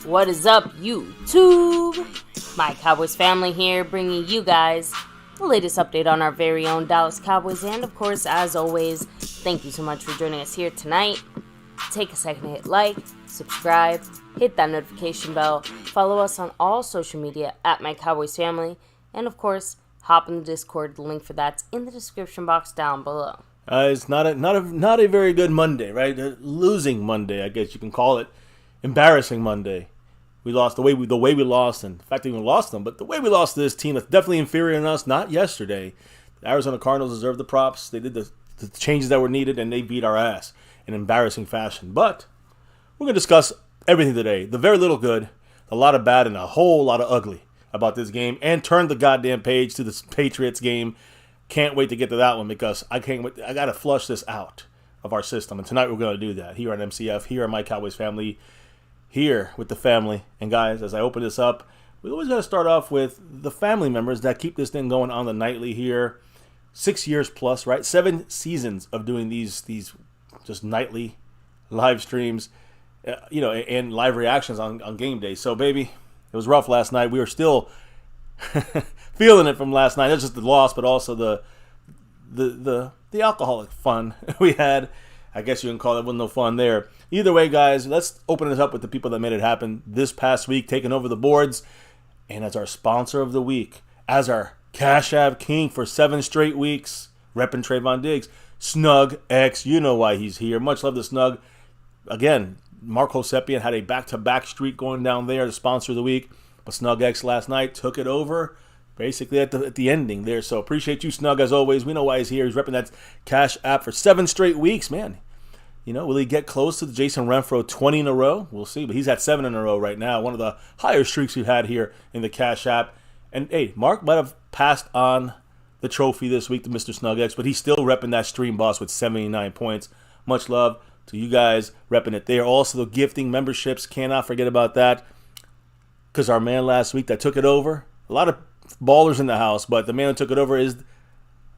What is up, YouTube? My Cowboys family here, bringing you guys the latest update on our very own Dallas Cowboys. And of course, as always, thank you so much for joining us here tonight. Take a second to hit like, subscribe, hit that notification bell, follow us on all social media at MyCowboysFamily, and of course, hop in the Discord. The link for that's in the description box down below. It's not a very good Monday, right? Losing Monday, I guess you can call it. Embarrassing Monday. We lost the way we lost, and the fact that we lost them, but the way we lost to this team that's definitely inferior than us. Not yesterday. The Arizona Cardinals deserve the props. They did the changes that were needed, and they beat our ass in embarrassing fashion. But we're gonna discuss everything today. The very little good, a lot of bad, and a whole lot of ugly about this game, and turn the goddamn page to the Patriots game. Can't wait to get to that one because I can't wait. I got to flush this out of our system. And tonight we're going to do that here on MCF, here on My Cowboys Family, here with the family. And guys, as I open this up, we always got to start off with the family members that keep this thing going on the nightly here. 6 years plus, right? 7 seasons of doing these just nightly live streams, and live reactions on game day. So, baby, it was rough last night. We were still feeling it from last night. Not just the loss, but also the alcoholic fun we had. I guess you can call it. Wasn't no fun there. Either way, guys, let's open this up with the people that made it happen this past week, taking over the boards. And as our sponsor of the week, as our Cash App King for 7 straight weeks, repping Trayvon Diggs, Snug X. You know why he's here. Much love to Snug. Again, Mark Hosepian had a back-to-back streak going down there, the sponsor of the week. But Snug X last night took it over basically at the ending there. So appreciate you, Snug, as always. We know why he's here. He's repping that Cash App for 7 straight weeks, man. Will he get close to the Jason Renfro 20 in a row? We'll see. But he's at 7 in a row right now. One of the higher streaks we've had here in the Cash App. And, hey, Mark might have passed on the trophy this week to Mr. Snug X, but he's still repping that stream boss with 79 points. Much love to you guys repping it there. Also, the gifting memberships. Cannot forget about that. Because our man last week that took it over, a lot of ballers in the house, but the man who took it over is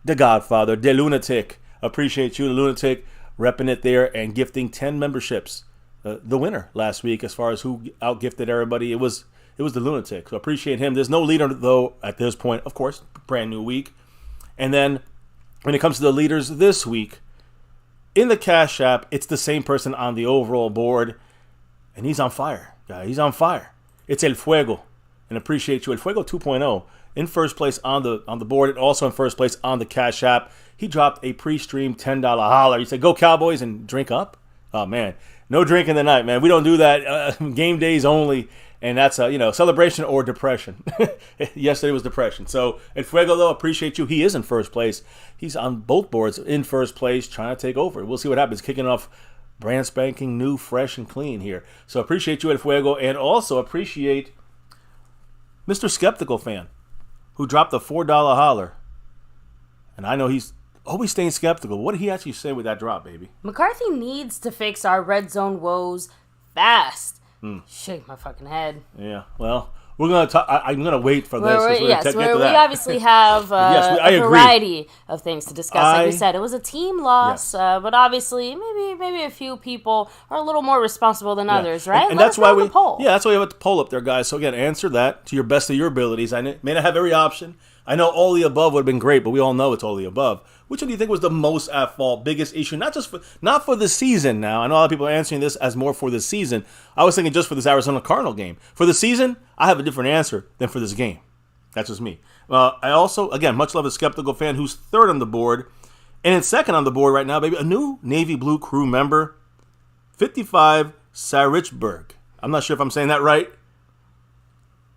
the Godfather, the Lunatic. Appreciate you, the Lunatic, repping it there and gifting 10 memberships. The winner last week, as far as who out-gifted everybody, it was the Lunatic. So appreciate him. There's no leader, though, at this point. Of course, brand new week. And then when it comes to the leaders this week, in the Cash App, it's the same person on the overall board, and he's on fire, guys. He's on fire. It's El Fuego, and appreciate you. El Fuego 2.0 in first place on the board, and also in first place on the Cash App. He dropped a pre-stream $10 holler. He said, "Go Cowboys," and drink up. Oh man, no drinking tonight, man. We don't do that. Game days only, and that's celebration or depression. Yesterday was depression. So El Fuego, though, appreciate you. He is in first place. He's on both boards in first place, trying to take over. We'll see what happens. Kicking off brand spanking new, fresh, and clean here. So appreciate you, El Fuego, and also appreciate Mr. Skeptical Fan, who dropped a $4 holler. And I know he's always staying skeptical. What did he actually say with that drop, baby? McCarthy needs to fix our Redzone woes fast. Shake my fucking head. Yeah, well, we're going to talk. I'm going to wait for this. We obviously have a variety of things to discuss. Like we said, it was a team loss, but obviously maybe a few people are a little more responsible than others, right? And that's why we have the poll up there, guys. So again, answer that to your best of your abilities. I may not have every option. I know all the above would have been great, but we all know it's all the above. Which one do you think was the most at fault, biggest issue? Not for the season now. I know a lot of people are answering this as more for the season. I was thinking just for this Arizona Cardinal game. For the season, I have a different answer than for this game. That's just me. I also, again, much love to Skeptical Fan, who's third on the board. And in second on the board right now, baby, a new Navy Blue crew member, 55 Sarichberg. I'm not sure if I'm saying that right.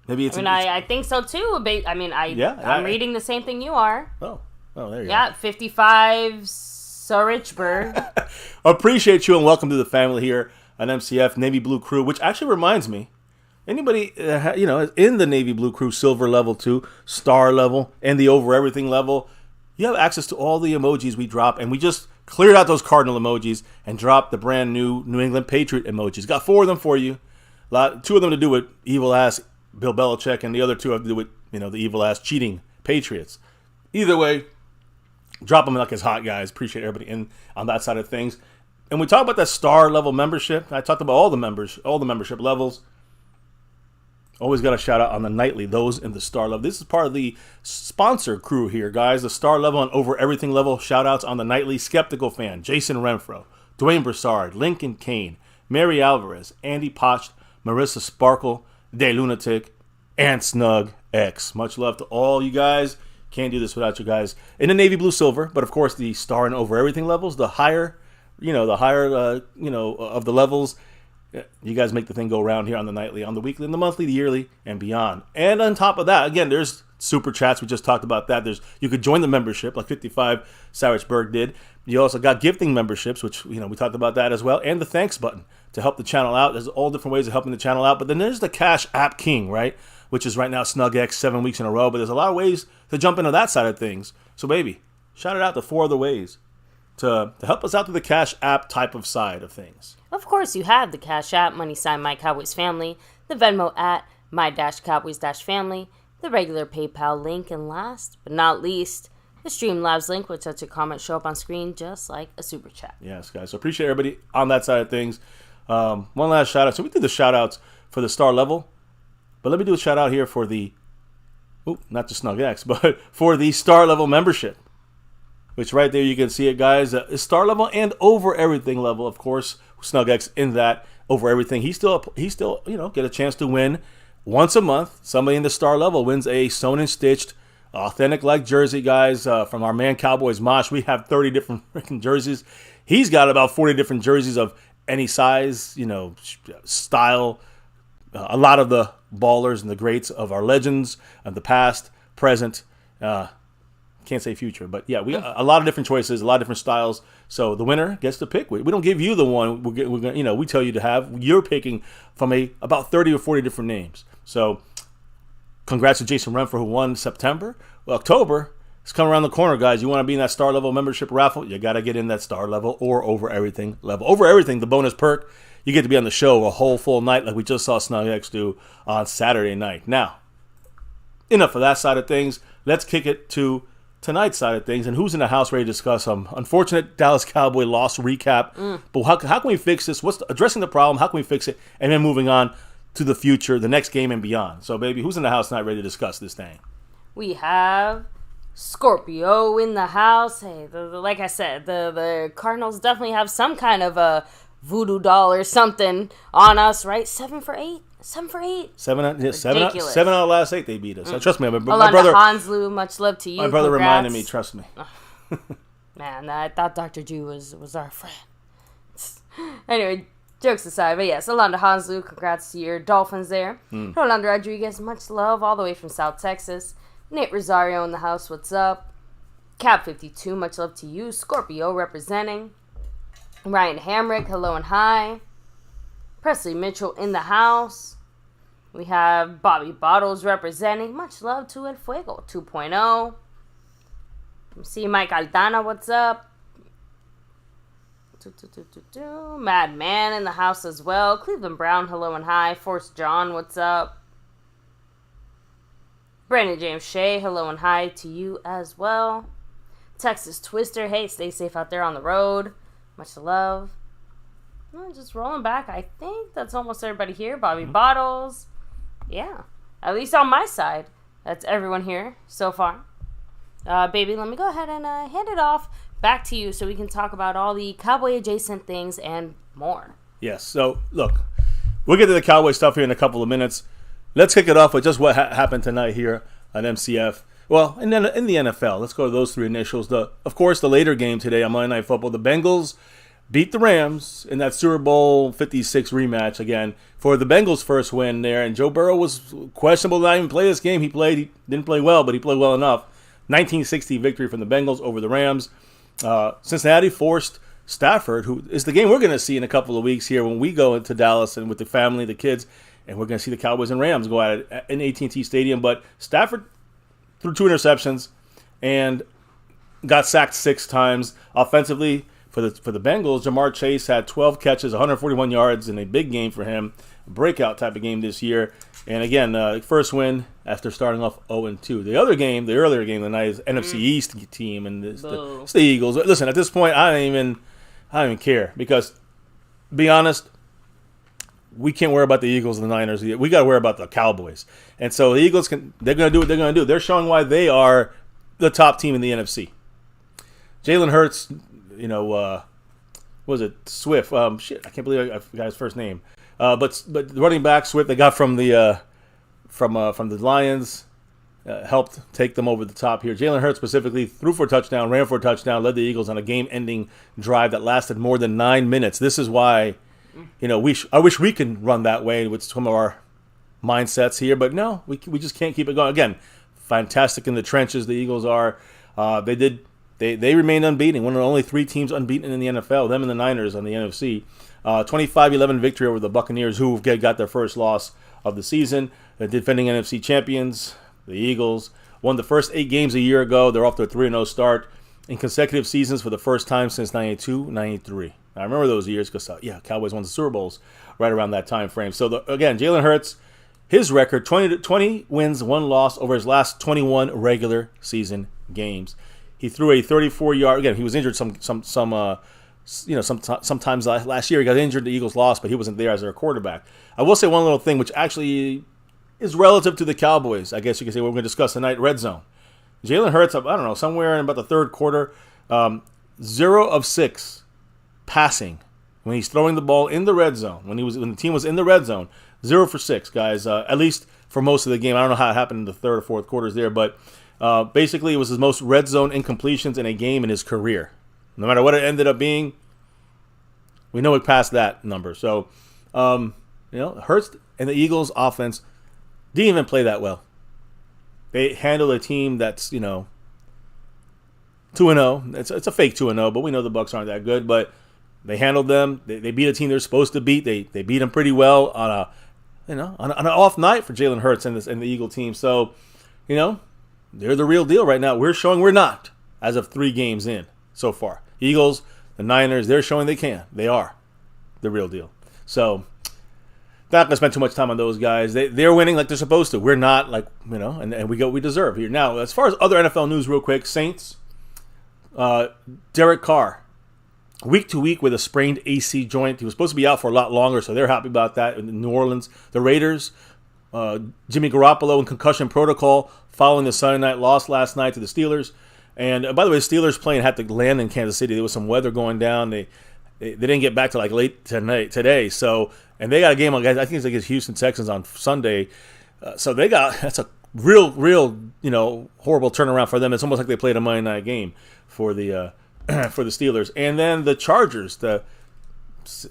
Maybe it's. I think so too. I'm reading the same thing you are. Oh, there you go. Yeah, 55 Sarichberg. Appreciate you and welcome to the family here on MCF Navy Blue Crew. Which actually reminds me, anybody in the Navy Blue Crew Silver level 2, Star level, and the Over Everything level, you have access to all the emojis we drop, and we just cleared out those Cardinal emojis and dropped the brand new New England Patriot emojis. Got 4 of them for you. 2 of them to do with evil ass Bill Belichick, and the other 2 have to do with the evil ass cheating Patriots. Either way, drop them like it's hot, guys. Appreciate everybody in on that side of things. And we talk about that star level membership. I talked about all the membership levels. Always got a shout out on the nightly, those in the star level. This is part of the sponsor crew here, guys. The star level and over everything level shout outs on the nightly. Skeptical Fan, Jason Renfro, Dwayne Broussard, Lincoln Kane, Mary Alvarez, Andy Potch, Marissa Sparkle, Day Lunatic, and Snug X. Much love to all you guys. Can't do this without you guys. In the navy blue silver, but of course the star and over everything levels, the higher of the levels. You guys make the thing go around here on the nightly, on the weekly, and the monthly, the yearly, and beyond. And on top of that, again, there's super chats. We just talked about that. You could join the membership, like 55 Sarichberg did. You also got gifting memberships, which we talked about that as well, and the thanks button to help the channel out. There's all different ways of helping the channel out. But then there's the Cash App King, right? Which is right now SnugX 7 weeks in a row. But there's a lot of ways to jump into that side of things. So, baby, shout it out to 4 other ways to help us out to the Cash App type of side of things. Of course, you have the Cash App, money sign MyCowboysFamily, the Venmo at My-Cowboys-Family, the regular PayPal link, and last but not least, the Streamlabs link, which lets your comments show up on screen just like a super chat. Yes, guys. So appreciate everybody on that side of things. One last shout out. So we did the shout outs for the star level, but let me do a shout out here for the, not just SnugX, but for the star level membership. Which right there you can see it, guys. Star level and over everything level, of course. SnugX in that over everything. He still get a chance to win once a month. Somebody in the star level wins a sewn and stitched, authentic like jersey, guys. From our man Cowboys Mosh, we have 30 different freaking jerseys. He's got about 40 different jerseys of any size, style. A lot of the ballers and the greats of our legends of the past, present. Can't say future, but yeah, we a lot of different choices, a lot of different styles. So the winner gets to pick. We don't give you the one. We tell you to have. You're picking from about 30 or 40 different names. So congrats to Jason Renfro who won September. Well, October is coming around the corner, guys. You want to be in that star level membership raffle? You got to get in that star level or over everything level. Over everything, the bonus perk, you get to be on the show a whole full night, like we just saw SnugX do on Saturday night. Now, enough of that side of things. Let's kick it to tonight's side of things, and who's in the house ready to discuss some unfortunate Dallas Cowboy loss recap. But how can we fix this? Addressing the problem? How can we fix it? And then moving on to the future, the next game and beyond. So, baby, who's in the house tonight ready to discuss this thing? We have Scorpio in the house. Hey, like I said, the Cardinals definitely have some kind of a voodoo doll or something on us, right? 7 for 8. 7 for 8. Seven out of the last 8 they beat us. So trust me, my brother Hanslu, much love to you. My brother reminded me. Trust me. Man, I thought Dr. Jew was our friend. Anyway, jokes aside, but yes, Alonda Hanslu, congrats to your Dolphins there. Rolando Rodriguez, much love all the way from South Texas. Nate Rosario in the house, what's up? Cap 52, much love to you. Scorpio representing. Ryan Hamrick, hello and hi. Presley Mitchell in the house. We have Bobby Bottles representing. Much love to El Fuego 2.0. See Mike Aldana, what's up? Madman in the house as well. Cleveland Brown, hello and hi. Force John, what's up? Brandon James Shea, hello and hi to you as well. Texas Twister, hey, stay safe out there on the road. Much love. Just rolling back. I think that's almost everybody here. Bobby Bottles. Yeah. At least on my side. That's everyone here so far. Baby, let me go ahead and hand it off back to you so we can talk about all the Cowboy adjacent things and more. Yes. So, look, we'll get to the Cowboy stuff here in a couple of minutes. Let's kick it off with just what happened tonight here on MCF. Well, and then in the NFL. Let's go to those 3 initials. Of course, the later game today on Monday Night Football, the Bengals beat the Rams in that Super Bowl 56 rematch again for the Bengals' first win there. And Joe Burrow was questionable to not even play this game. He didn't play well, but he played well enough. 1960 victory from the Bengals over the Rams. Cincinnati forced Stafford, who is the game we're going to see in a couple of weeks here when we go into Dallas and with the family, the kids, and we're going to see the Cowboys and Rams go at it in AT&T Stadium. But Stafford threw 2 interceptions and got sacked 6 times. Offensively, for the Bengals, Jamar Chase had 12 catches, 141 yards in a big game for him. A breakout type of game this year. And again, first win after starting off 0-2. The earlier game of the night is NFC East team, and it's the Eagles. Listen, at this point, I don't even I don't even care because, be honest, we can't worry about the Eagles and the Niners. We got to worry about the Cowboys. And so the Eagles they're going to do what they're going to do. They're showing why they are the top team in the NFC. Jalen Hurts, what was it Swift? I can't believe I forgot his first name. But running back Swift they got from the Lions. Helped take them over the top here. Jalen Hurts specifically threw for a touchdown, ran for a touchdown, led the Eagles on a game-ending drive that lasted more than 9 minutes. This is why, I wish we could run that way with some of our mindsets here, but no, we just can't keep it going. Again, fantastic in the trenches. The Eagles are. They remained unbeaten. One of the only 3 teams unbeaten in the NFL. Them and the Niners on the NFC. 25-11 victory over the Buccaneers, who got their first loss of the season. The defending NFC champions. The Eagles won the first 8 games a year ago. They're off to a 3-0 start in consecutive seasons for the first time since 92, 93. I remember those years because, Cowboys won the Super Bowls right around that time frame. So, again, Jalen Hurts, his record, 20 wins, 1 loss over his last 21 regular season games. He threw a 34-yard. Again, he was injured sometimes last year. He got injured. The Eagles lost, but he wasn't there as their quarterback. I will say one little thing, which actually is relative to the Cowboys. I guess you could say what we're going to discuss tonight, Redzone. Jalen Hurts, I don't know, somewhere in about the third quarter, 0 of 6 passing when he's throwing the ball in the red zone. When the team was in the red zone, 0 for 6, guys. At least for most of the game. I don't know how it happened in the third or fourth quarters there, but basically it was his most red zone incompletions in a game in his career. No matter what it ended up being, we know it passed that number. So, Hurts and the Eagles offense didn't even play that well. They handled a team that's, 2-0. It's a fake 2-0, but we know the Bucs aren't that good. But they handled them. They beat a team they're supposed to beat. They beat them pretty well on an off night for Jalen Hurts and the Eagle team. So, they're the real deal right now. We're showing we're not as of 3 games in so far. Eagles, the Niners, they're showing they can. They are the real deal. So, not going to spend too much time on those guys. They're winning like they're supposed to. We're not, and we get what we deserve here. Now, as far as other NFL news real quick, Saints, Derek Carr, week to week with a sprained AC joint. He was supposed to be out for a lot longer, so they're happy about that. In New Orleans, the Raiders, Jimmy Garoppolo in concussion protocol following the Sunday night loss last night to the Steelers. And by the way, the Steelers plane had to land in Kansas City. There was some weather going down. They didn't get back to late today. So, and they got a game on, guys. I think it's against Houston Texans on Sunday. So that's a real horrible turnaround for them. It's almost like they played a Monday night game for the for the Steelers. And then the Chargers, the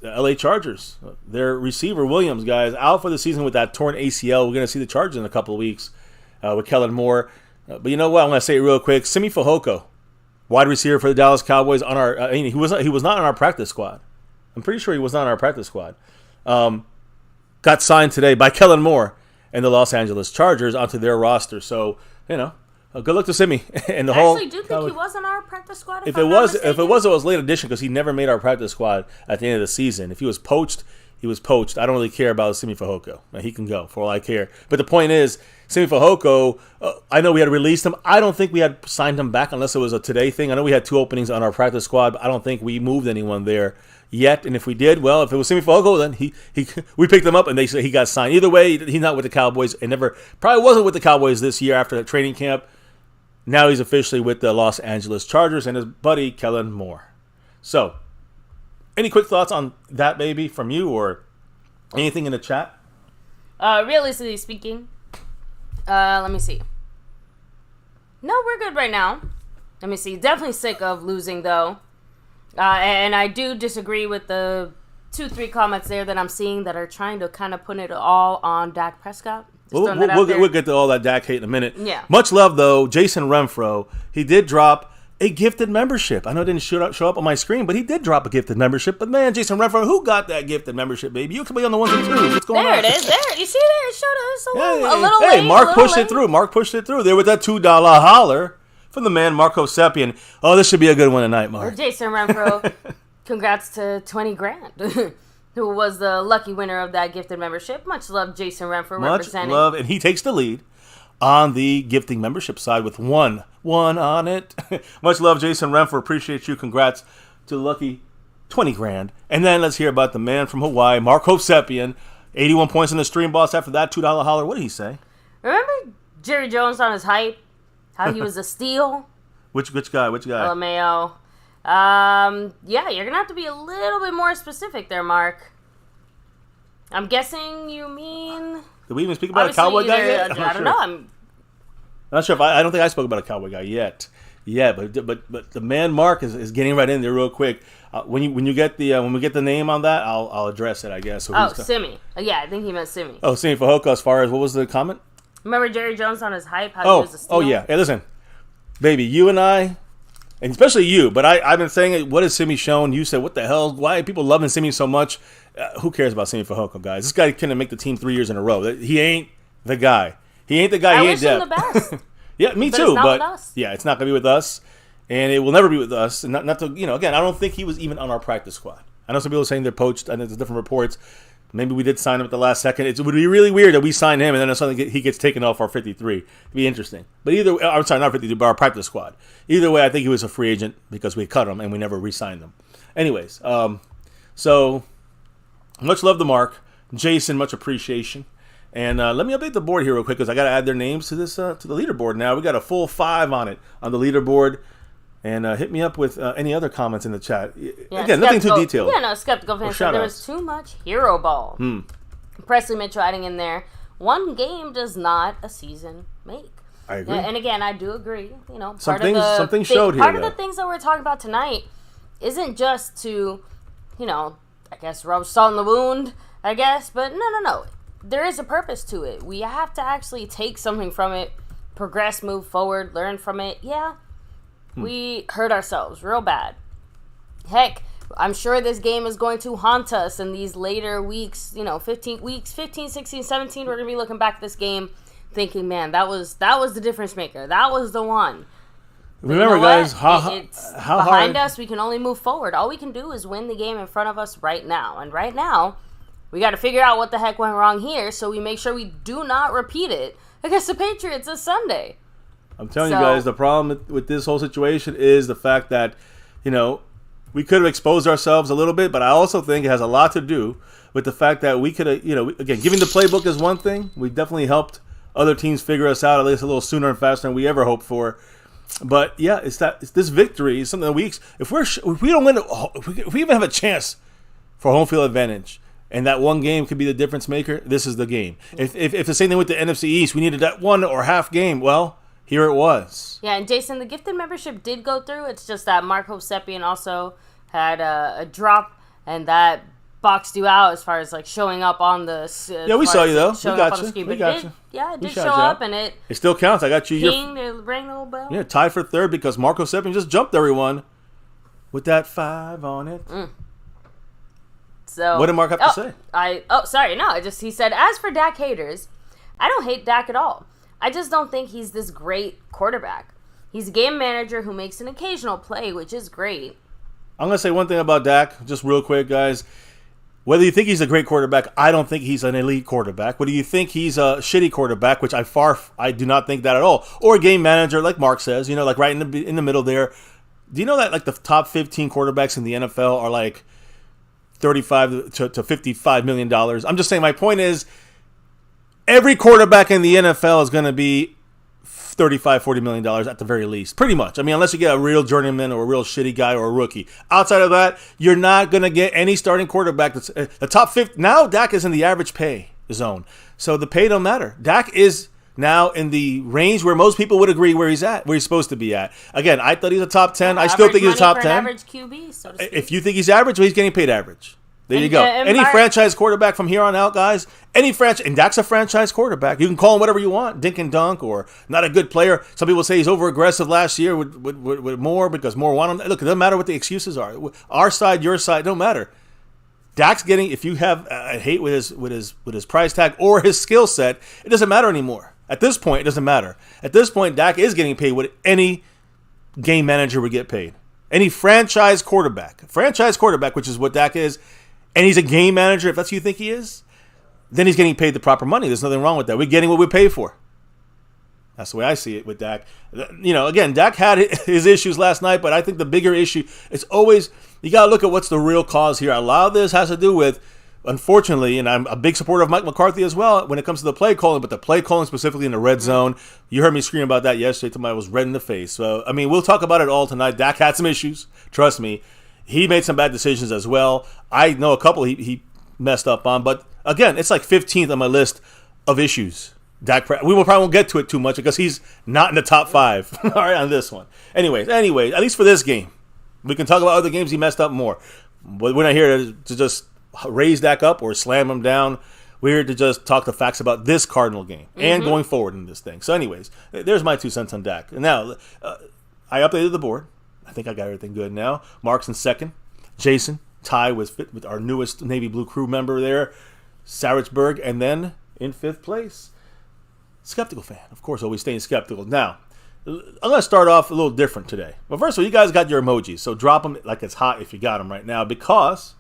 LA Chargers, their receiver Williams, guys, out for the season with that torn ACL. We're going to see the Chargers in a couple of weeks with Kellen Moore. But you know what? I'm going to say it real quick. Simi Fehoko, wide receiver for the Dallas Cowboys, he was not on our practice squad. I'm pretty sure he was not on our practice squad. Got signed today by Kellen Moore and the Los Angeles Chargers onto their roster. So, good luck to Simi and the whole. I actually do think he was on our practice squad. If it was late addition because he never made our practice squad at the end of the season. If he was poached, he was poached. I don't really care about Simi Fehoko. He can go for all I care. But the point is, Simi Fehoko, I know we had released him. I don't think we had signed him back unless it was a today thing. I know we had 2 openings on our practice squad, but I don't think we moved anyone there yet. And if we did, well, if it was Simi Fehoko, then we picked him up and they said he got signed. Either way, he's not with the Cowboys and probably wasn't with the Cowboys this year after that training camp. Now he's officially with the Los Angeles Chargers and his buddy Kellen Moore. So, any quick thoughts on that, baby, from you or anything in the chat? Realistically speaking, let me see. No, we're good right now. Let me see. Definitely sick of losing, though. And I do disagree with the 2-3 comments there that I'm seeing that are trying to kind of put it all on Dak Prescott. We'll get to all that Dak hate in a minute. Yeah. Much love, though. Jason Renfro, he did drop a gifted membership. I know it didn't show up on my screen, but he did drop a gifted membership. But man, Jason Renfro, who got that gifted membership, baby? You can be on the 1s and 2s. What's going on? There it is. There. You see there? It showed us a little Hey, late, Mark pushed it through. Mark pushed it through. There with that $2 holler from the man, Marco Seppian. Oh, this should be a good one tonight, Mark. Jason Renfro, congrats to $20,000. Who was the lucky winner of that gifted membership. Much love, Jason Renfro, representing. Much love, and he takes the lead on the gifting membership side with one on it. Much love, Jason Renfro. Appreciate you. Congrats to lucky 20 grand. And then let's hear about the man from Hawaii, Mark Hovsepian, 81 points in the stream boss. After that, $2 holler. What did he say? Remember Jerry Jones on his hype? How he was a steal? Which guy? LMAO. Yeah, you're going to have to be a little bit more specific there, Mark. I'm guessing you mean... Did we even speak about a Cowboy guy yet? I don't know. I'm not sure if I don't think I spoke about a Cowboy guy yet. Yeah, but the man Mark is getting right in there real quick. When we get the name on that, I'll address it, I guess. So Simi. Yeah, I think he meant Simi. Oh, Simi Fehoko. As far as what was the comment? Remember Jerry Jones on his hype? How he was a steal? Oh yeah. Hey, listen, baby, you and I, and especially you, but I've been saying it. What has Simi shown? You said, what the hell? Why are people loving Simi so much? Who cares about Simi Fehoko, guys? This guy couldn't make the team 3 years in a row. He ain't the guy. He ain't the guy. I wish him the best. Yeah, me too. It's not with us. Yeah, it's not gonna be with us, and it will never be with us. And not to again, I don't think he was even on our practice squad. I know some people are saying they're poached, and there's different reports. Maybe we did sign him at the last second. It would be really weird that we sign him and then suddenly he gets taken off our 53. It'd be interesting. But I'm sorry, not 53, but our practice squad. Either way, I think he was a free agent because we cut him and we never re-signed him. Anyways, so much love to Mark. Jason, much appreciation. And let me update the board here real quick because I got to add their names to this to the leaderboard now. We got a full 5 on it on the leaderboard. And hit me up with any other comments in the chat. Yeah, again, nothing too detailed. Yeah, no, Skeptical fans said there was too much hero ball. Presley Mitchell adding in there, one game does not a season make. I agree. And again, I do agree. Something showed here. Part of the things that we're talking about tonight isn't just to, I guess, rub salt in the wound, I guess. But no. There is a purpose to it. We have to actually take something from it, progress, move forward, learn from it. Yeah. We hurt ourselves real bad. Heck, I'm sure this game is going to haunt us in these later weeks, 15, 16, 17. We're going to be looking back at this game thinking, man, that was the difference maker. That was the one. But remember, guys, how behind hard... us, we can only move forward. All we can do is win the game in front of us right now. And right now, we got to figure out what the heck went wrong here so we make sure we do not repeat it against the Patriots this Sunday. I'm telling you guys, the problem with this whole situation is the fact that, we could have exposed ourselves a little bit, but I also think it has a lot to do with the fact that we could have, again, giving the playbook is one thing. We definitely helped other teams figure us out at least a little sooner and faster than we ever hoped for. But yeah, it's this victory is something that if we don't win, if we even have a chance for home field advantage, and that one game could be the difference maker, this is the game. If the same thing with the NFC East, we needed that one or half game, well, here it was. Yeah, and Jason, the gifted membership did go through. It's just that Mark Hovsepian also had a drop, and that boxed you out as far as like showing up on the. Yeah, we saw you though. We got you. We got you. Yeah, it did show up, and it still counts. I got you. It rang the little bell. Yeah, tied for third because Mark Hovsepian just jumped everyone with that 5 on it. So what did Mark have to say? He said, as for Dak haters, I don't hate Dak at all. I just don't think he's this great quarterback. He's a game manager who makes an occasional play, which is great. I'm going to say one thing about Dak, just real quick, guys. Whether you think he's a great quarterback, I don't think he's an elite quarterback. Whether you think he's a shitty quarterback, which I do not think that at all, or a game manager, like Mark says, like right in the middle there. Do you know that like the top 15 quarterbacks in the NFL are like $35 to $55 million? I'm just saying, my point is, every quarterback in the NFL is going to be $35, $40 million at the very least. Pretty much. I mean, unless you get a real journeyman or a real shitty guy or a rookie. Outside of that, you're not going to get any starting quarterback that's the top 50. Now Dak is in the average pay zone. So the pay don't matter. Dak is now in the range where most people would agree where he's at, where he's supposed to be at. Again, I thought he's a top 10. I still think he's a top 10. Average QB, so to speak. If you think he's average, well, he's getting paid average. There you go. Any franchise quarterback from here on out, guys, and Dak's a franchise quarterback. You can call him whatever you want, dink and dunk, or not a good player. Some people say he's over-aggressive last year with Moore because Moore wanted him. Look, it doesn't matter what the excuses are. Our side, your side, don't matter. Dak's getting, if you have a hate with his price tag or his skill set, it doesn't matter anymore. At this point, it doesn't matter. At this point, Dak is getting paid what any game manager would get paid. Any franchise quarterback, which is what Dak is, and he's a game manager, if that's who you think he is, then he's getting paid the proper money. There's nothing wrong with that. We're getting what we pay for. That's the way I see it with Dak. Again, Dak had his issues last night, but I think the bigger issue is always you got to look at what's the real cause here. A lot of this has to do with, unfortunately, and I'm a big supporter of Mike McCarthy as well when it comes to the play calling, but the play calling specifically in the red zone. You heard me scream about that yesterday till I was red in the face. So, we'll talk about it all tonight. Dak had some issues. Trust me. He made some bad decisions as well. I know a couple he messed up on, but again, it's like 15th on my list of issues. We probably won't get to it too much because he's not in the top 5 all right, on this one. Anyway, at least for this game. We can talk about other games he messed up more. But we're not here to just raise Dak up or slam him down. We're here to just talk the facts about this Cardinal game and going forward in this thing. So anyways, there's my 2 cents on Dak. Now, I updated the board. I think I got everything good now. Mark's in second. Jason, tie with our newest Navy Blue crew member there, Saritzburg. And then in 5th place, Skeptical fan. Of course, always staying skeptical. Now, I'm going to start off a little different today. But first of all, you guys got your emojis, so drop them like it's hot if you got them right now, because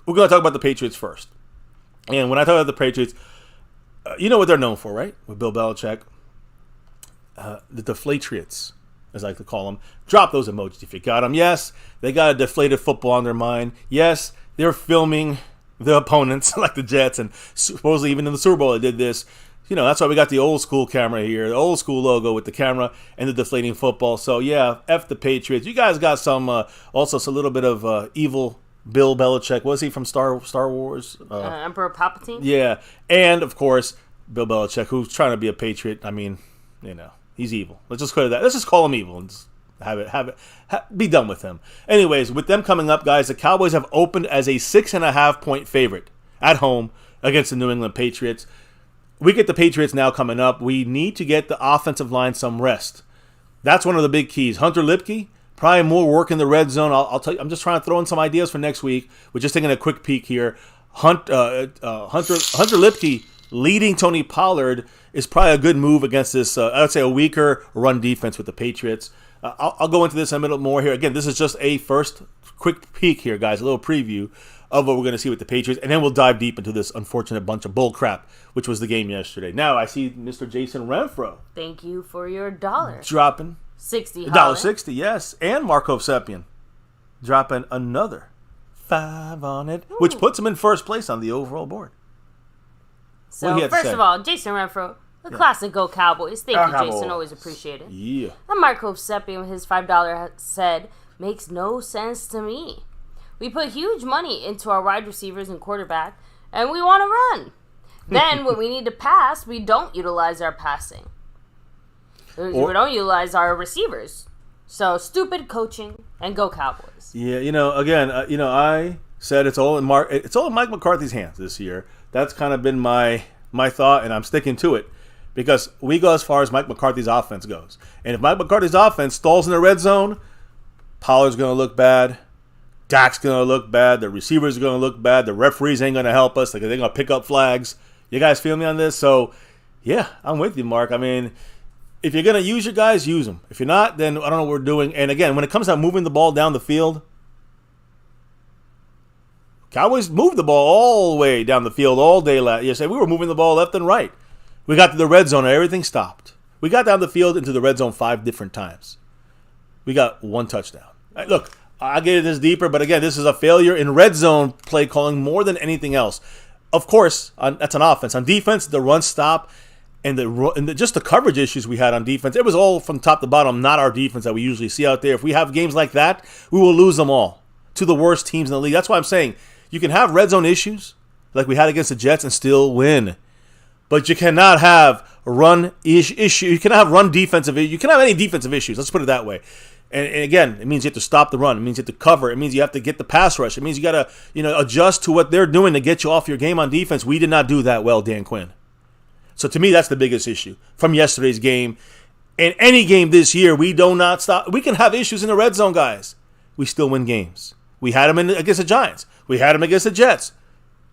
we're going to talk about the Patriots first. And when I talk about the Patriots, you know what they're known for, right? With Bill Belichick. The Deflatriots, as I like to call them. Drop those emojis if you got them. Yes, they got a deflated football on their mind. Yes, they're filming the opponents like the Jets, and supposedly even in the Super Bowl they did this. That's why we got the old school camera here, the old school logo with the camera and the deflating football. So, yeah, F the Patriots. You guys got some, also a little bit of evil Bill Belichick. Was he from Star Wars? Emperor Palpatine? Yeah. And, of course, Bill Belichick, who's trying to be a Patriot. He's evil. Let's just call it that. Let's just call him evil and just be done with him. Anyways, with them coming up, guys, the Cowboys have opened as a 6.5-point favorite at home against the New England Patriots. We get the Patriots now coming up. We need to get the offensive line some rest. That's one of the big keys. Hunter Lipke, probably more work in the red zone. I'll tell you, I'm just trying to throw in some ideas for next week. We're just taking a quick peek here. Hunter Lipke leading Tony Pollard is probably a good move against this, I would say, a weaker run defense with the Patriots. I'll go into this in a minute more here. Again, this is just a first quick peek here, guys, a little preview of what we're going to see with the Patriots, and then we'll dive deep into this unfortunate bunch of bull crap, which was the game yesterday. Now I see Mr. Jason Renfro. Thank you for your $1. Dropping $60. $1.60, yes. And Marco Seppian dropping another $5 on it, which puts him in first place on the overall board. So first of all, Jason Renfro, the classic Go Cowboys. Thank you, Jason. Always appreciate it. Yeah. And Marco Seppian with his $5 said, makes no sense to me. We put huge money into our wide receivers and quarterback, and we want to run. Then when we need to pass, we don't utilize our passing. We don't utilize our receivers. So stupid coaching and Go Cowboys. Yeah, again, I said it's all in Mike McCarthy's hands this year. That's kind of been my thought, and I'm sticking to it. Because we go as far as Mike McCarthy's offense goes. And if Mike McCarthy's offense stalls in the red zone, Pollard's going to look bad. Dak's going to look bad. The receivers are going to look bad. The referees ain't going to help us. They're going to pick up flags. You guys feel me on this? So, yeah, I'm with you, Mark. I mean, if you're going to use your guys, use them. If you're not, then I don't know what we're doing. And, again, when it comes to moving the ball down the field, Cowboys moved the ball all the way down the field all day yesterday. We were moving the ball left and right. We got to the red zone and everything stopped. We got down the field into the red zone 5 different times. We got 1 touchdown. Look, I'll get this deeper, but again, this is a failure in red zone play calling more than anything else. Of course, that's an offense. On defense, the run stop and just the coverage issues we had on defense, it was all from top to bottom, not our defense that we usually see out there. If we have games like that, we will lose them all to the worst teams in the league. That's why I'm saying you can have red zone issues like we had against the Jets and still win. But you cannot have run issue. You cannot have run defensive. You cannot have any defensive issues. Let's put it that way. And again, it means you have to stop the run. It means you have to cover. It means you have to get the pass rush. It means you got to, adjust to what they're doing to get you off your game on defense. We did not do that well, Dan Quinn. So to me, that's the biggest issue from yesterday's game. In any game this year, we do not stop. We can have issues in the red zone, guys. We still win games. We had them against the Giants. We had them against the Jets.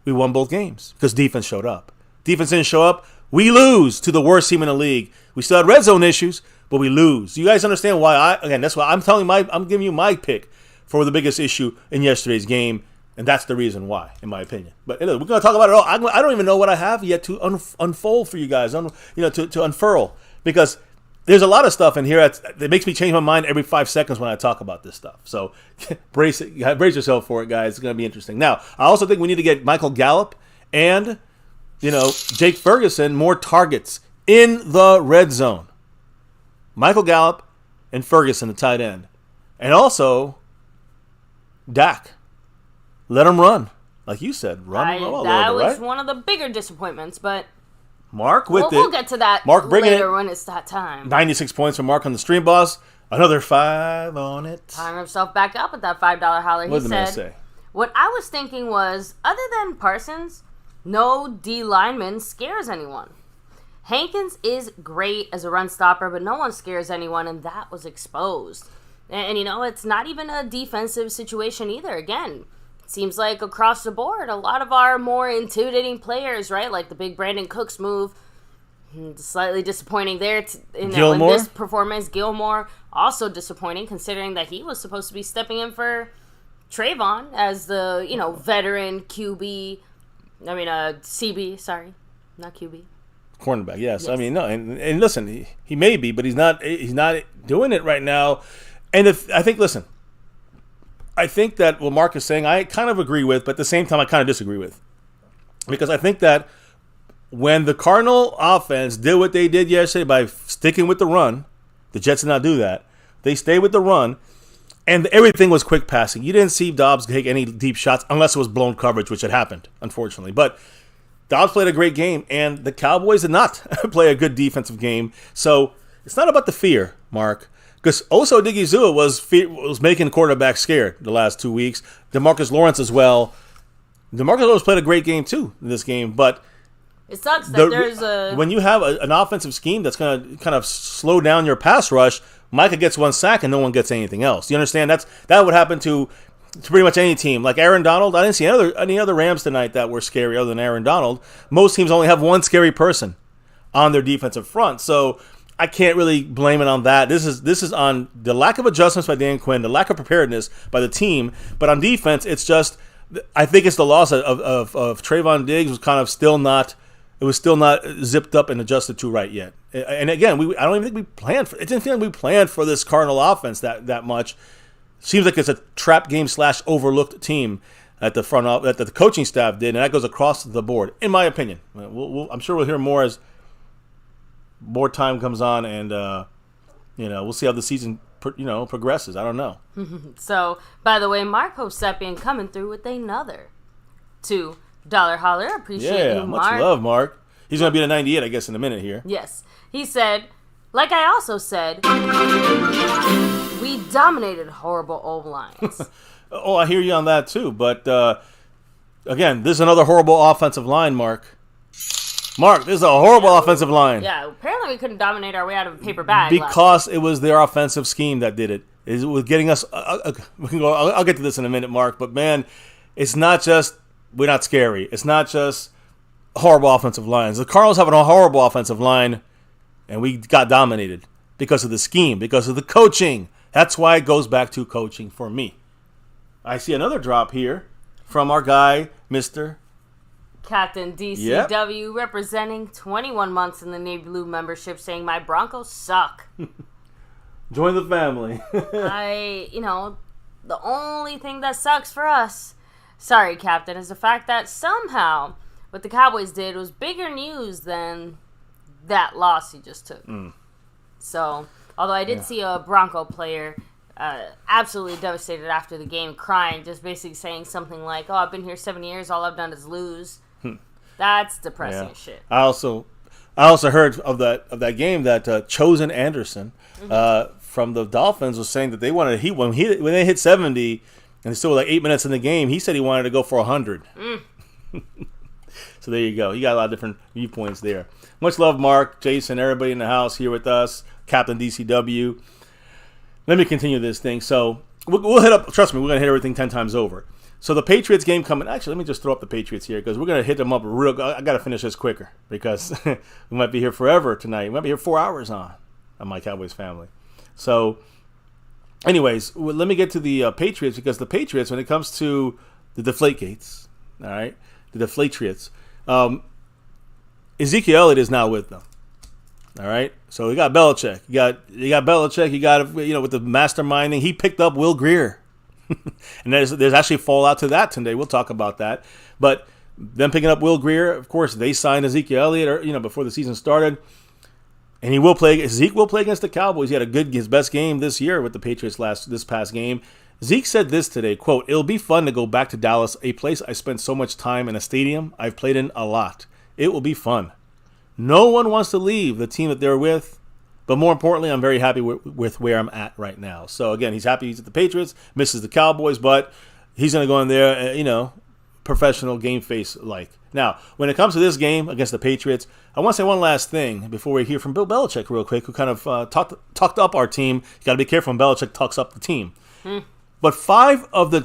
We won both games because defense showed up. Defense didn't show up. We lose to the worst team in the league. We still had red zone issues, but we lose. You guys understand why that's why I'm giving you my pick for the biggest issue in yesterday's game. And that's the reason why, in my opinion. But anyway, we're going to talk about it all. I don't even know what I have yet to unfold for you guys, to unfurl. Because there's a lot of stuff in here that makes me change my mind every 5 seconds when I talk about this stuff. So brace yourself for it, guys. It's going to be interesting. Now, I also think we need to get Michael Gallup and, Jake Ferguson more targets in the red zone. Michael Gallup and Ferguson, the tight end. And also, Dak. Let him run. Like you said, run a little bit, right? That was one of the bigger disappointments, but Mark with it. We'll get to that Mark later when it's that time. 96 points from Mark on the Stream Boss. Another 5 on it. Tying himself back up with that $5 holler. What did the man say? What I was thinking was, other than Parsons, no D lineman scares anyone. Hankins is great as a run stopper, but no one scares anyone, and that was exposed. And it's not even a defensive situation either. Again, seems like across the board, a lot of our more intimidating players, right? Like the big Brandon Cooks move, slightly disappointing there in this performance. Gilmore, also disappointing considering that he was supposed to be stepping in for Trayvon as the, veteran QB. CB, sorry, not QB. Cornerback, yes. I mean, no, and listen, he may be, but he's not doing it right now. And I think that what Mark is saying, I kind of agree with, but at the same time, I kind of disagree with. Because I think that when the Cardinal offense did what they did yesterday by sticking with the run, the Jets did not do that. They stayed with the run, and everything was quick passing. You didn't see Dobbs take any deep shots unless it was blown coverage, which had happened, unfortunately. But Dobbs played a great game, and the Cowboys did not play a good defensive game. So it's not about the fear, Mark. Because Oso Odigizua was making quarterbacks scared the last 2 weeks. DeMarcus Lawrence as well. DeMarcus Lawrence played a great game too in this game, but it sucks that when you have an offensive scheme that's going to kind of slow down your pass rush, Micah gets one sack and no one gets anything else. You understand? That would happen to pretty much any team. Like Aaron Donald, I didn't see any other Rams tonight that were scary other than Aaron Donald. Most teams only have one scary person on their defensive front, so I can't really blame it on that. This is on the lack of adjustments by Dan Quinn, the lack of preparedness by the team. But on defense, it's just, I think it's the loss of Trayvon Diggs was kind of still not zipped up and adjusted to right yet. And again, I don't even think we planned for it. Didn't feel like we planned for this Cardinal offense that much. Seems like it's a trap game / overlooked team at the front that the coaching staff did, and that goes across the board, in my opinion. I'm sure we'll hear more as more time comes on, and we'll see how the season progresses. I don't know. So, by the way, Mark Hosepian coming through with another $2 holler. Appreciate you, Mark. Much love, Mark. He's going to be at 98, I guess, in a minute here. Yes. He said, like I also said, we dominated horrible O-lines. Oh, I hear you on that too. But, again, this is another horrible offensive line, Mark. Mark, this is a horrible offensive line. Yeah, apparently we couldn't dominate our way out of a paper bag. Because it was their offensive scheme that did it. It was getting us. We can go. I'll get to this in a minute, Mark. But man, it's not just we're not scary. It's not just horrible offensive lines. The Cardinals have a horrible offensive line, and we got dominated because of the scheme, because of the coaching. That's why it goes back to coaching for me. I see another drop here from our guy, Mr. Captain DCW, representing 21 months in the Navy Blue membership, saying my Broncos suck. Join the family. The only thing that sucks for us, sorry, Captain, is the fact that somehow what the Cowboys did was bigger news than that loss you just took. So, although I did see a Bronco player absolutely devastated after the game, crying, just basically saying something like, "Oh, I've been here 7 years. All I've done is lose." That's depressing as shit. I also heard of that game that Chosen Anderson from the Dolphins was saying that they wanted when they hit 70 and there's still like 8 minutes in the game, he said he wanted to go for 100. So there you go. You got a lot of different viewpoints there. Much love, Mark, Jason, everybody in the house here with us, Captain DCW. Let me continue this thing. So we'll hit up. Trust me, we're gonna hit everything 10 times over. So the Patriots game coming. Actually, let me just throw up the Patriots here because we're going to hit them up real. I got to finish this quicker because we might be here forever tonight. We might be here 4 hours on My Cowboys Family. So, anyways, let me get to the Patriots because the Patriots, when it comes to the Deflategates, all right, the Deflatriots. Ezekiel Elliott is now with them. All right, so you got Belichick. You got Belichick. You got with the masterminding. He picked up Will Grier, and there's actually fallout to that today. We'll talk about that. But them picking up Will Grier, of course, they signed Ezekiel Elliott, before the season started, and Zeke will play against the Cowboys. He had his best game this year with the Patriots this past game. Zeke said this today, quote, "It'll be fun to go back to Dallas, a place I spent so much time in, a stadium I've played in a lot. It will be fun. No one wants to leave the team that they're with, but more importantly, I'm very happy with where I'm at right now." So again, he's happy he's at the Patriots, misses the Cowboys, but he's going to go in there, professional game face like. Now, when it comes to this game against the Patriots, I want to say one last thing before we hear from Bill Belichick real quick, who kind of talked up our team. You got to be careful when Belichick talks up the team. But 5 of the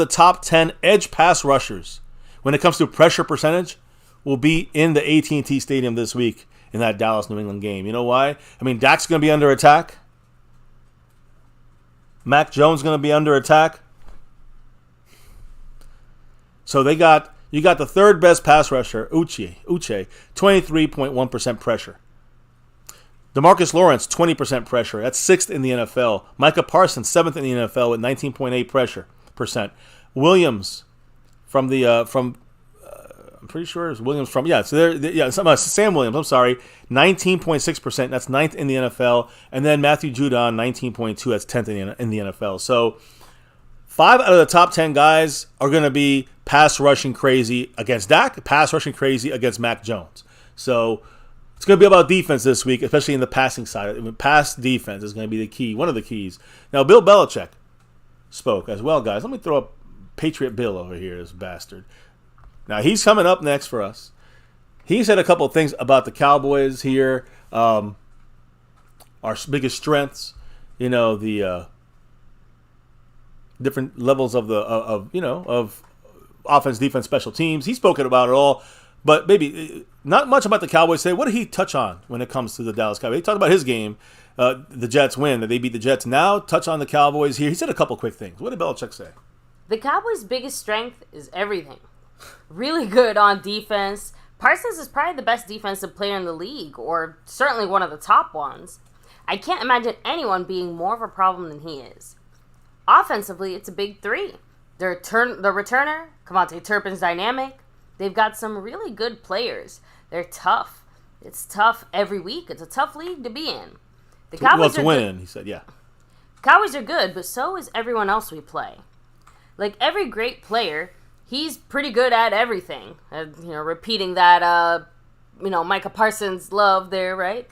top 10 edge pass rushers, when it comes to pressure percentage, will be in the AT&T Stadium this week in that Dallas-New England game. You know why? I mean, Dak's going to be under attack. Mac Jones going to be under attack. So you got the third best pass rusher, Uche, 23.1% pressure. DeMarcus Lawrence, 20% pressure. That's 6th in the NFL. Micah Parsons, 7th in the NFL with 19.8 pressure percent. Williams I'm pretty sure it's Williams Sam Williams, I'm sorry, 19.6%. That's 9th in the NFL. And then Matthew Judon, 19.2. That's 10th in the NFL. So 5 out of the top 10 guys are going to be pass rushing crazy against Dak, pass rushing crazy against Mac Jones. So it's going to be about defense this week, especially in the passing side. Pass defense is going to be the key, one of the keys. Now, Bill Belichick spoke as well, guys. Let me throw up Patriot Bill over here, this bastard. Now, he's coming up next for us. He said a couple of things about the Cowboys here, our biggest strengths, the different levels of offense, defense, special teams. He's spoken about it all, but maybe not much about the Cowboys today. What did he touch on when it comes to the Dallas Cowboys? He talked about his game, the Jets win, that they beat the Jets. Now, touch on the Cowboys here. He said a couple quick things. What did Belichick say? The Cowboys' biggest strength is everything. Really good on defense. Parsons is probably the best defensive player in the league, or certainly one of the top ones. I can't imagine anyone being more of a problem than he is. Offensively, it's a big 3. The returner, Cavante Turpin's dynamic. They've got some really good players. They're tough. It's tough every week. It's a tough league to be in. The Cowboys to win in, he said, yeah. Cowboys are good, but so is everyone else we play. Like every great player, he's pretty good at everything. Repeating that, Micah Parsons love there, right?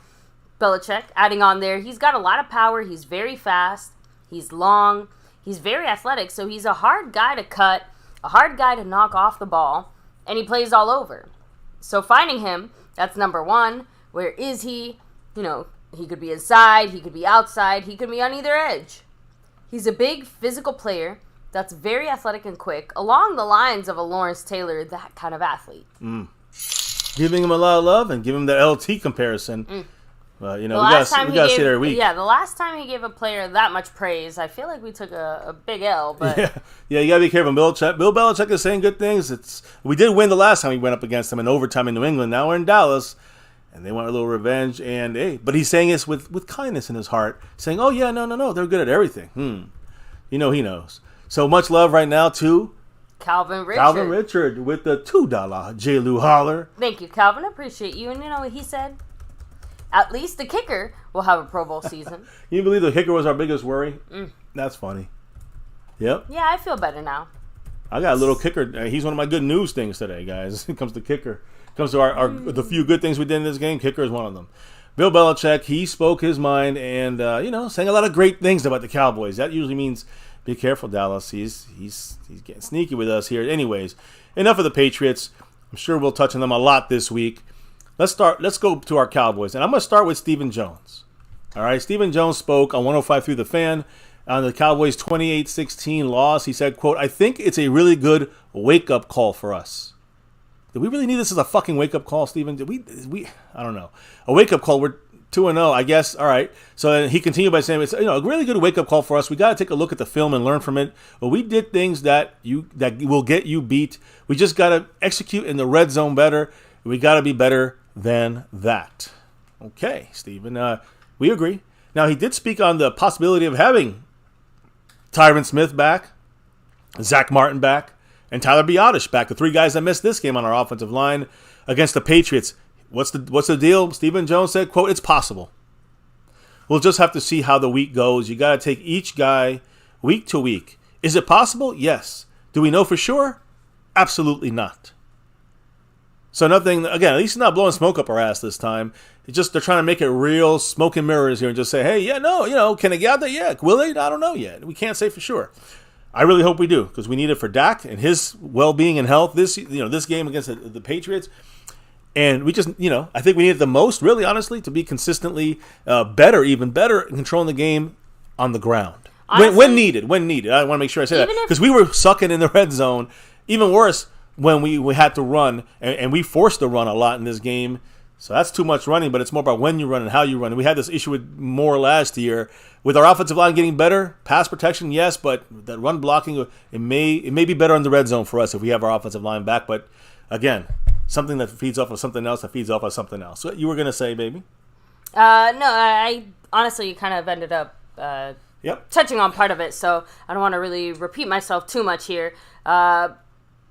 Belichick adding on there. He's got a lot of power. He's very fast. He's long. He's very athletic, so he's a hard guy to cut, a hard guy to knock off the ball, and he plays all over. So finding him, that's number 1. Where is he? He could be inside, he could be outside, he could be on either edge. He's a big physical player that's very athletic and quick, along the lines of a Lawrence Taylor, that kind of athlete. Giving him a lot of love and giving him the LT comparison. We got to see it every week. Yeah, the last time he gave a player that much praise, I feel like we took a big L. But yeah, you got to be careful. Bill Belichick is saying good things. We did win the last time we went up against them in overtime in New England. Now we're in Dallas, and they want a little revenge. But he's saying this with kindness in his heart, saying, "Oh yeah, no, they're good at everything." He knows. So much love right now to Calvin Richard. Calvin Richard with the $2 J-Lou holler. Thank you, Calvin. I appreciate you. And you know what he said? At least the kicker will have a Pro Bowl season. You believe the kicker was our biggest worry? That's funny. Yep. Yeah, I feel better now. I got a little kicker. He's one of my good news things today, guys. It comes to kicker. It comes to the few good things we did in this game. Kicker is one of them. Bill Belichick, he spoke his mind and, saying a lot of great things about the Cowboys. That usually means be careful, Dallas. He's getting sneaky with us here. Anyways, enough of the Patriots. I'm sure we'll touch on them a lot this week. Let's go to our Cowboys. And I'm going to start with Stephen Jones. All right, Stephen Jones spoke on 105 through the Fan on the Cowboys' 28-16 loss. He said, quote, "I think it's a really good wake-up call for us." Did we really need this as a fucking wake-up call, Stephen? Did we? I don't know. A wake-up call. We're 2-0, I guess. All right. So then he continued by saying, it's a really good wake-up call for us. We got to take a look at the film and learn from it. But we did things that will get you beat. We just got to execute in the red zone better. We got to be better than that. Okay, Stephen. We agree. Now, he did speak on the possibility of having Tyron Smith back, Zach Martin back, and Tyler Biotish back. The three guys that missed this game on our offensive line against the Patriots. What's the deal? Stephen Jones said, quote, it's possible. We'll just have to see how the week goes. You got to take each guy week to week. Is it possible? Yes. Do we know for sure? Absolutely not. So nothing, again, at least not blowing smoke up our ass this time. It's just they're trying to make it real smoke and mirrors here and just say, hey, yeah, no, can they get out there? Yeah. Will they? I don't know yet. We can't say for sure. I really hope we do because we need it for Dak and his well-being and health this game against the Patriots. And we just, I think we need it the most, really, honestly, to be consistently even better in controlling the game on the ground. Honestly, when needed. I want to make sure I say that. Because we were sucking in the red zone. Even worse, when we had to run, and we forced to run a lot in this game. So that's too much running, but it's more about when you run and how you run. And we had this issue with Moore last year. With our offensive line getting better, pass protection, yes, but that run blocking, it may be better in the red zone for us if we have our offensive line back. But, again, something that feeds off of something else that feeds off of something else. So you were going to say, baby? No, I honestly kind of ended up touching on part of it, so I don't want to really repeat myself too much here.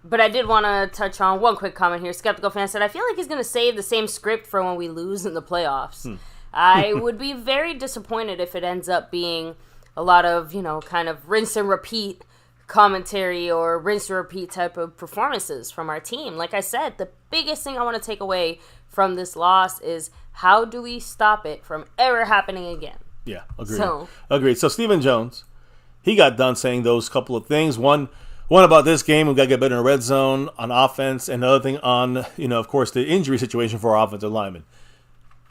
But I did want to touch on one quick comment here. Skeptical fan said, I feel like he's going to save the same script for when we lose in the playoffs. I would be very disappointed if it ends up being a lot of, kind of rinse and repeat commentary or rinse and repeat type of performances from our team. Like I said, the biggest thing I want to take away from this loss is how do we stop it from ever happening again? Yeah, agreed. So Stephen Jones, he got done saying those couple of things. One about this game, we've got to get better in the red zone on offense, and the other thing on, of course, the injury situation for our offensive linemen.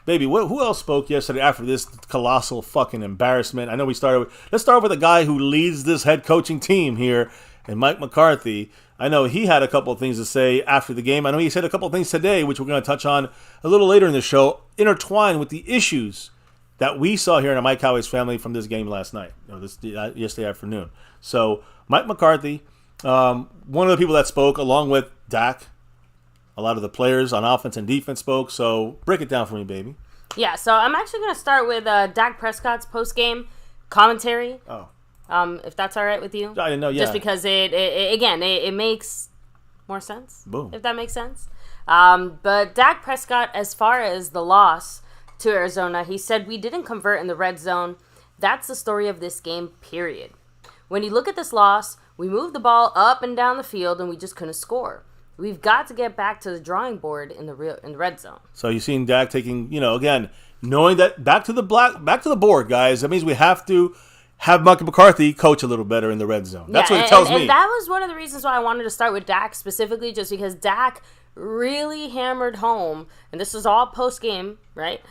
Baby, who else spoke yesterday after this colossal fucking embarrassment? I know let's start with the guy who leads this head coaching team here, and Mike McCarthy. I know he had a couple of things to say after the game. I know he said a couple of things today, which we're going to touch on a little later in the show, intertwined with the issues that we saw here in My Cowboys Family from this game last night, yesterday afternoon. So Mike McCarthy, one of the people that spoke, along with Dak, a lot of the players on offense and defense spoke. So break it down for me, baby. Yeah, so I'm actually going to start with Dak Prescott's post-game commentary. Oh. If that's all right with you. I didn't know, yeah. Just because it makes more sense. Boom. If that makes sense. But Dak Prescott, as far as the loss to Arizona, he said, we didn't convert in the red zone. That's the story of this game, period. When you look at this loss, we moved the ball up and down the field, and we just couldn't score. We've got to get back to the drawing board in the red zone. So you've seen Dak taking, again, knowing that back to the board, guys. That means we have to have Mike McCarthy coach a little better in the red zone. That's what it tells me. And that was one of the reasons why I wanted to start with Dak specifically, just because Dak really hammered home, and this is all post-game, right?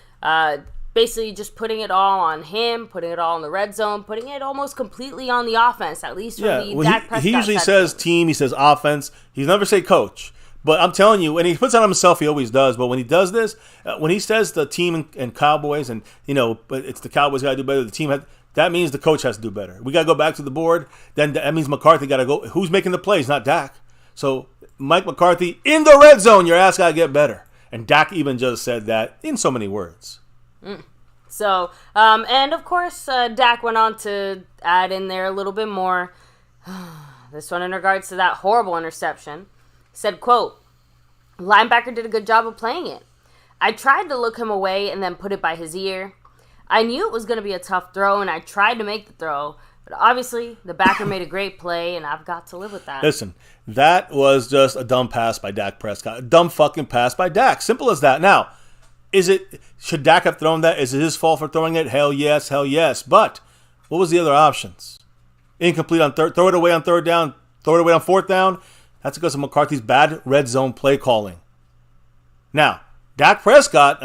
Basically just putting it all on him, putting it all in the red zone, putting it almost completely on the offense, at least from the Dak Prescott. He usually says team, he says offense. He's never say coach. But I'm telling you, when he puts it on himself, he always does. But when he does this, when he says the team and Cowboys, and, but it's the Cowboys got to do better, the team that means the coach has to do better. We got to go back to the board. Then that means McCarthy got to go. Who's making the plays? Not Dak. So Mike McCarthy, in the red zone, your ass got to get better. And Dak even just said that in so many words. So, and of course, Dak went on to add in there a little bit more. This one in regards to that horrible interception. Said, quote, linebacker did a good job of playing it. I tried to look him away and then put it by his ear. I knew it was going to be a tough throw, and I tried to make the throw. But obviously, the backer made a great play, and I've got to live with that. Listen, that was just a dumb pass by Dak Prescott. A dumb fucking pass by Dak. Simple as that. Now, should Dak have thrown that? Is it his fault for throwing it? Hell yes. But what was the other options? Incomplete on third. Throw it away on third down. Throw it away on fourth down. That's because of McCarthy's bad red zone play calling. Now, Dak Prescott,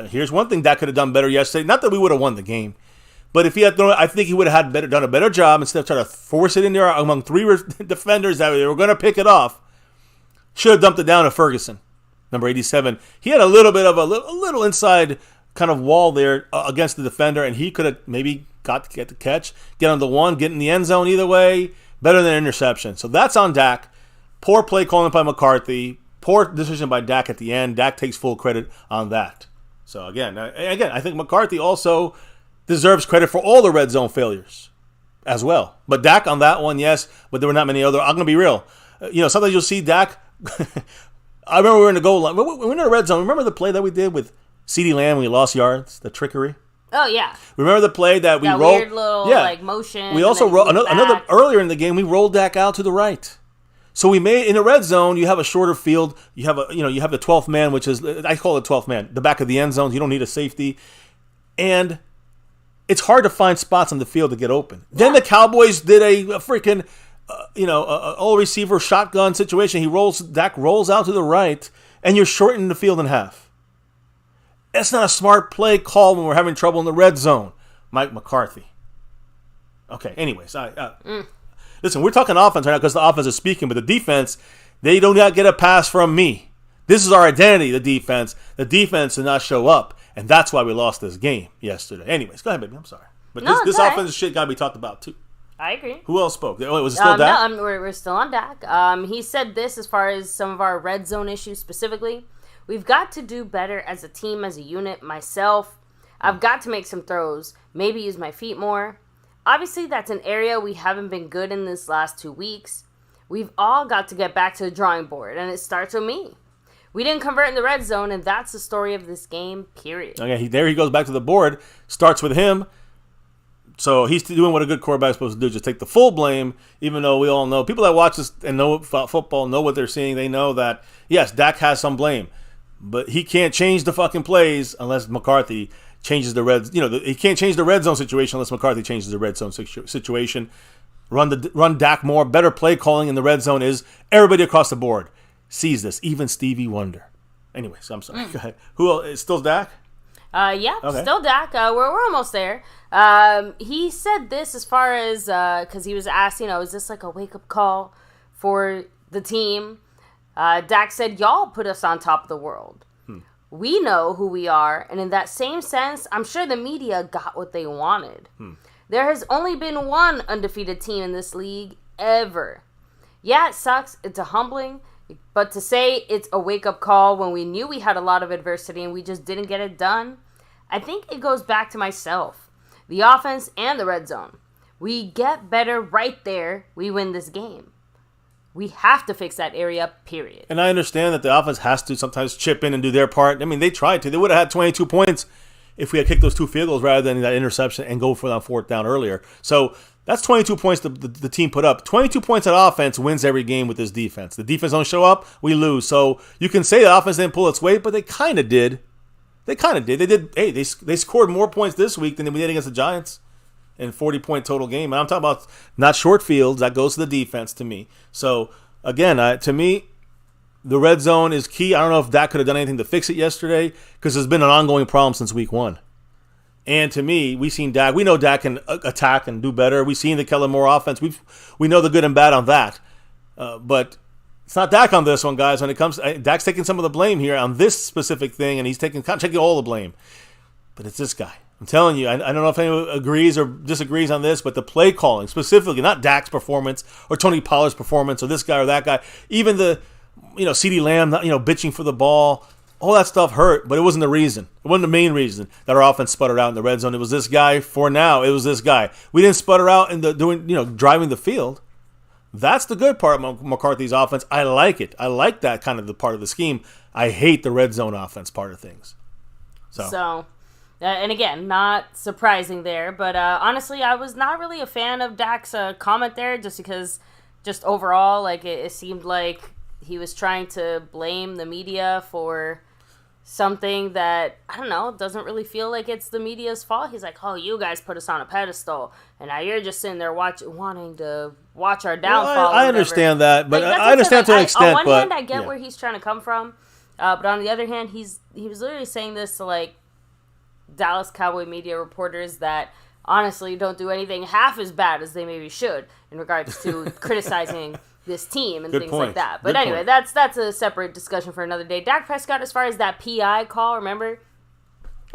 here's one thing Dak could have done better yesterday. Not that we would have won the game, but if he had thrown it, I think he would have done a better job instead of trying to force it in there among three defenders that they were going to pick it off. Should have dumped it down to Ferguson, number 87. He had a little bit of a little inside kind of wall there against the defender, and he could have maybe got to get the catch, get on the one, get in the end zone either way, better than an interception. So that's on Dak. Poor play calling by McCarthy. Poor decision by Dak at the end. Dak takes full credit on that. So again, I think McCarthy also deserves credit for all the red zone failures as well. But Dak on that one, yes, but there were not many other. I'm going to be real. Sometimes you'll see Dak. I remember we were in the goal line. We were in the red zone. Remember the play that we did with CeeDee Lamb when we lost yards? The trickery? Oh, yeah. Remember the play that we that rolled? Weird little, motion. We also rolled another earlier in the game. We rolled Dak out to the right. So we made in the red zone. You have a shorter field. You have you have the 12th man, which is I call it 12th man, the back of the end zones. You don't need a safety, and it's hard to find spots on the field to get open. Yeah. Then the Cowboys did a freaking all receiver shotgun situation. Dak rolls out to the right, and you're shortening the field in half. That's not a smart play call when we're having trouble in the red zone, Mike McCarthy. Okay. Anyways, listen, we're talking offense right now because the offense is speaking, but the defense, they do not get a pass from me. This is our identity, the defense. The defense did not show up, and that's why we lost this game yesterday. Anyways, go ahead, baby. I'm sorry. But this offensive shit got to be talked about, too. I agree. Who else spoke? Was it still Dak? No, we're still on Dak. He said this as far as some of our red zone issues specifically. We've got to do better as a team, as a unit. Myself, I've got to make some throws, maybe use my feet more. Obviously, that's an area we haven't been good in this last 2 weeks. We've all got to get back to the drawing board, and it starts with me. We didn't convert in the red zone, and that's the story of this game, period. Okay, there he goes back to the board. Starts with him. So he's doing what a good quarterback is supposed to do, just take the full blame, even though we all know, people that watch this and know football know what they're seeing. They know that, yes, Dak has some blame, but he can't change the fucking plays unless McCarthy changes the red. He can't change the red zone situation unless McCarthy changes the red zone situation. Run Dak more. Better play calling in the red zone is everybody across the board sees this, even Stevie Wonder. Anyways, I'm sorry. Go ahead. Who else? It's still Dak? Yeah, okay. Still Dak. We're almost there. He said this as far as because he was asked, is this like a wake up call for the team? Dak said, "Y'all put us on top of the world. We know who we are, and in that same sense, I'm sure the media got what they wanted. There has only been one undefeated team in this league ever. Yeah, it sucks. It's a humbling." But to say it's a wake-up call when we knew we had a lot of adversity and we just didn't get it done, I think it goes back to myself, the offense and the red zone. We get better right there, we win this game. We have to fix that area, period. And I understand that the offense has to sometimes chip in and do their part. I mean, they tried to. They would have had 22 points if we had kicked those 2 field goals rather than that interception and go for that 4th down earlier. So that's 22 points the team put up. 22 points on offense wins every game with this defense. The defense don't show up, we lose. So you can say the offense didn't pull its weight, but they kind of did. They did. Hey, they scored more points this week than we did against the Giants in 40-point total game. And I'm talking about not short fields. That goes to the defense to me. So, again, to me, the red zone is key. I don't know if Dak could have done anything to fix it yesterday because it's been an ongoing problem since week 1. And to me, we've seen Dak. We know Dak can attack and do better. We've seen the Kellen Moore offense. We know the good and bad on that. But it's not Dak on this one, guys. When it comes, Dak's taking some of the blame here on this specific thing, and he's taking all the blame. But it's this guy. I'm telling you, I don't know if anyone agrees or disagrees on this, but the play calling specifically, not Dak's performance or Tony Pollard's performance or this guy or that guy, even the CeeDee Lamb, bitching for the ball. All that stuff hurt, but it wasn't the reason. It wasn't the main reason that our offense sputtered out in the red zone. It was this guy. For now, it was this guy. We didn't sputter out in driving the field. That's the good part of McCarthy's offense. I like it. I like that kind of the part of the scheme. I hate the red zone offense part of things. So, and again, not surprising there, but honestly, I was not really a fan of Dak's comment there, just because, overall, it seemed like he was trying to blame the media for something that, I don't know, doesn't really feel like it's the media's fault. He's like, oh, you guys put us on a pedestal, and now you're just sitting there wanting to watch our downfall. Well, I understand that, but I understand to an extent. On one hand, I get where he's trying to come from, but on the other hand, he was literally saying this to, Dallas Cowboy media reporters that honestly don't do anything half as bad as they maybe should in regards to criticizing this team and things like that. But anyway, that's a separate discussion for another day. Dak Prescott, as far as that PI call, remember?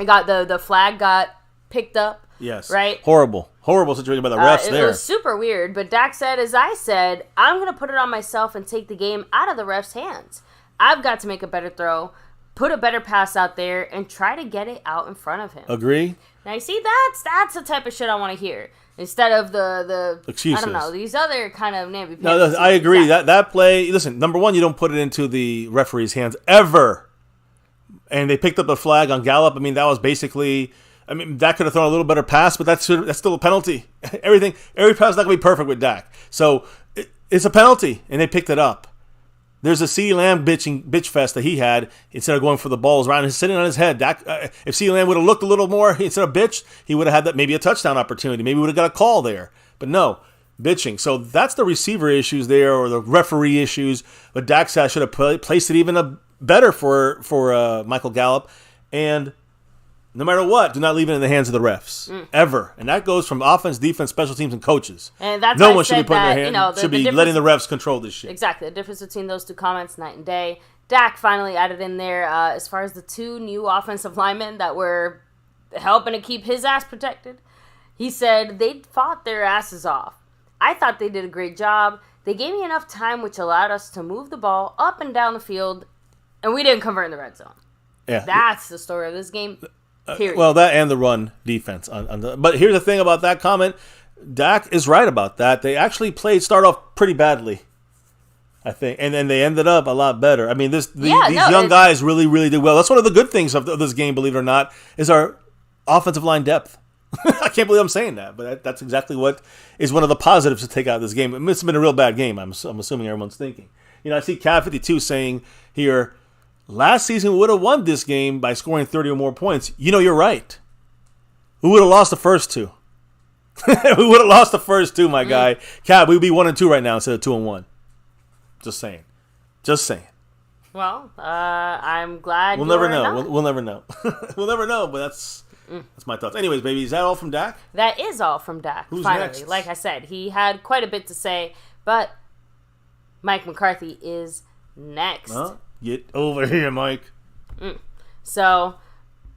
The flag got picked up. Yes. Right? Horrible situation by the refs there. It was super weird, but Dak said, as I said, I'm going to put it on myself and take the game out of the refs' hands. I've got to make a better throw, put a better pass out there, and try to get it out in front of him. Agree? Now, you see, that's the type of shit I want to hear. Instead of the excuses. I don't know, these other kind of namby-pamby. No, I agree. That play, listen, number one, you don't put it into the referee's hands ever. And they picked up the flag on Gallup. I mean, that was basically... I mean, Dak could have thrown a little better pass, but that's still a penalty. Every pass is not going to be perfect with Dak. So it's a penalty, and they picked it up. There's a CeeDee Lamb bitch fest that he had instead of going for the balls around and sitting on his head. Dak, if CeeDee Lamb would have looked a little more instead of bitch, he would have had that maybe a touchdown opportunity. Maybe would have got a call there. But no, bitching. So that's the receiver issues there or the referee issues. But Dak should have placed it even better for Michael Gallup. And no matter what, do not leave it in the hands of the refs ever, and that goes from offense, defense, special teams, and coaches. And that's no one should be putting their hand. Should be letting the refs control this shit. Exactly, the difference between those two comments, night and day. Dak finally added in there as far as the two new offensive linemen that were helping to keep his ass protected. He said they fought their asses off. I thought they did a great job. They gave me enough time, which allowed us to move the ball up and down the field, and we didn't convert in the red zone. Yeah, that's the story of this game. Well, that and the run defense. But here's the thing about that comment. Dak is right about that. They actually start off pretty badly, I think. And then they ended up a lot better. I mean, these young guys really, really did well. That's one of the good things of this game, believe it or not, is our offensive line depth. I can't believe I'm saying that, but that's exactly what is one of the positives to take out of this game. It's been a real bad game, I'm assuming everyone's thinking. I see Cat 52 saying here, last season we would have won this game by scoring 30 or more points. You're right. We would have lost the first two. We would have lost the first two, my guy. Cab, we'd be 1-2 right now instead of 2-1. Just saying. Well, I'm glad we'll never know. We'll never know. We'll never know, but that's my thoughts. Anyways, baby, is that all from Dak? That is all from Dak. Who's finally. Next? Like I said, he had quite a bit to say, but Mike McCarthy is next. Huh? Get over here, Mike. So,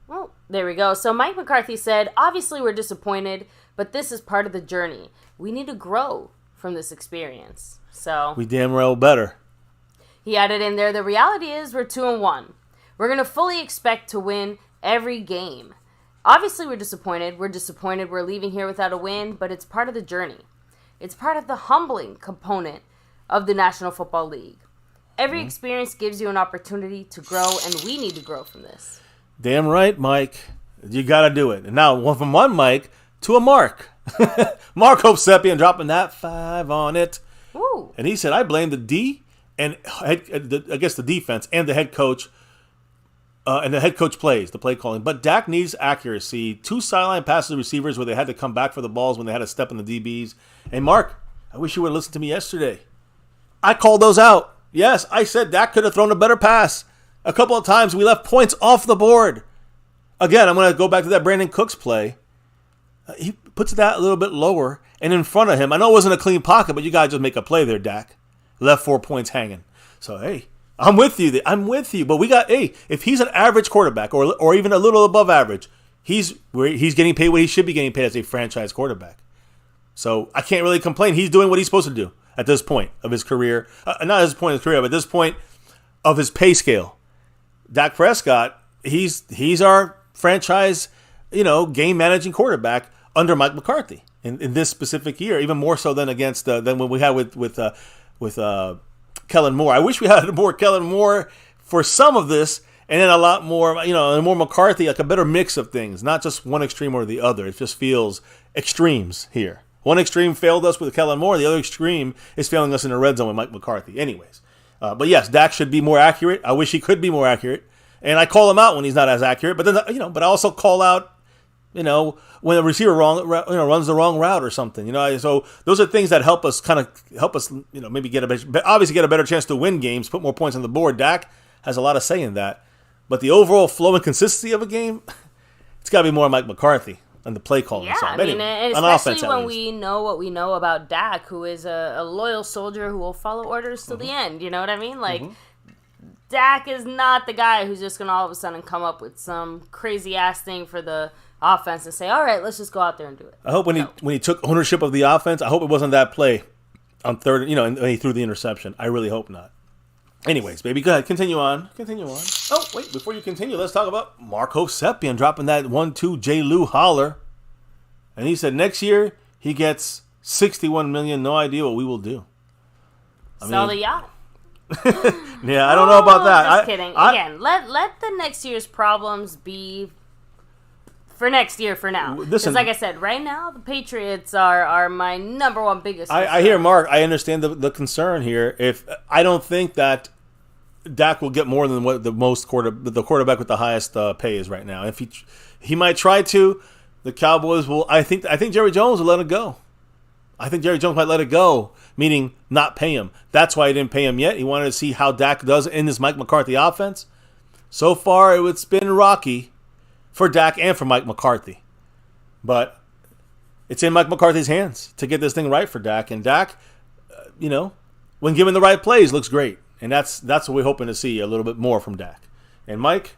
well, there we go. So Mike McCarthy said, obviously we're disappointed, but this is part of the journey. We need to grow from this experience. So we damn well better. He added in there, the reality is we're 2-1. We're going to fully expect to win every game. Obviously we're disappointed. We're leaving here without a win, but it's part of the journey. It's part of the humbling component of the National Football League. Every experience gives you an opportunity to grow, and we need to grow from this. Damn right, Mike. You got to do it. And now, from one Mike to a Mark. Mark Hopesepian dropping that 5 on it. Ooh. And he said, I blame the D and I guess the defense and the head coach. And the head coach plays, the play calling. But Dak needs accuracy. 2 sideline passes to receivers where they had to come back for the balls when they had to step in the DBs. And Mark, I wish you would have listened to me yesterday. I called those out. Yes, I said Dak could have thrown a better pass. A couple of times we left points off the board. Again, I'm going to go back to that Brandon Cooks play. He puts that a little bit lower and in front of him. I know it wasn't a clean pocket, but you got to just make a play there, Dak. Left 4 points hanging. So, hey, I'm with you. But we got, if he's an average quarterback or even a little above average, he's getting paid what he should be getting paid as a franchise quarterback. So I can't really complain. He's doing what he's supposed to do at this point of his career. Not at this point of his career, but at this point of his pay scale. Dak Prescott, he's our franchise, game managing quarterback under Mike McCarthy in this specific year, even more so than against than what we had with Kellen Moore. I wish we had more Kellen Moore for some of this, and then a lot more, and more McCarthy, like a better mix of things, not just one extreme or the other. It just feels extremes here. One extreme failed us with Kellen Moore. The other extreme is failing us in the red zone with Mike McCarthy. Anyways, but yes, Dak should be more accurate. I wish he could be more accurate, and I call him out when he's not as accurate. But then, but I also call out, when a receiver runs the wrong route or something. So those are things that help us maybe obviously get a better chance to win games, put more points on the board. Dak has a lot of say in that, but the overall flow and consistency of a game, it's got to be more Mike McCarthy. And the play calling side. Yeah, and especially when we know what we know about Dak, who is a loyal soldier who will follow orders to the end. You know what I mean? Like, Dak is not the guy who's just going to all of a sudden come up with some crazy-ass thing for the offense and say, all right, let's just go out there and do it. I hope when he took ownership of the offense, I hope it wasn't that play on third, and he threw the interception. I really hope not. Anyways, baby, go ahead. Continue on. Oh, wait, before you continue, let's talk about Marco Seppian dropping that 1-2 J. Lou holler. And he said next year he gets $61 million. No idea what we will do. Sell the yacht. Yeah, I don't know about that. Just kidding. Again, let the next year's problems be for next year for now. Because like I said, right now, the Patriots are my number one biggest concern. I hear Mark. I understand the concern here. If I don't think that Dak will get more than what the quarterback with the highest pay is right now. If he might try to, the Cowboys will. I think Jerry Jones will let it go. I think Jerry Jones might let it go, meaning not pay him. That's why he didn't pay him yet. He wanted to see how Dak does in this Mike McCarthy offense. So far, it's been rocky for Dak and for Mike McCarthy. But it's in Mike McCarthy's hands to get this thing right for Dak. And Dak, when given the right plays, looks great. And that's what we're hoping to see a little bit more from Dak. And Mike,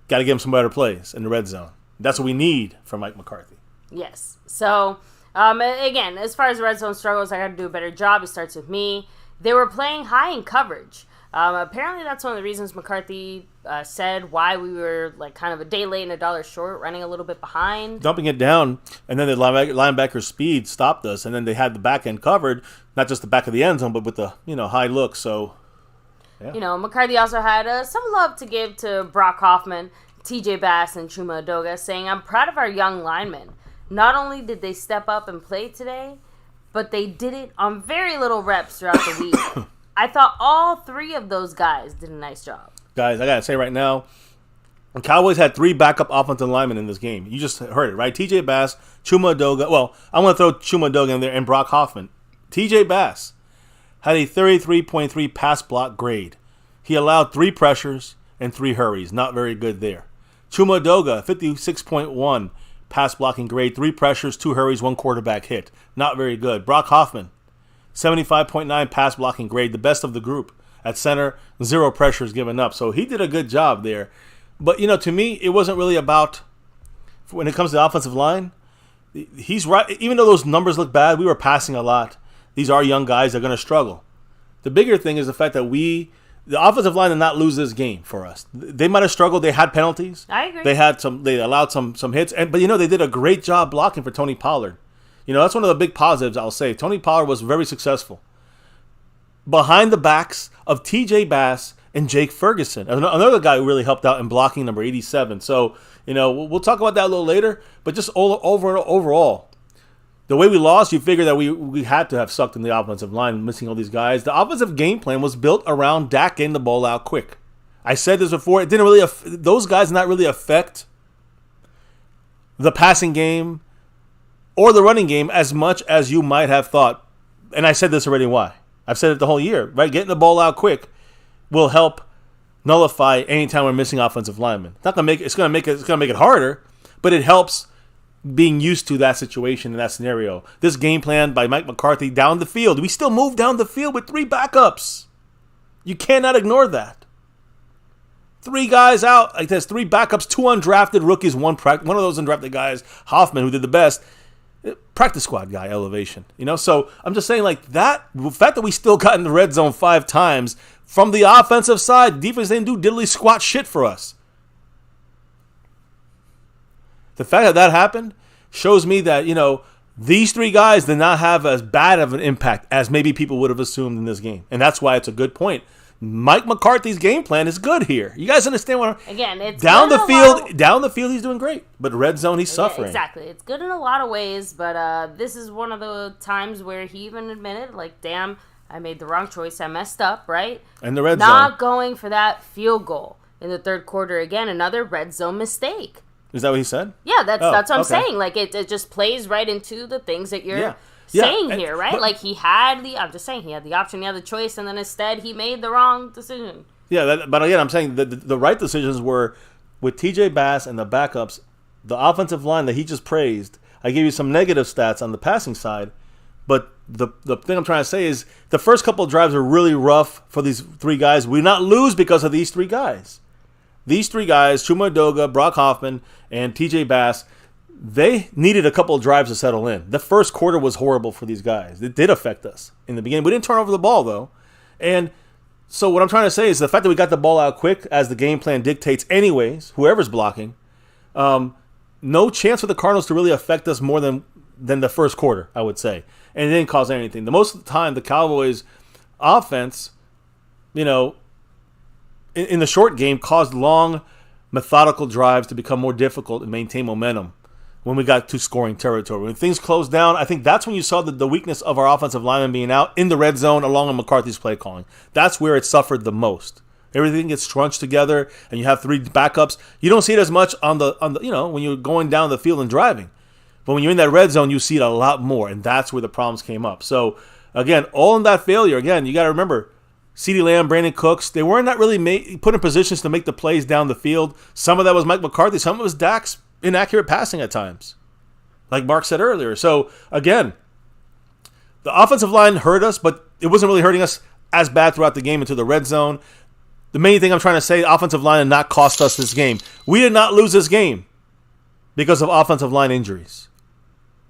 got to give him some better plays in the red zone. That's what we need from Mike McCarthy. Yes. So, again, as far as the red zone struggles, I got to do a better job. It starts with me. They were playing high in coverage. Apparently, that's one of the reasons McCarthy said why we were kind of a day late and a dollar short, running a little bit behind. Dumping it down, and then the linebacker speed stopped us, and then they had the back end covered, not just the back of the end zone, but with the high look. So, yeah. McCarthy also had some love to give to Brock Hoffman, TJ Bass, and Chuma Edoga, saying, I'm proud of our young linemen. Not only did they step up and play today, but they did it on very little reps throughout the week. I thought all three of those guys did a nice job. Guys, I got to say right now, the Cowboys had 3 backup offensive linemen in this game. You just heard it, right? TJ Bass, Chuma Edoga. Well, I'm going to throw Chuma Edoga in there and Brock Hoffman. TJ Bass had a 33.3 pass block grade. He allowed 3 pressures and 3 hurries. Not very good there. Chuma Edoga, 56.1 pass blocking grade, 3 pressures, 2 hurries, 1 quarterback hit. Not very good. Brock Hoffman, 75.9 pass blocking grade, the best of the group. At center, 0 pressures given up. So he did a good job there. But, to me, it wasn't really about, when it comes to the offensive line, he's right. Even though those numbers look bad, we were passing a lot. These are young guys. They're going to struggle. The bigger thing is the fact that the offensive line did not lose this game for us. They might have struggled. They had penalties. I agree. They allowed some hits. But, they did a great job blocking for Tony Pollard. That's one of the big positives, I'll say. Tony Pollard was very successful. Behind the backs of TJ Bass and Jake Ferguson. Another guy who really helped out in blocking, number 87. So, we'll talk about that a little later. But just overall, the way we lost, you figure that we had to have sucked in the offensive line, missing all these guys. The offensive game plan was built around Dak getting the ball out quick. I said this before. It didn't really those guys not really affect the passing game or the running game as much as you might have thought. And I said this already. Why? I've said it the whole year, right? Getting the ball out quick will help nullify any time we're missing offensive linemen. It's going to make it harder, but it helps being used to that situation in that scenario. This game plan by Mike McCarthy down the field. We still move down the field with 3 backups. You cannot ignore that. 3 guys out. Like there's 3 backups, 2 undrafted rookies, one of those undrafted guys, Hoffman, who did the best. Practice squad guy elevation, So I'm just saying, the fact that we still got in the red zone 5 times from the offensive side, defense didn't do diddly squat shit for us. The fact that happened shows me that, these 3 guys did not have as bad of an impact as maybe people would have assumed in this game. And that's why it's a good point. Mike McCarthy's game plan is good here. You guys understand what I'm... Again, it's down the field. Down the field, he's doing great, but red zone, he's suffering. Exactly, it's good in a lot of ways, but this is one of the times where he even admitted, damn, I made the wrong choice. I messed up, right? And the red zone, not going for that field goal in the third quarter again. Another red zone mistake. Is that what he said? Yeah, that's what I'm saying. It just plays right into the things that you're. Saying here, right? He had the option, he had the choice, and then instead he made the wrong decision. Yeah, but again, I'm saying the right decisions were with TJ Bass and the backups, the offensive line that he just praised. I gave you some negative stats on the passing side, but the thing I'm trying to say is the first couple of drives are really rough for these three guys. We not lose because of these three guys. These three guys, Chuma Edoga, Brock Hoffman, and TJ Bass, they needed a couple of drives to settle in. The first quarter was horrible for these guys. It did affect us in the beginning. We didn't turn over the ball, though. And so what I'm trying to say is the fact that we got the ball out quick, as the game plan dictates anyways, whoever's blocking, no chance for the Cardinals to really affect us more than the first quarter, I would say. And it didn't cause anything. The most of the time, the Cowboys' offense, in the short game, caused long, methodical drives to become more difficult and maintain momentum when we got to scoring territory. When things closed down, I think that's when you saw the weakness of our offensive lineman being out in the red zone along with McCarthy's play calling. That's where it suffered the most. Everything gets scrunched together, and you have three backups. You don't see it as much on the when you're going down the field and driving. But when you're in that red zone, you see it a lot more, and that's where the problems came up. So, again, all in that failure, again, you got to remember, CeeDee Lamb, Brandon Cooks, they weren't not really put in positions to make the plays down the field. Some of that was Mike McCarthy. Some of it was Dak's inaccurate passing at times, like Mark said earlier. So, again, the offensive line hurt us, but it wasn't really hurting us as bad throughout the game into the red zone. The main thing I'm trying to say, the offensive line did not cost us this game. We did not lose this game because of offensive line injuries.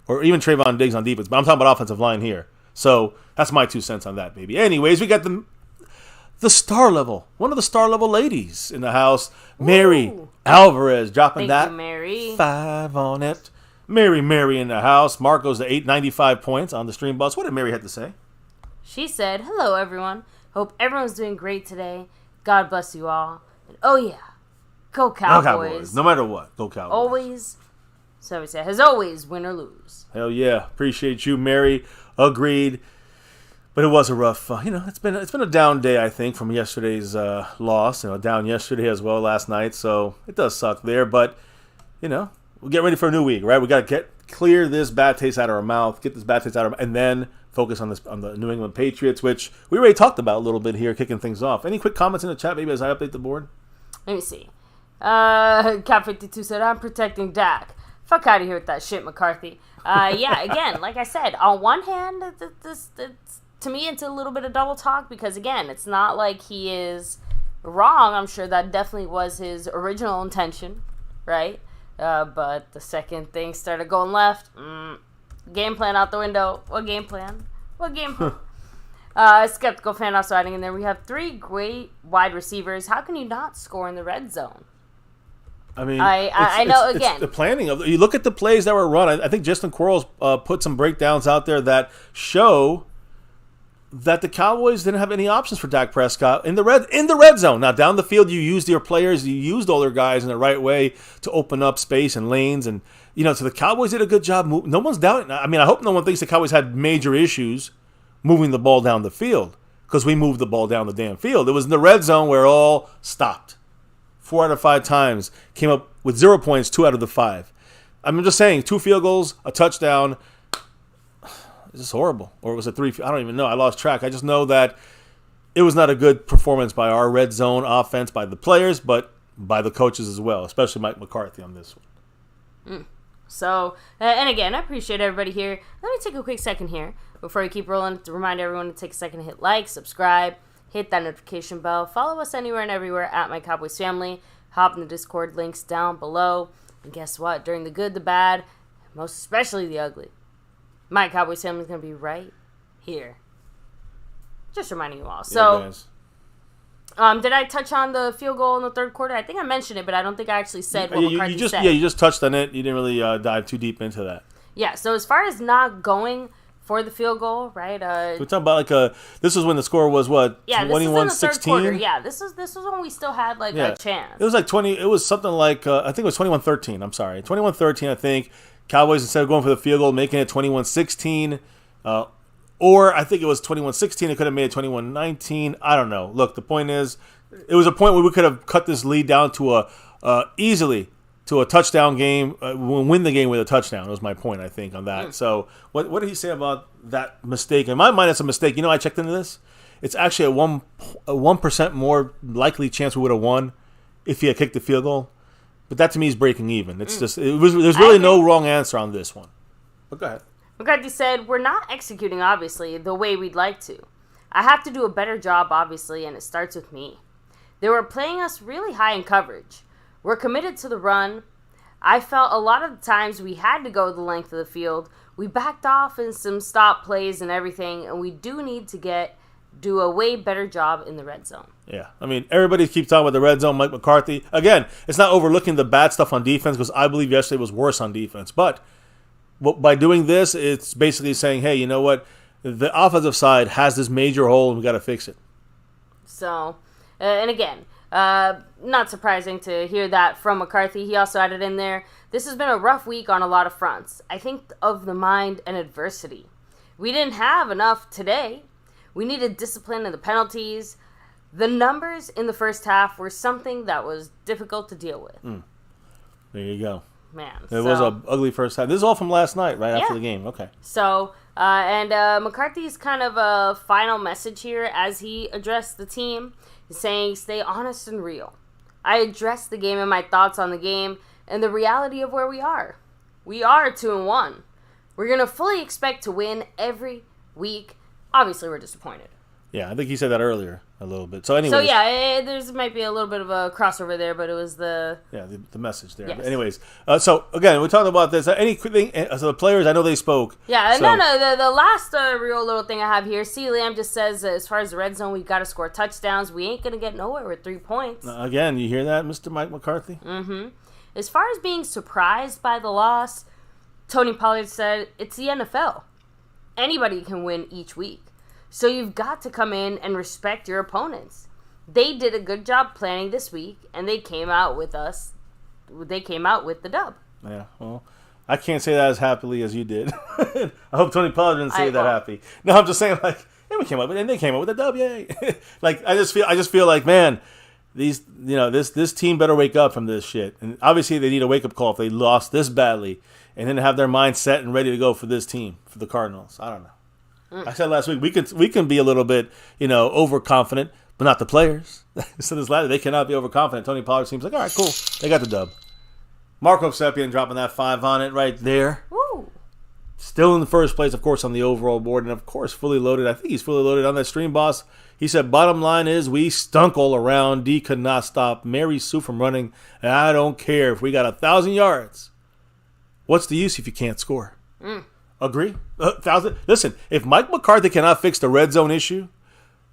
Or even Trayvon Diggs on defense. But I'm talking about offensive line here. So that's my 2 cents on that, baby. Anyways, we got the star level. One of the star level ladies in the house. Mary Alvarez dropping Thank you, Mary. 5 on it. Mary in the house. Mark goes to 895 points on the stream bus. What did Mary have to say? She said, "Hello, everyone. Hope everyone's doing great today. God bless you all. And oh, yeah. Go Cowboys. Go Cowboys. No matter what. Go Cowboys. Always. So we say, as always, win or lose." Hell yeah. Appreciate you, Mary. Agreed. But it was a rough, it's been a down day, I think, from yesterday's loss. Down yesterday as well last night. So it does suck there. But, we'll get ready for a new week, right? We got to clear this bad taste out of our mouth, get this bad taste out of our mouth, and then focus on the New England Patriots, which we already talked about a little bit here, kicking things off. Any quick comments in the chat, maybe, as I update the board? Let me see. Cap52 said, "I'm protecting Dak." Fuck out of here with that shit, McCarthy. Yeah, again, like I said, on one hand, to me, it's a little bit of double talk because, again, it's not like he is wrong. I'm sure that definitely was his original intention, right? But the second things started going left, game plan out the window. What game plan? Skeptical fan also adding in there, we have 3 great wide receivers. How can you not score in the red zone? I mean, I know, again. It's the planning of you look at the plays that were run. I think Justin Quarles put some breakdowns out there that show that the Cowboys didn't have any options for Dak Prescott in the red zone. Now down the field, you used your players, you used all their guys in the right way to open up space and lanes, and so the Cowboys did a good job. No one's doubting. I mean, I hope no one thinks the Cowboys had major issues moving the ball down the field because we moved the ball down the damn field. It was in the red zone where it all stopped. 4 out of 5 times, came up with 0 points 2 out of the 5. I'm just saying, 2 field goals, a touchdown. It's just horrible. Or was it 3? I don't even know. I lost track. I just know that it was not a good performance by our red zone offense, by the players, but by the coaches as well, especially Mike McCarthy on this one. So, and again, I appreciate everybody here. Let me take a quick second here before we keep rolling to remind everyone to take a second to hit like, subscribe, hit that notification bell. Follow us anywhere and everywhere at MyCowboysFamily. Hop in the Discord, links down below. And guess what? During the good, the bad, most especially the ugly, MyCowboysFamily is going to be right here. Just reminding you all. So, did I touch on the field goal in the third quarter? I think I mentioned it, but I don't think I actually said what McCarthy said. Yeah, you just touched on it. You didn't really dive too deep into that. Yeah, so as far as not going for the field goal, right? We're talking about this was when the score was what? Yeah, 21-16. Yeah, this was when we still had a chance. It was like 20. It was something like I think it was 21-13. I'm sorry, 21-13. I think Cowboys, instead of going for the field goal, making it 21-16. Or I think it was 21-16. It could have made it 21-19. I don't know. Look, the point is, it was a point where we could have cut this lead down to easily to a touchdown game, win the game with a touchdown. Was my point, I think, on that. So what did he say about that mistake? In my mind, it's a mistake. I checked into this. It's actually a 1% more likely chance we would have won if he had kicked the field goal. But that to me is breaking even. It's just there's really no wrong answer on this one. But go ahead. McCarthy said, "We're not executing, obviously, the way we'd like to. I have to do a better job, obviously, and it starts with me. They were playing us really high in coverage. We're committed to the run. I felt a lot of the times we had to go the length of the field. We backed off in some stop plays and everything, and we do need to do a way better job in the red zone." Yeah, I mean, everybody keeps talking about the red zone, Mike McCarthy. Again, it's not overlooking the bad stuff on defense because I believe yesterday was worse on defense. But by doing this, it's basically saying, hey, you know what? The offensive side has this major hole and we got to fix it. So, and again, not surprising to hear that from McCarthy. He also added in there, "This has been a rough week on a lot of fronts. I think of the mind and adversity. We didn't have enough today. We needed discipline in the penalties. The numbers in the first half were something that was difficult to deal with." There you go. Man. It was an ugly first half. This is all from last night, right after the game. Okay. So, McCarthy's kind of a final message here as he addressed the team. He's saying, "Stay honest and real. I addressed the game and my thoughts on the game and the reality of where we are. We are 2-1. We're going to fully expect to win every week. Obviously, we're disappointed." Yeah, I think he said that earlier a little bit. So, anyways. So, yeah, there's might be a little bit of a crossover there, but it was the message there. Yes. But anyways, so, again, we talked about this. Anything, so the players, I know they spoke. Yeah, so. no, the last real little thing I have here, C. Lamb just says, as far as the red zone, we got to score touchdowns. We ain't going to get nowhere with 3 points. Again, you hear that, Mr. Mike McCarthy? Mm-hmm. As far as being surprised by the loss, Tony Pollard said, "It's the NFL. Anybody can win each week. So you've got to come in and respect your opponents. They did a good job planning this week, and they came out with the dub." Yeah, well, I can't say that as happily as you did. I hope Tony Pollard didn't say that happy. No, I'm just saying, like, yeah, we came up with it, and they came up with a dub, yay. Like, I just feel like, man, this team better wake up from this shit. And obviously they need a wake-up call if they lost this badly and then have their mind set and ready to go for this team, for the Cardinals. I don't know. I said last week, we can be a little bit, overconfident, but not the players. So this latter, they cannot be overconfident. Tony Pollard seems like, all right, cool. They got the dub. Marco Sepien dropping that 5 on it right there. Woo. Still in the first place, of course, on the overall board. And, of course, fully loaded. I think he's fully loaded on that stream, boss. He said, bottom line is we stunk all around. D could not stop Mary Sue from running. And I don't care if we got 1,000 yards. What's the use if you can't score? Agree? 1,000. Listen, if Mike McCarthy cannot fix the red zone issue,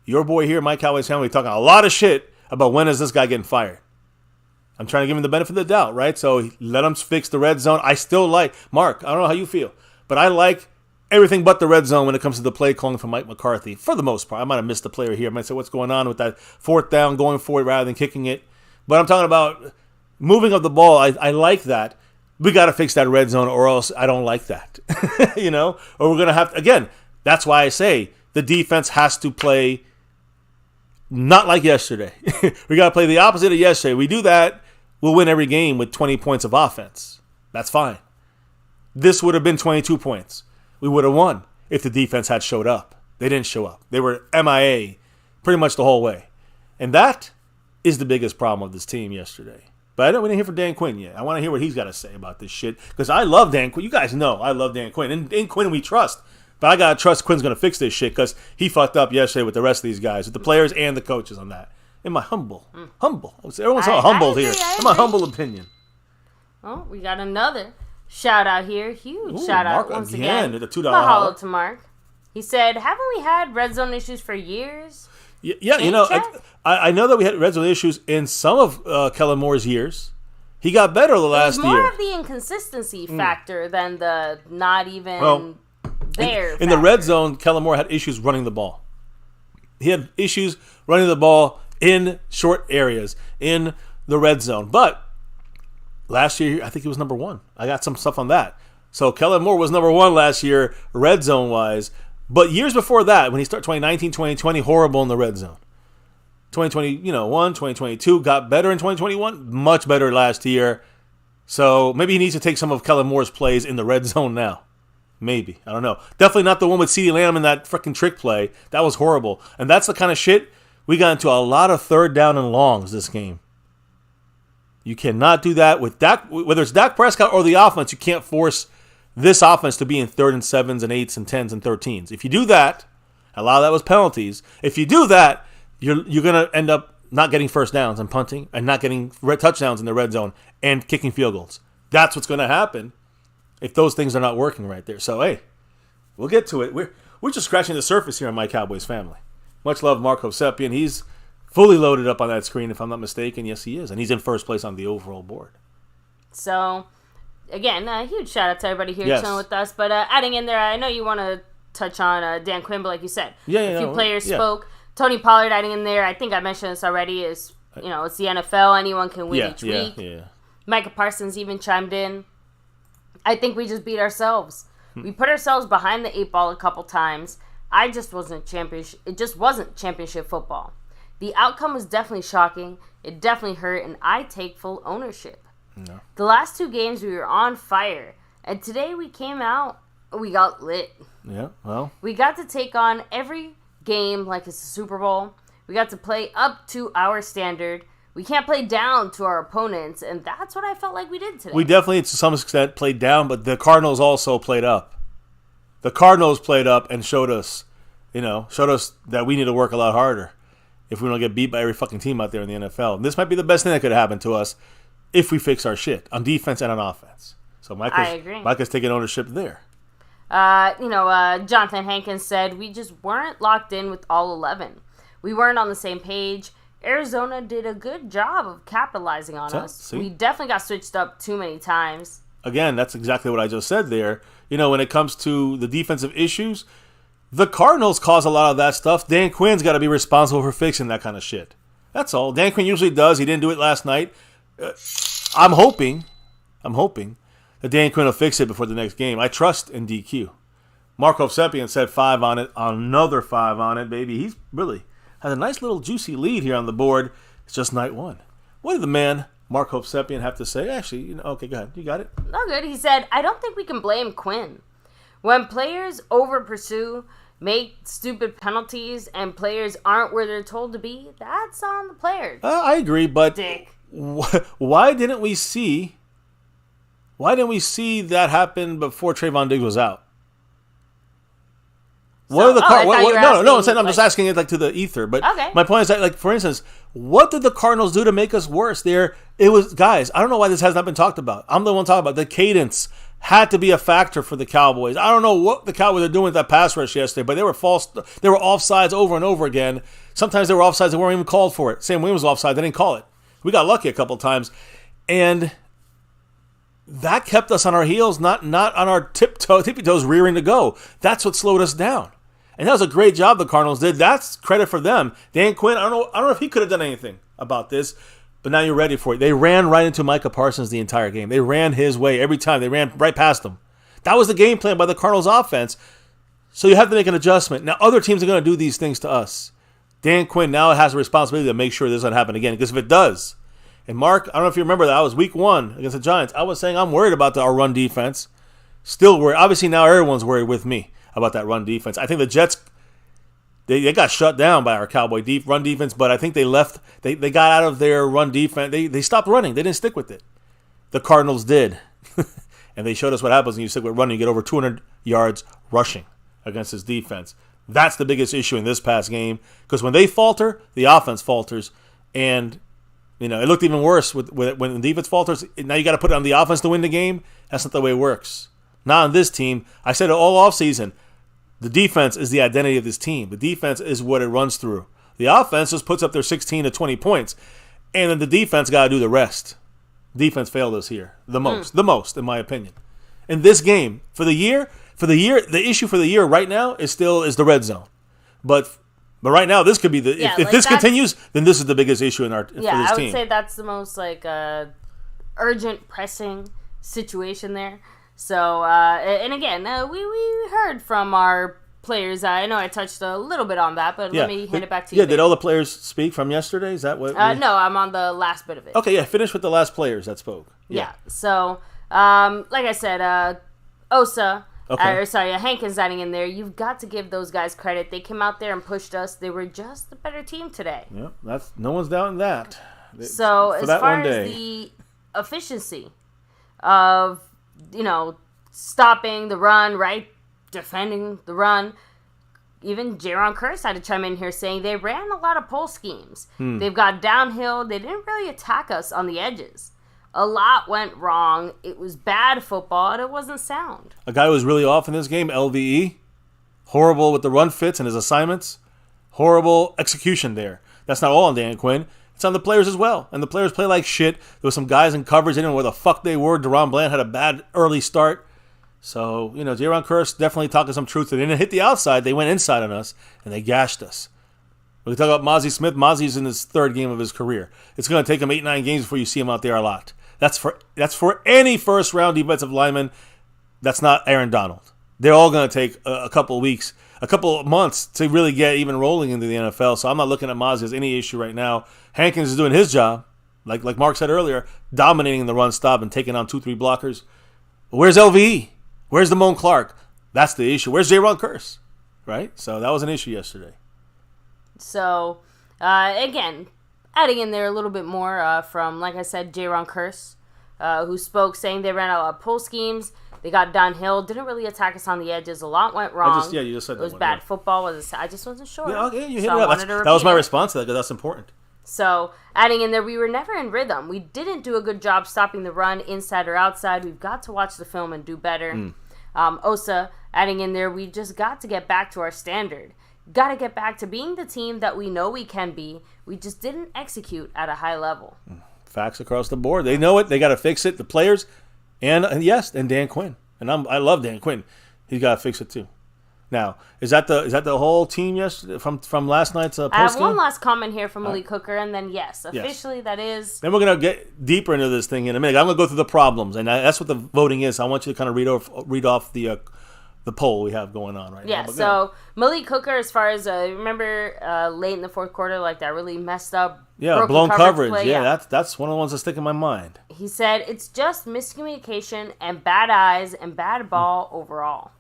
your boy here, my Cowboys family, talking a lot of shit about when is this guy getting fired. I'm trying to give him the benefit of the doubt, right? So let him fix the red zone. I still like, Mark, I don't know how you feel, but I like everything but the red zone when it comes to the play calling from Mike McCarthy. For the most part, I might have missed the player here. I might say, what's going on with that 4th down going forward rather than kicking it? But I'm talking about moving of the ball. I like that. We got to fix that red zone or else I don't like that. Or we're going to have to, again, that's why I say the defense has to play not like yesterday. We got to play the opposite of yesterday. We do that, we'll win every game with 20 points of offense. That's fine. This would have been 22 points. We would have won if the defense had showed up. They didn't show up. They were MIA pretty much the whole way. And that is the biggest problem of this team yesterday. But we didn't hear from Dan Quinn yet. I want to hear what he's got to say about this shit. Because I love Dan Quinn. You guys know I love Dan Quinn. And in Quinn we trust. But I got to trust Quinn's going to fix this shit because he fucked up yesterday with the rest of these guys, with the players and the coaches on that. In my humble. Everyone's so humbled here. In my humble opinion. Oh, we got another shout out here. Huge shout out once again. The $2 mahalo to Mark. He said, haven't we had red zone issues for years? Yeah, I know that we had red zone issues in some of Kellen Moore's years. He got better the last year. It was more of the inconsistency factor than the not even there. In the red zone, Kellen Moore had issues running the ball. He had issues running the ball in short areas in the red zone. But last year, I think he was number 1. I got some stuff on that. So Kellen Moore was number 1 last year, red zone-wise. But years before that, when he started 2019, 2020, horrible in the red zone. 2021, 2022, got better in 2021, much better last year. So maybe he needs to take some of Kellen Moore's plays in the red zone now. Maybe. I don't know. Definitely not the one with CeeDee Lamb in that freaking trick play. That was horrible. And that's the kind of shit we got into a lot of 3rd down and longs this game. You cannot do that with Dak, whether it's Dak Prescott or the offense. You can't force this offense to be in 3rd and 7s and 8s and 10s and 13s. If you do that, a lot of that was penalties. If you do that, you're going to end up not getting first downs and punting and not getting touchdowns in the red zone and kicking field goals. That's what's going to happen if those things are not working right there. So, hey, we'll get to it. We're just scratching the surface here on My Cowboys Family. Much love, Mark Hovsepian. He's fully loaded up on that screen, if I'm not mistaken. Yes, he is. And he's in first place on the overall board. So, again, a huge shout out to everybody here Yes. chilling with us. But adding in there, I know you want to touch on Dan Quinn, but like you said, a few players spoke. Tony Pollard adding in there, I think I mentioned this already, is, it's the NFL. Anyone can win each week. Yeah. Micah Parsons even chimed in. I think we just beat ourselves. We put ourselves behind the 8 ball a couple times. It just wasn't championship football. The outcome was definitely shocking. It definitely hurt, and I take full ownership. No. The last 2 games, we were on fire. And today we came out, we got lit. Yeah, well. We got to take on every game like it's a Super Bowl. We got to play up to our standard. We can't play down to our opponents, and that's what I felt like we did today. We definitely, to some extent, played down, but the Cardinals also played up. The Cardinals played up and showed us that we need to work a lot harder if we don't get beat by every fucking team out there in the NFL. And this might be the best thing that could happen to us if we fix our shit on defense and on offense. So I agree. Micah's taking ownership there. Jonathan Hankins said we just weren't locked in with all 11. We weren't on the same page. Arizona did a good job of capitalizing on us. See? We definitely got switched up too many times. Again, that's exactly what I just said there. When it comes to the defensive issues, the Cardinals cause a lot of that stuff. Dan Quinn's got to be responsible for fixing that kind of shit. That's all. Dan Quinn usually does. He didn't do it last night. I'm hoping that Dan Quinn will fix it before the next game. I trust in DQ. Mark Hovsepian said 5 on it. Another 5 on it, baby. He's really has a nice little juicy lead here on the board. It's just night 1. What did the man, Mark Hovsepian, have to say? Actually, okay, go ahead. You got it? No good. He said, I don't think we can blame Quinn. When players over-pursue, make stupid penalties, and players aren't where they're told to be, that's on the players. I agree, but Dick. Why didn't we see that happen before Trayvon Diggs was out? What are the I'm just asking it to the ether. But okay. My point is that, for instance, what did the Cardinals do to make us worse? It was, guys, I don't know why this has not been talked about. I'm the one talking about the cadence had to be a factor for the Cowboys. I don't know what the Cowboys are doing with that pass rush yesterday, but they were offsides over and over again. Sometimes they were offsides that weren't even called for it. Sam Williams was offside, they didn't call it. We got lucky a couple times, and that kept us on our heels, not on our tippy toes rearing to go. That's what slowed us down. And that was a great job the Cardinals did. That's credit for them. Dan Quinn, I don't know if he could have done anything about this, but now you're ready for it. They ran right into Micah Parsons the entire game. They ran his way every time. They ran right past him. That was the game plan by the Cardinals offense. So you have to make an adjustment. Now, other teams are going to do these things to us. Dan Quinn now has a responsibility to make sure this doesn't happen again, because if it does, and Mark, I don't know if you remember that, I was week 1 against the Giants. I was saying I'm worried about our run defense. Still worried. Obviously, now everyone's worried with me about that run defense. I think the Jets, they got shut down by our Cowboy run defense, but I think they got out of their run defense. They stopped running. They didn't stick with it. The Cardinals did. And they showed us what happens when you stick with running. You get over 200 yards rushing against this defense. That's the biggest issue in this past game, because when they falter, the offense falters. And it looked even worse when the defense falters. Now you got to put it on the offense to win the game. That's not the way it works. Not on this team. I said it all offseason. The defense is the identity of this team. The defense is what it runs through. The offense just puts up their 16 to 20 points, and then the defense got to do the rest. Defense failed us here the most, in my opinion. In this game, for the year, the issue for the year right now is the red zone. But right now, this could be if this continues, then this is the biggest issue for this team. Yeah, I would say that's the most urgent, pressing situation there. So, and again, we heard from our players. I know I touched a little bit on that, but let me hand it back to you. Yeah, did all the players speak from yesterday? Is that what? No, I'm on the last bit of it. Okay, finish with the last players that spoke. Yeah. So, like I said, Osa, Hankins adding in there. You've got to give those guys credit. They came out there and pushed us. They were just a better team today. Yeah, no one's doubting that. So, as far as the efficiency of stopping the run, right? Defending the run. Even Jaron Curse had to chime in here saying they ran a lot of pull schemes. They've got downhill. They didn't really attack us on the edges. A lot went wrong. It was bad football, and it wasn't sound. A guy who was really off in this game, LVE. Horrible with the run fits and his assignments. Horrible execution there. That's not all on Dan Quinn. It's on the players as well. And the players play like shit. There were some guys in coverage. They didn't know where the fuck they were. Deron Bland had a bad early start. So, Jaron Curse definitely talking some truth. They didn't hit the outside. They went inside on us, and they gashed us. We talk about Mozzie Smith. Mozzie's in his third game of his career. It's going to take him 8-9 games before you see him out there a lot. That's for any first-round defensive lineman. That's not Aaron Donald. They're all going to take a couple of weeks, a couple of months to really get even rolling into the NFL. So I'm not looking at Mozzie as any issue right now. Hankins is doing his job, like Mark said earlier, dominating the run stop and taking on 2-3 blockers. Where's LVE? Where's Damone Clark? That's the issue. Where's Jaron Curse? Right? So that was an issue yesterday. So, again, adding in there a little bit more from, like I said, Jaron Curse, who spoke saying they ran a lot of pull schemes. They got downhill. Didn't really attack us on the edges. A lot went wrong. You just said that. It was bad football. I just wasn't sure. Yeah, okay, you hit it up. That was my response to that because that's important. So, adding in there, we were never in rhythm. We didn't do a good job stopping the run inside or outside. We've got to watch the film and do better. Osa, adding in there, we just got to get back to our standard. Got to get back to being the team that we know we can be. We just didn't execute at a high level. Facts across the board. They know it. They got to fix it. The players, and Dan Quinn. And I love Dan Quinn. He's got to fix it too. Now, is that the whole team yesterday from last night's post game? I have one last comment here from Malik Hooker, and then officially that is. Then we're gonna get deeper into this thing in a minute. I'm gonna go through the problems, and that's what the voting is. I want you to kind of read off the poll we have going on right now. Yeah. So Malik Hooker, as far as remember late in the fourth quarter, like that really messed up. Yeah, blown coverage. Play. Yeah, that's one of the ones that stick in my mind. He said it's just miscommunication and bad eyes and bad ball overall.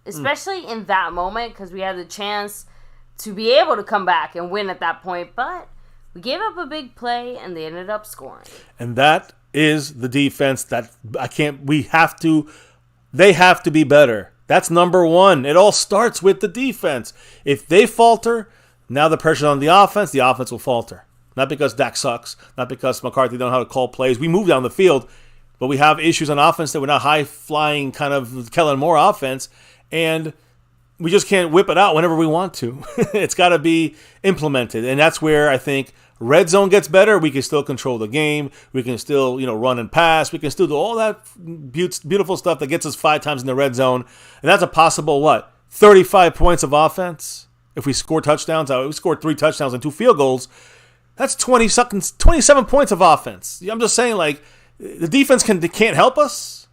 Especially in that moment, because we had the chance to be able to come back and win at that point. But we gave up a big play, and they ended up scoring. And that is the defense that they have to be better. That's number one. It all starts with the defense. If they falter, now the pressure's on the offense will falter. Not because Dak sucks, not because McCarthy don't know how to call plays. We move down the field, but we have issues on offense that we're not high-flying kind of Kellen Moore offense. And we just can't whip it out whenever we want to. It's got to be implemented. And that's where I think Redzone gets better. We can still control the game. We can still, run and pass. We can still do all that beautiful stuff that gets us 5 times in the red zone. And that's a possible, 35 points of offense? If we score touchdowns, we scored 3 touchdowns and 2 field goals. That's 27 points of offense. I'm just saying, the defense can't help us.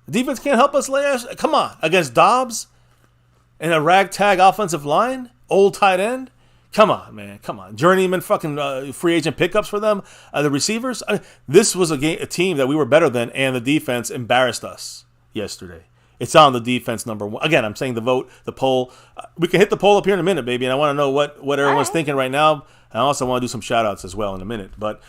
The defense can't help us, come on, against Dobbs and a ragtag offensive line, old tight end. Come on, man, come on. Journeyman fucking free agent pickups for them, the receivers. This was a team that we were better than, and the defense embarrassed us yesterday. It's on the defense, number one. Again, I'm saying the poll. We can hit the poll up here in a minute, baby, and I want to know what everyone's thinking right now. I also want to do some shout-outs as well in a minute. But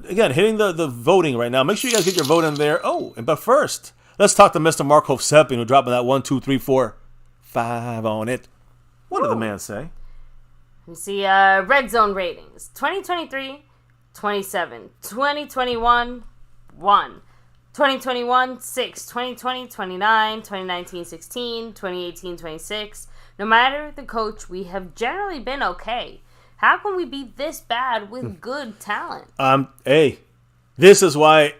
again, hitting the voting right now. Make sure you guys get your vote in there. But first, let's talk to Mr. Mark Hovsepian, who dropping that 1, 2, 3, 4, 5 on it. What did the man say? We see Redzone ratings. 2023, 27. 2021, 1. 2021, 6. 2020, 29. 2019, 16. 2018, 26. No matter the coach, we have generally been okay. How can we be this bad with good talent? Hey, this is why,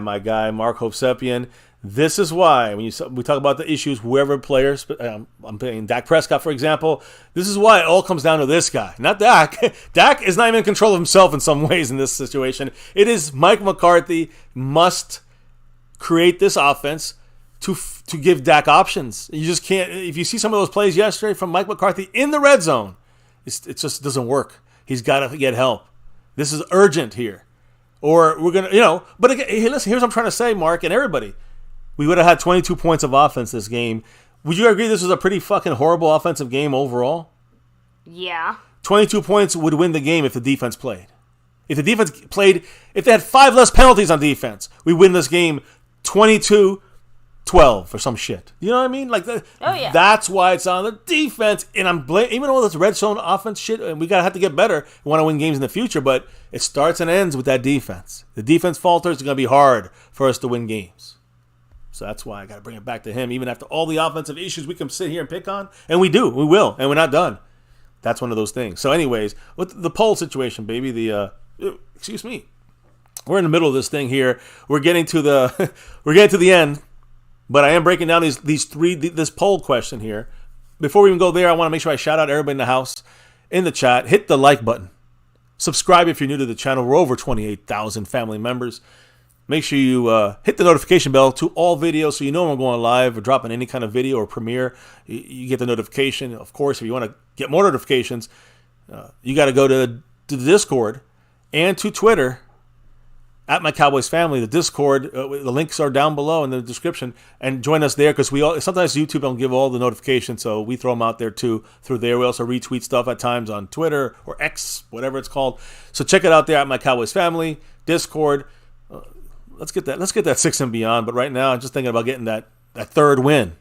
my guy, Mark Hovsepian, this is why, when we talk about the issues, whoever players, I'm playing Dak Prescott, for example, this is why it all comes down to this guy, not Dak. Dak is not even in control of himself in some ways in this situation. It is Mike McCarthy must create this offense to give Dak options. You just can't, if you see some of those plays yesterday from Mike McCarthy in the red zone, it just doesn't work. He's got to get help. This is urgent here. Or we're going to, but again, hey, listen, here's what I'm trying to say, Mark, and everybody. We would have had 22 points of offense this game. Would you agree this was a pretty fucking horrible offensive game overall? Yeah. 22 points would win the game if the defense played. If the defense played, if they had 5 less penalties on defense, we win this game 22-0. 12 or some shit. You know what I mean? Like, that's why it's on the defense. And I'm even though this red zone offense shit, and we gotta have to get better. We want to win games in the future, but it starts and ends with that defense. The defense falters, it's gonna be hard for us to win games. So that's why I gotta bring it back to him. Even after all the offensive issues we can sit here and pick on, and we will, and we're not done. That's one of those things. So, anyways, with the poll situation, baby, excuse me, we're in the middle of this thing here. We're getting to the end. But I am breaking down this poll question here. Before we even go there, I want to make sure I shout out everybody in the house, in the chat. Hit the like button. Subscribe if you're new to the channel. We're over 28,000 family members. Make sure you hit the notification bell to all videos so you know when we're going live or dropping any kind of video or premiere. You get the notification. Of course, if you want to get more notifications, you got to go to the Discord and to Twitter. At MyCowboysFamily, the Discord, the links are down below in the description, and join us there because sometimes YouTube don't give all the notifications, so we throw them out there too through there. We also retweet stuff at times on Twitter or X, whatever it's called. So check it out there at MyCowboysFamily, Discord. Let's get that 6 and beyond. But right now, I'm just thinking about getting that third win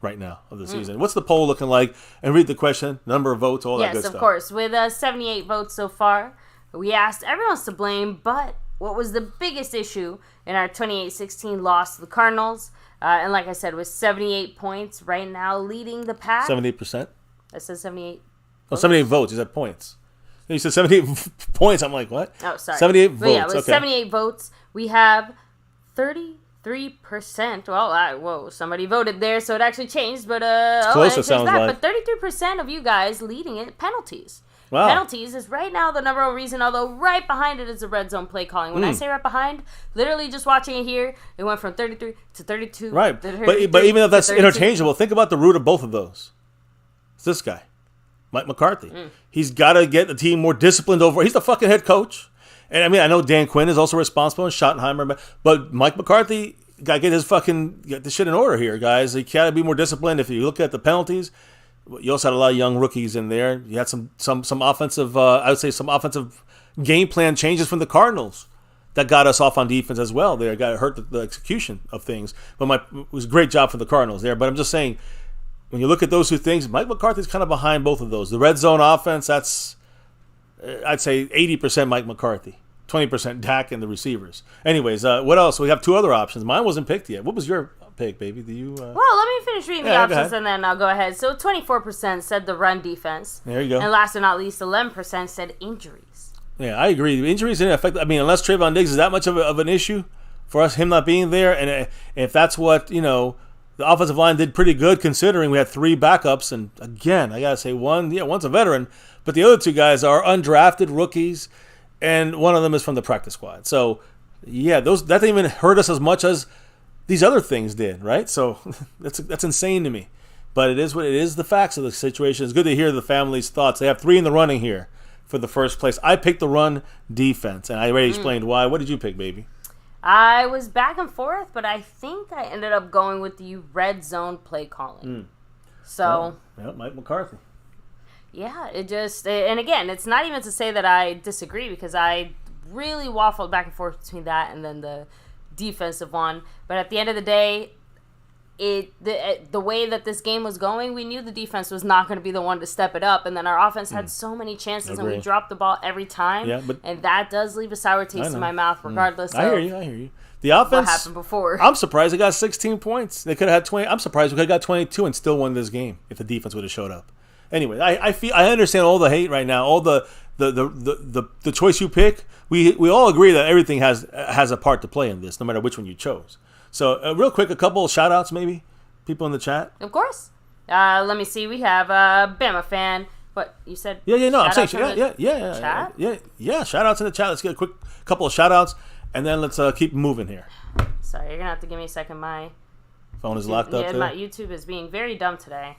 right now of the season. What's the poll looking like? And read the question, number of votes, all that good stuff. Yes, of course. With 78 votes so far, we asked everyone's to blame, but what was the biggest issue in our 28-16 loss to the Cardinals? And like I said, with 78 points right now leading the pack. 78%? I said 78 Oh, 78 votes. You said points. You said 78 points. I'm like, what? Oh, sorry. 78 votes. Yeah, with 78 votes, we have 33%. Well, somebody voted there, so it actually changed. But close, it sounds like. But 33% of you guys leading it penalties. Wow. Penalties is right now the number one reason, although right behind it is the red zone play calling. When I say right behind, literally just watching it here, it went from 33 to 32. Right. But even if that's interchangeable, think about the root of both of those. It's this guy, Mike McCarthy. He's got to get the team more disciplined over. He's the fucking head coach. And I mean, I know Dan Quinn is also responsible and Schottenheimer, but Mike McCarthy got to get the shit in order here, guys. He got to be more disciplined. If you look at the penalties, you also had a lot of young rookies in there. You had some offensive, I would say some offensive game plan changes from the Cardinals that got us off on defense as well. There got hurt the execution of things. But it was a great job for the Cardinals there. But I'm just saying, when you look at those two things, Mike McCarthy's kind of behind both of those. The red zone offense, that's, I'd say 80% Mike McCarthy, 20% Dak and the receivers. Anyways, what else? We have two other options. Mine wasn't picked yet. What was your pick, baby? Do you? Well, let me finish reading the options and then I'll go ahead. So 24% said the run defense. There you go. And last but not least, 11% said injuries. Yeah, I agree. Injuries didn't affect. I mean, unless Trayvon Diggs is that much of an issue for us, him not being there, and if that's what the offensive line did pretty good considering we had 3 backups, and again, I gotta say one's a veteran, but the other 2 guys are undrafted rookies, and one of them is from the practice squad. So yeah, that didn't even hurt us as much as these other things did, right? So that's insane to me. But it is what it is, the facts of the situation. It's good to hear the family's thoughts. They have 3 in the running here for the first place. I picked the run defense, and I already explained why. What did you pick, baby? I was back and forth, but I think I ended up going with the red zone play calling. So, Mike McCarthy. Yeah, and again, it's not even to say that I disagree, because I really waffled back and forth between that and then the defensive one. But at the end of the day, the way that this game was going, we knew the defense was not going to be the one to step it up, and then our offense had so many chances and we dropped the ball every time. Yeah, and that does leave a sour taste in my mouth, regardless of I hear you. The offense, what happened before. I'm surprised they got 16 points. They could have had 20. I'm surprised we could have got 22 and still won this game if the defense would have showed up. Anyway, I understand all the hate right now, all the choice you pick. We all agree that everything has a part to play in this, no matter which one you chose. So real quick, a couple of shout outs maybe, people in the chat. Of course. Let me see. We have a Bama fan. What you said? No, I'm saying shout outs in the chat. Let's get a quick couple of shout outs and then let's keep moving here. Sorry, you're gonna have to give me a second. My phone is locked up. Yeah, my YouTube is being very dumb today.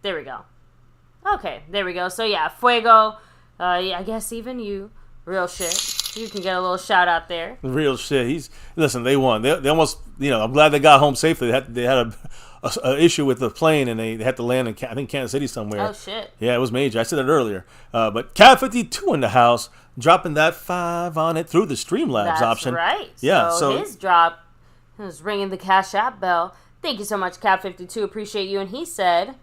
There we go. Okay, there we go. So yeah, Fuego. I guess even you, real shit. You can get a little shout out there. Real shit. Listen. They won. They almost. I'm glad they got home safely. They had a issue with the plane and they had to land in I think Kansas City somewhere. Oh shit. Yeah, it was major. I said that earlier. But Cat 52 in the house, dropping that 5 on it through the Streamlabs option. That's right. Yeah. So his drop He was ringing the Cash App bell. Thank you so much, Cap52. Appreciate you. And he said,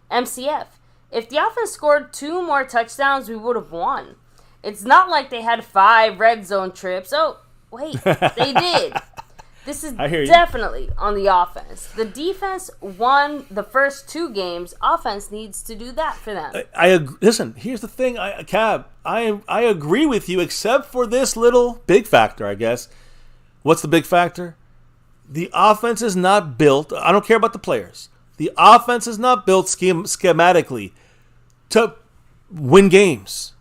MCF, if the offense scored 2 more touchdowns, we would have won. It's not like they had 5 red zone trips. Oh, wait, they did. This is definitely on the offense. The defense won the first 2 games. Offense needs to do that for them. Listen, here's the thing, Cab. I agree with you, except for this little big factor, I guess. What's the big factor? The offense is not built. I don't care about the players. The offense is not built schematically to win games.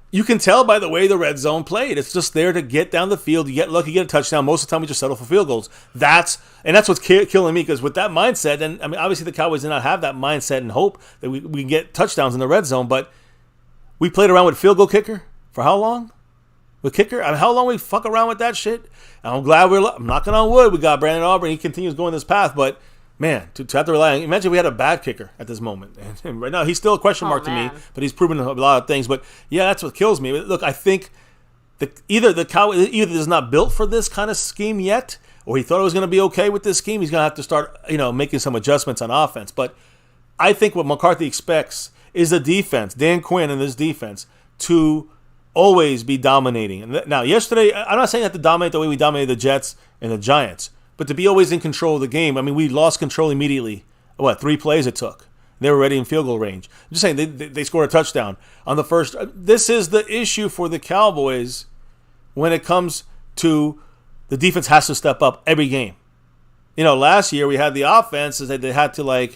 You can tell by the way the red zone played. It's just there to get down the field. You get lucky, you get a touchdown. Most of the time, we just settle for field goals. That's what's killing me, because with that mindset, and I mean, obviously the Cowboys did not have that mindset and hope that we can get touchdowns in the red zone, but we played around with field goal kicker for how long? With kicker? I mean, how long we fuck around with that shit? And I'm glad I'm knocking on wood. We got Brandon Aubrey. He continues going this path, but man, to have to rely on, imagine we had a bad kicker at this moment. And right now, he's still a question mark to me, but he's proven a lot of things. But yeah, that's what kills me. Look, I think either the Cowboys is not built for this kind of scheme yet, or he thought it was going to be okay with this scheme. He's going to have to start, making some adjustments on offense. But I think what McCarthy expects is the defense, Dan Quinn and this defense, to always be dominating. And now, yesterday, I'm not saying that to dominate the way we dominated the Jets and the Giants, but to be always in control of the game. I mean, we lost control immediately. 3 plays it took? They were already in field goal range. I'm just saying, they scored a touchdown on the first. This is the issue for the Cowboys when it comes to the defense has to step up every game. Last year we had the offense that they had to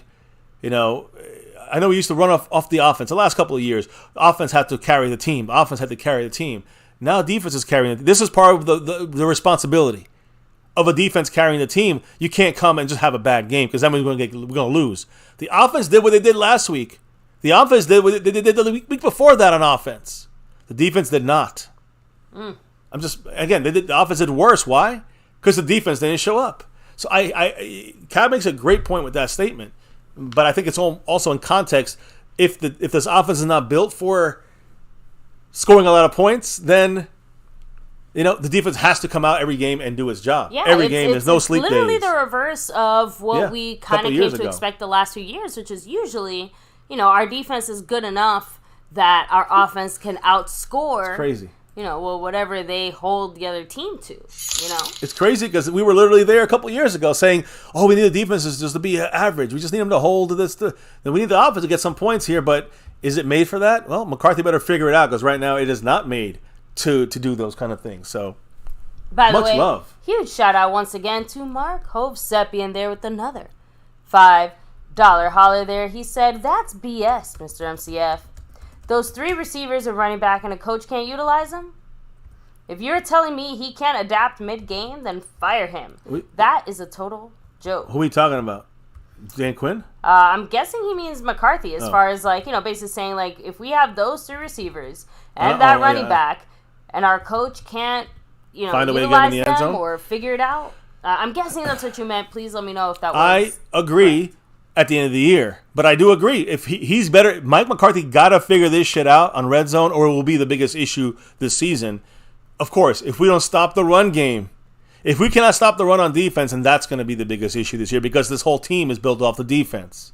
I know we used to run off the offense. The last couple of years, the offense had to carry the team. The offense had to carry the team. Now defense is carrying it. This is part of the responsibility of a defense carrying the team. You can't come and just have a bad game, because then we're going to lose. The offense did what they did last week. The offense did what they did the week before that on offense. The defense did not. The offense did worse. Why? Because the defense didn't show up. So Cab makes a great point with that statement. But I think it's also in context. If this offense is not built for scoring a lot of points, then the defense has to come out every game and do its job. Yeah, every game. There's no sleep days. It's literally the reverse of what we kind of came to expect the last few years, which is usually, our defense is good enough that our offense can outscore. It's crazy. Whatever they hold the other team to, It's crazy, because we were literally there a couple of years ago saying, we need the defenses just to be average. We just need them to hold to this. Then we need the offense to get some points here, but is it made for that? Well, McCarthy better figure it out, because right now it is not made to do those kind of things. So, by the much way, love. Huge shout out once again to Mark Hovsepian there with another $5 holler there. He said, that's BS, Mr. MCF. Those 3 receivers are running back and a coach can't utilize them? If you're telling me he can't adapt mid-game, then fire him. That is a total joke. Who are we talking about? Dan Quinn? I'm guessing he means McCarthy, as far as, basically saying, if we have those 3 receivers and that running back, and our coach can't, find a way to get in the end zone or figure it out. I'm guessing that's what you meant. Please let me know if that was. I agree. Correct. At the end of the year. But I do agree. If he's better, Mike McCarthy got to figure this shit out on red zone, or it will be the biggest issue this season. Of course, if we don't stop the run game, if we cannot stop the run on defense, and that's going to be the biggest issue this year, because this whole team is built off the defense.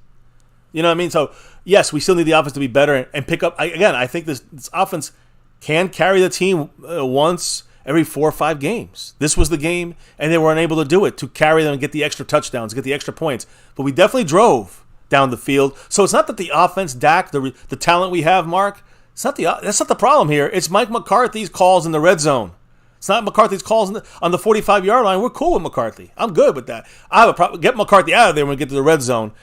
You know what I mean? So, yes, we still need the offense to be better and pick up. I think this offense can carry the team once every 4 or 5 games. This was the game, and they were unable to do it, to carry them and get the extra touchdowns, get the extra points. But we definitely drove down the field. So it's not that the offense, Dak, the talent we have, Mark, that's not the problem here. It's Mike McCarthy's calls in the red zone. It's not McCarthy's calls on the 45-yard line. We're cool with McCarthy. I'm good with that. I have a problem. Get McCarthy out of there when we get to the red zone.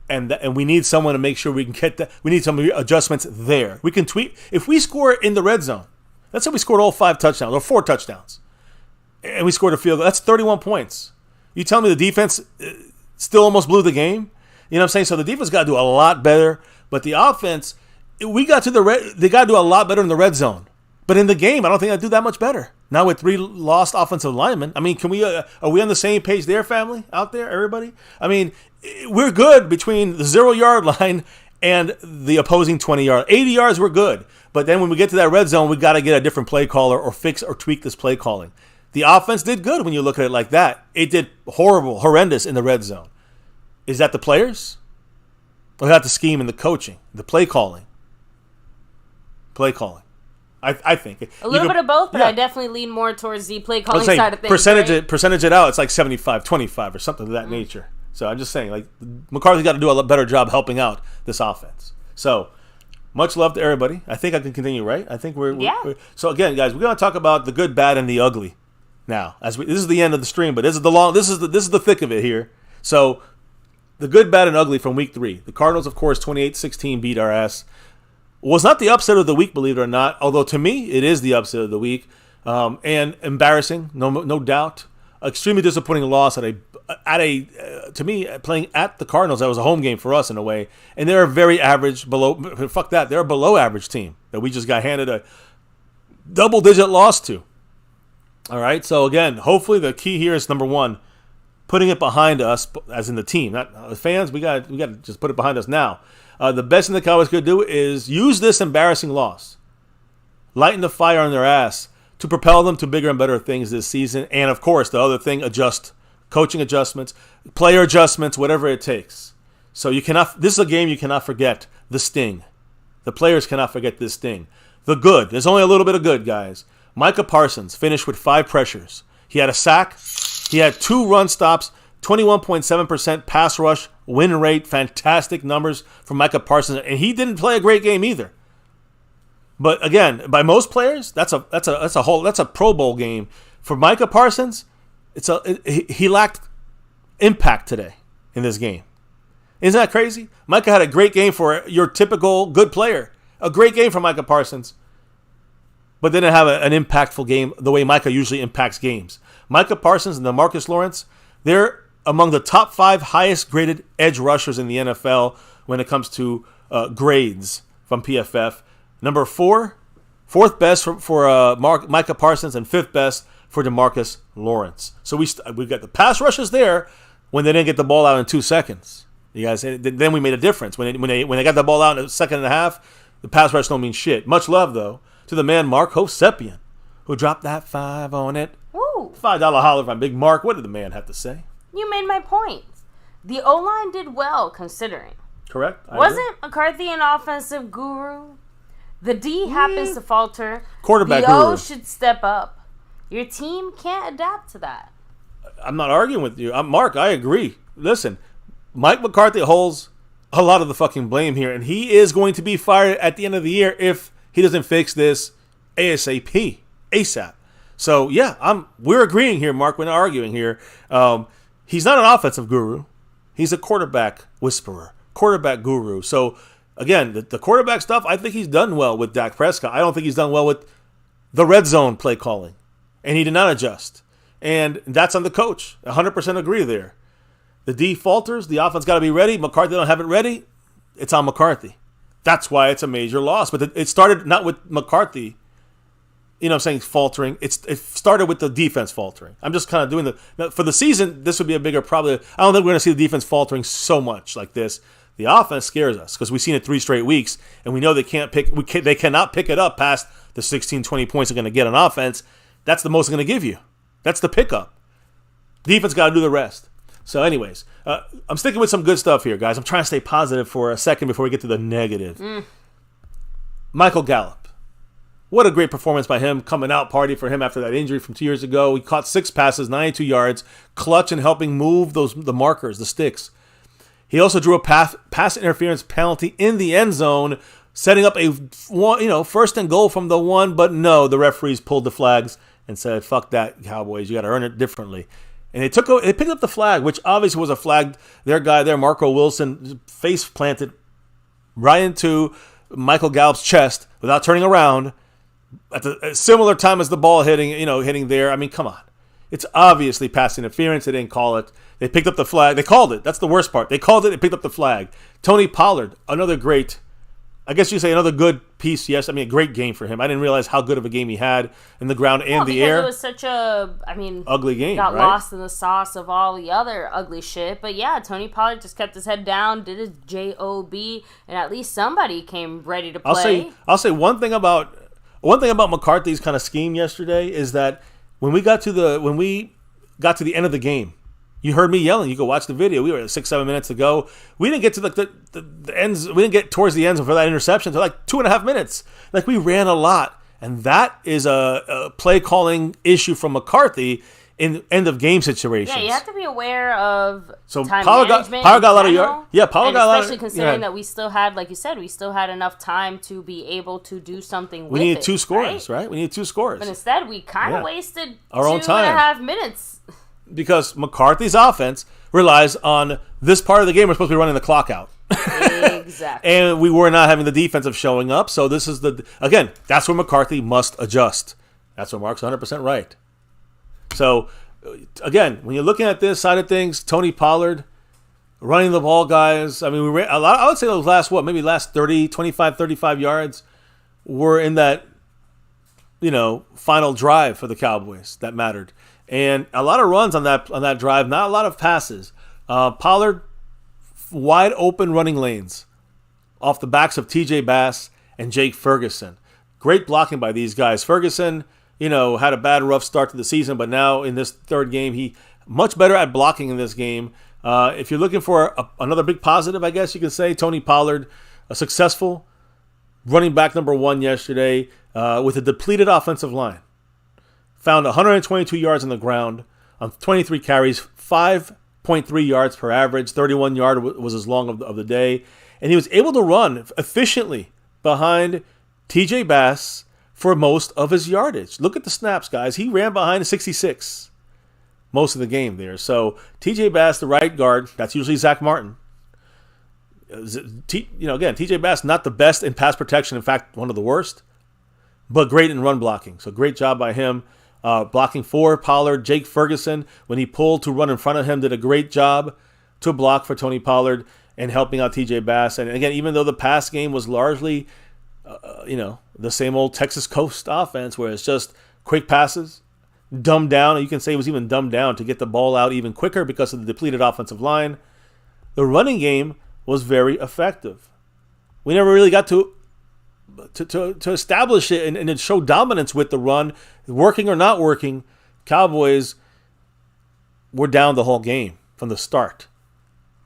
And we need someone to make sure we can get that. We need some adjustments there. We can tweak. If we score in the red zone, let's say we scored all 5 touchdowns or 4 touchdowns, and we scored a field goal. That's 31 points. You tell me the defense still almost blew the game? You know what I'm saying? So the defense got to do a lot better, but the offense, they got to do a lot better in the red zone. But in the game, I don't think they do that much better. Now with 3 lost offensive linemen, I mean, are we on the same page there, family, out there, everybody? I mean, we're good between the 0-yard line and the opposing 20-yard. 80 yards, we're good. But then when we get to that red zone, we got to get a different play caller or fix or tweak this play calling. The offense did good when you look at it like that. It did horrendous in the red zone. Is that the players? Or is that the scheme and the coaching, the play calling? Play calling. I think. A little bit of both, but I definitely lean more towards the play calling side of things. Percentage it out, it's like 75-25 or something of that nature. So I'm just saying, like, McCarthy's got to do a lot better job helping out this offense. So, much love to everybody. I think I can continue, right? I think we're so again, guys, we're going to talk about the good, bad, and the ugly. Now, this is the end of the stream, but this is the thick of it here. So, the good, bad, and ugly from week 3. The Cardinals, of course, 28-16 beat our ass. Was not the upset of the week, believe it or not. Although to me, it is the upset of the week, and embarrassing, no doubt. Extremely disappointing loss to me, playing at the Cardinals. That was a home game for us in a way, and they're a very average, they're a below average team that we just got handed a double-digit loss to. All right, so again, hopefully the key here is number 1, putting it behind us, as in the team, not the fans. We got to just put it behind us now. The best thing the Cowboys could do is use this embarrassing loss, lighten the fire on their ass to propel them to bigger and better things this season. And, of course, the other thing, adjust. Coaching adjustments, player adjustments, whatever it takes. So this is a game you cannot forget. The sting. The players cannot forget this sting. The good. There's only a little bit of good, guys. Micah Parsons finished with 5 pressures. He had a sack. He had 2 run stops, 21.7% pass rush, win rate, fantastic numbers from Micah Parsons, and he didn't play a great game either. But again, by most players, that's a Pro Bowl game. For Micah Parsons, he lacked impact today in this game. Isn't that crazy? Micah had a great game for your typical good player. A great game for Micah Parsons, but didn't have an impactful game the way Micah usually impacts games. Micah Parsons and DeMarcus Lawrence, they're among the top 5 highest graded edge rushers in the NFL when it comes to grades from PFF. Number 4, 4th best for Micah Parsons, and 5th best for DeMarcus Lawrence. So we've got the pass rushes there when they didn't get the ball out in 2 seconds. You guys, then we made a difference. When they got the ball out in a second and a half, the pass rush don't mean shit. Much love, though, to the man Mark Hosepian, who dropped that 5 on it. Woo. $5 holler from Big Mark. What did the man have to say? You made my point. The O-line did well, considering. Correct. Wasn't McCarthy an offensive guru? The D happens to falter. Quarterback the guru. O should step up. Your team can't adapt to that. I'm not arguing with you. Mark, I agree. Listen, Mike McCarthy holds a lot of the fucking blame here, and he is going to be fired at the end of the year if he doesn't fix this ASAP. So, yeah, we're agreeing here, Mark. We're not arguing here. He's not an offensive guru. He's a quarterback whisperer, quarterback guru. So, again, the quarterback stuff, I think he's done well with Dak Prescott. I don't think he's done well with the red zone play calling, and he did not adjust. And that's on the coach. 100% agree there. The D falters. The offense got to be ready. McCarthy don't have it ready. It's on McCarthy. That's why it's a major loss. But it started not with McCarthy, faltering. It started with the defense faltering. I'm just kind of doing for the season, this would be a bigger problem. I don't think we're going to see the defense faltering so much like this. The offense scares us because we've seen it 3 straight weeks, and we know they cannot pick it up past the 16, 20 points they're going to get on offense. That's the most they're going to give you. That's the pickup. Defense got to do the rest. So anyways, I'm sticking with some good stuff here, guys. I'm trying to stay positive for a second before we get to the negative. Michael Gallup. What a great performance by him. Coming out party for him after that injury from 2 years ago. He caught 6 passes, 92 yards, clutch and helping move the markers, the sticks. He also drew a pass interference penalty in the end zone, setting up a first and goal from the 1, but no, the referees pulled the flags and said, fuck that, Cowboys, you got to earn it differently. And they picked up the flag, which obviously was a flag. Their guy there, Marco Wilson, face planted right into Michael Gallup's chest without turning around at a similar time as the ball hitting there. I mean, come on. It's obviously pass interference. They didn't call it. They picked up the flag. They called it. That's the worst part. They called it. They picked up the flag. Tony Pollard, another great, I guess you could say another good piece. Yes, I mean, a great game for him. I didn't realize how good of a game he had in the ground and the air. It was such ugly game. Got right? lost in the sauce of all the other ugly shit. But yeah, Tony Pollard just kept his head down, did his job, and at least somebody came ready to play. I'll say one thing about McCarthy's kind of scheme yesterday is that when we got to the end of the game, you heard me yelling. You go watch the video. We were at 6-7 minutes to go. We didn't get to the ends. We didn't get towards the ends for that interception until like 2.5 minutes. Like, we ran a lot, and that is a play calling issue from McCarthy in end of game situations. Yeah, you have to be aware of time Pollard management. Pollard got a lot of yards. Yeah, Pollard got a lot of. Especially considering that we still had, like you said, we still had enough time to be able to do something with it. We needed 2 scores, right? We needed 2 scores. But instead, we kind of wasted our own time. 2.5 minutes. Because McCarthy's offense relies on this part of the game. We're supposed to be running the clock out. Exactly. And we were not having the defensive showing up. So this is again, that's where McCarthy must adjust. That's where Mark's 100% right. So, again, when you're looking at this side of things, Tony Pollard running the ball, guys. I mean, we ran a lot. I would say those last 30, 25, 35 yards were in that, final drive for the Cowboys that mattered. And a lot of runs on that drive, not a lot of passes. Pollard, wide open running lanes off the backs of TJ Bass and Jake Ferguson. Great blocking by these guys. Ferguson, had a bad, rough start to the season, but now in this third game, he much better at blocking in this game. If you're looking for another big positive, I guess you could say, Tony Pollard, a successful running back number 1 yesterday with a depleted offensive line. Found 122 yards on the ground on 23 carries, 5.3 yards per average, 31 yard was his long of the day. And he was able to run efficiently behind TJ Bass for most of his yardage. Look at the snaps, guys. He ran behind 66 most of the game there. So TJ Bass, the right guard, that's usually Zach Martin. Again, TJ Bass, not the best in pass protection. In fact, one of the worst, but great in run blocking. So great job by him. Blocking for Pollard. Jake Ferguson, when he pulled to run in front of him, did a great job to block for Tony Pollard and helping out TJ Bass. And again, even though the pass game was largely, the same old Texas Coast offense where it's just quick passes, dumbed down. You can say it was even dumbed down to get the ball out even quicker because of the depleted offensive line. The running game was very effective. We never really got to establish it and show dominance with the run, working or not working. Cowboys were down the whole game from the start,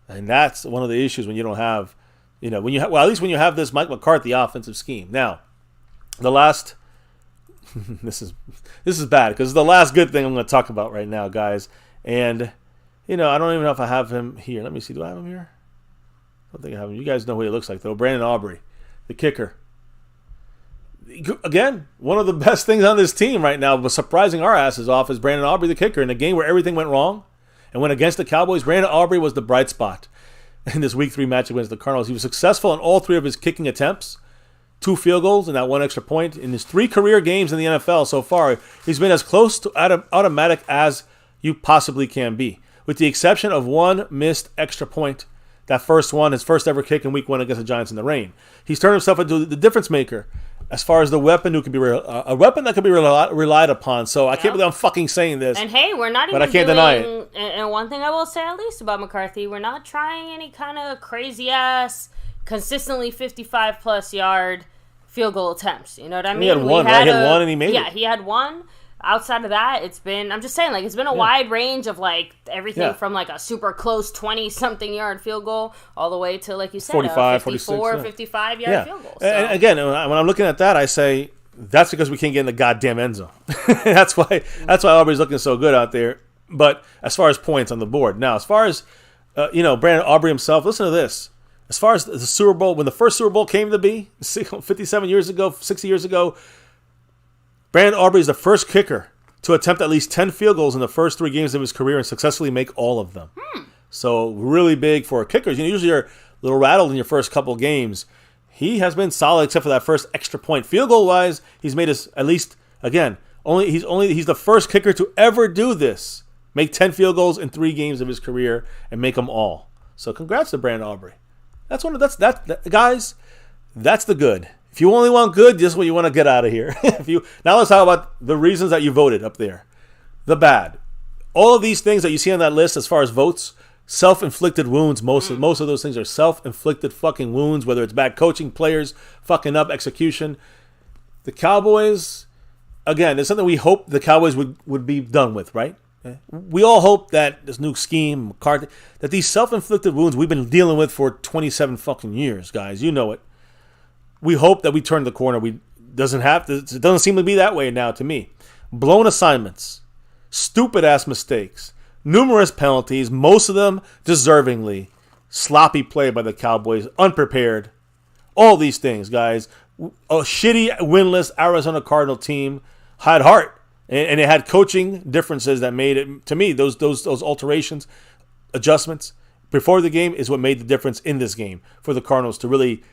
and that's one of the issues when you don't have, at least when you have this Mike McCarthy offensive scheme. Now, the last, this is bad because it's the last good thing I'm going to talk about right now, guys. And I don't even know if I have him here. Let me see. Do I have him here? I don't think I have him. You guys know what he looks like though. Brandon Aubrey, the kicker. Again, one of the best things on this team right now, but surprising our asses off, is Brandon Aubrey, the kicker. In a game where everything went wrong and went against the Cowboys, Brandon Aubrey was the bright spot in this Week 3 match against the Cardinals. He was successful in all 3 of his kicking attempts, 2 field goals and that 1 extra point. In his 3 career games in the NFL so far, he's been as close to automatic as you possibly can be, with the exception of 1 missed extra point. That first one, his first ever kick in Week 1 against the Giants in the rain. He's turned himself into the difference maker as far as the weapon who can be a weapon that can be relied upon. So I can't believe I'm fucking saying this. And hey, we're not even but I can't deny it. And one thing I will say at least about McCarthy, we're not trying any kind of crazy ass, consistently 55+ yard field goal attempts. You know what I mean? He had one, right? He had one and he made it. Yeah, he had one. Outside of that, it's been, I'm just saying, it's been a wide range of, everything from, a super close 20-something yard field goal all the way to, like you said, 45, 54, 55 yard field goal. So. And again, when I'm looking at that, I say, that's because we can't get in the goddamn end zone. That's why Aubrey's looking so good out there. But as far as points on the board. Now, as far as, Brandon Aubrey himself, listen to this. As far as the Super Bowl, when the first Super Bowl came to be, 57 years ago, 60 years ago, Brandon Aubrey is the first kicker to attempt at least 10 field goals in the first 3 games of his career and successfully make all of them. So really big for kickers. Usually you're a little rattled in your first couple games. He has been solid except for that first extra point. Field goal wise, he's made us at least, again, he's the first kicker to ever do this. Make 10 field goals in 3 games of his career and make them all. So congrats to Brandon Aubrey. Guys, that's the good. If you only want good, this is what you want to get out of here. Now let's talk about the reasons that you voted up there. The bad. All of these things that you see on that list as far as votes, self-inflicted wounds. Most of those things are self-inflicted fucking wounds, whether it's bad coaching, players, fucking up, execution. The Cowboys again, it's something we hope the Cowboys would be done with, right? We all hope that this new scheme, McCarthy, that these self-inflicted wounds we've been dealing with for 27 fucking years, guys, you know it. We hope that we turn the corner. It doesn't seem to be that way now to me. Blown assignments, stupid-ass mistakes, numerous penalties, most of them deservingly, sloppy play by the Cowboys, unprepared, all these things, guys. A shitty, winless Arizona Cardinal team had heart. And it had coaching differences that made it, to me, those alterations, adjustments before the game is what made the difference in this game for the Cardinals to really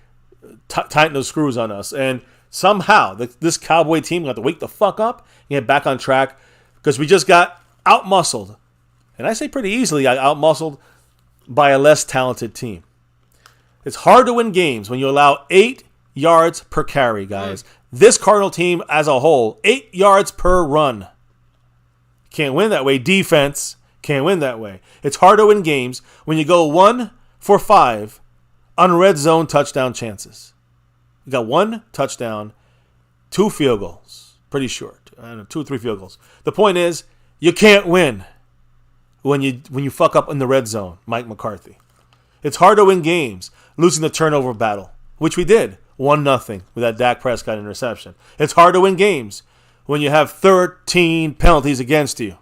tighten those screws on us. And somehow, this Cowboy team got to wake the fuck up and get back on track because we just got out-muscled. And I say pretty easily out-muscled by a less talented team. It's hard to win games when you allow 8 yards per carry, guys. This Cardinal team as a whole, 8 yards per run. Can't win that way. Defense can't win that way. It's hard to win games when you go 1 for 5 on red zone touchdown chances. You got 1 touchdown, 2 field goals. Pretty short. I don't know, 2 or 3 field goals. The point is, you can't win when you fuck up in the red zone, Mike McCarthy. It's hard to win games losing the turnover battle, which we did. 1-0 with that Dak Prescott interception. It's hard to win games when you have 13 penalties against you.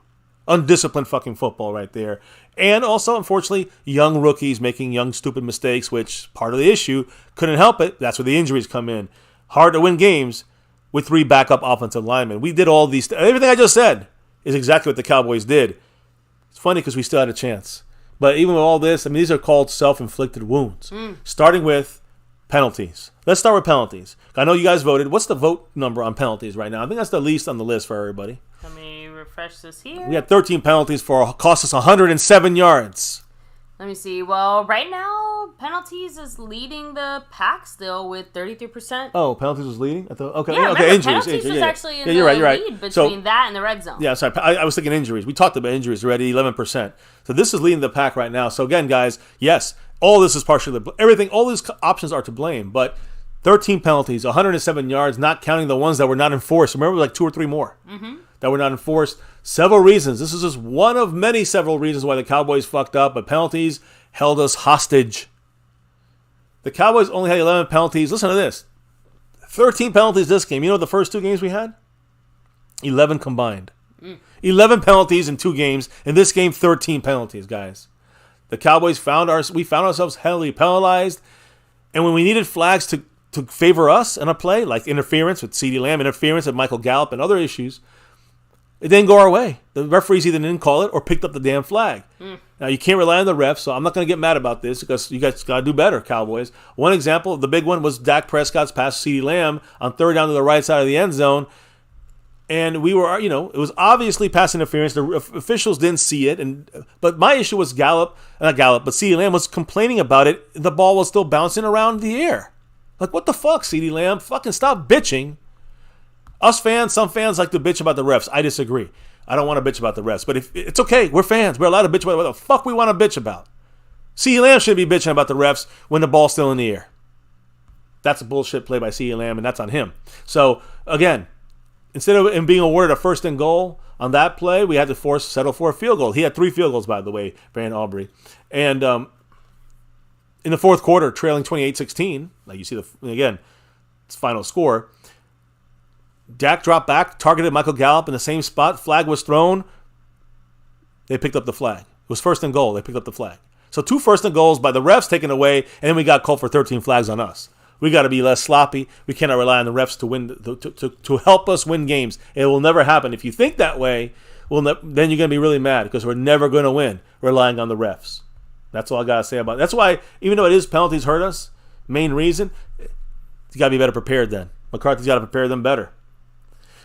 Undisciplined fucking football right there. And also, unfortunately, young rookies making young, stupid mistakes, which part of the issue. Couldn't help it. That's where the injuries come in. Hard to win games with 3 backup offensive linemen. We did all these. Everything I just said is exactly what the Cowboys did. It's funny because we still had a chance. But even with all this, I mean, these are called self-inflicted wounds. Starting with penalties. Let's start with penalties. I know you guys voted. What's the vote number on penalties right now? I think that's the least on the list for everybody. Let me refresh this here. We had 13 penalties cost us 107 yards. Let me see. Well, right now, penalties is leading the pack still with 33%. Oh, penalties was leading? Okay, Yeah, okay, injuries. Penalties was actually in the you're right. lead between that and the red zone. Yeah, sorry. I was thinking injuries. We talked about injuries already, 11%. So this is leading the pack right now. So again, guys, yes, all this is partially everything. All these options are to blame, but 13 penalties, 107 yards, not counting the ones that were not enforced. Remember, like 2 or 3 more that were not enforced. Several reasons. This is just one of many several reasons why the Cowboys fucked up, but penalties held us hostage. The Cowboys only had 11 penalties. Listen to this. 13 penalties this game. You know the first 2 games we had? 11 combined. 11 penalties in 2 games. In this game, 13 penalties, guys. The Cowboys found ourselves heavily penalized. And when we needed flags to favor us in a play, like interference with CeeDee Lamb, interference with Michael Gallup, and other issues, it didn't go our way. The referees either didn't call it or picked up the damn flag. Now, you can't rely on the refs, so I'm not going to get mad about this because you guys got to do better, Cowboys. One example, the big one, was Dak Prescott's pass to CeeDee Lamb on 3rd down to the right side of the end zone. And we were, it was obviously pass interference. The officials didn't see it. But my issue was CeeDee Lamb was complaining about it. The ball was still bouncing around the air. Like, what the fuck, CeeDee Lamb? Fucking stop bitching. Us fans, some fans like to bitch about the refs. I disagree. I don't want to bitch about the refs. But if it's okay. We're fans. We're allowed to bitch about what the fuck we want to bitch about. CeeDee Lamb should be bitching about the refs when the ball's still in the air. That's a bullshit play by CeeDee Lamb, and that's on him. So, again, instead of him being awarded a 1st and goal on that play, we had to settle for a field goal. He had 3 field goals, by the way, Brandon Aubrey. And in the 4th quarter, trailing 28-16, like you see, again, it's final score, Dak dropped back, targeted Michael Gallup in the same spot. Flag was thrown. They picked up the flag. It was 1st and goal. They picked up the flag. So 2 1st and goals by the refs taken away, and then we got called for 13 flags on us. We got to be less sloppy. We cannot rely on the refs to win, to help us win games. It will never happen. If you think that way, then you're going to be really mad because we're never going to win relying on the refs. That's all I got to say about it. That's why, even though it is penalties hurt us, main reason, you got to be better prepared then. McCarthy's got to prepare them better.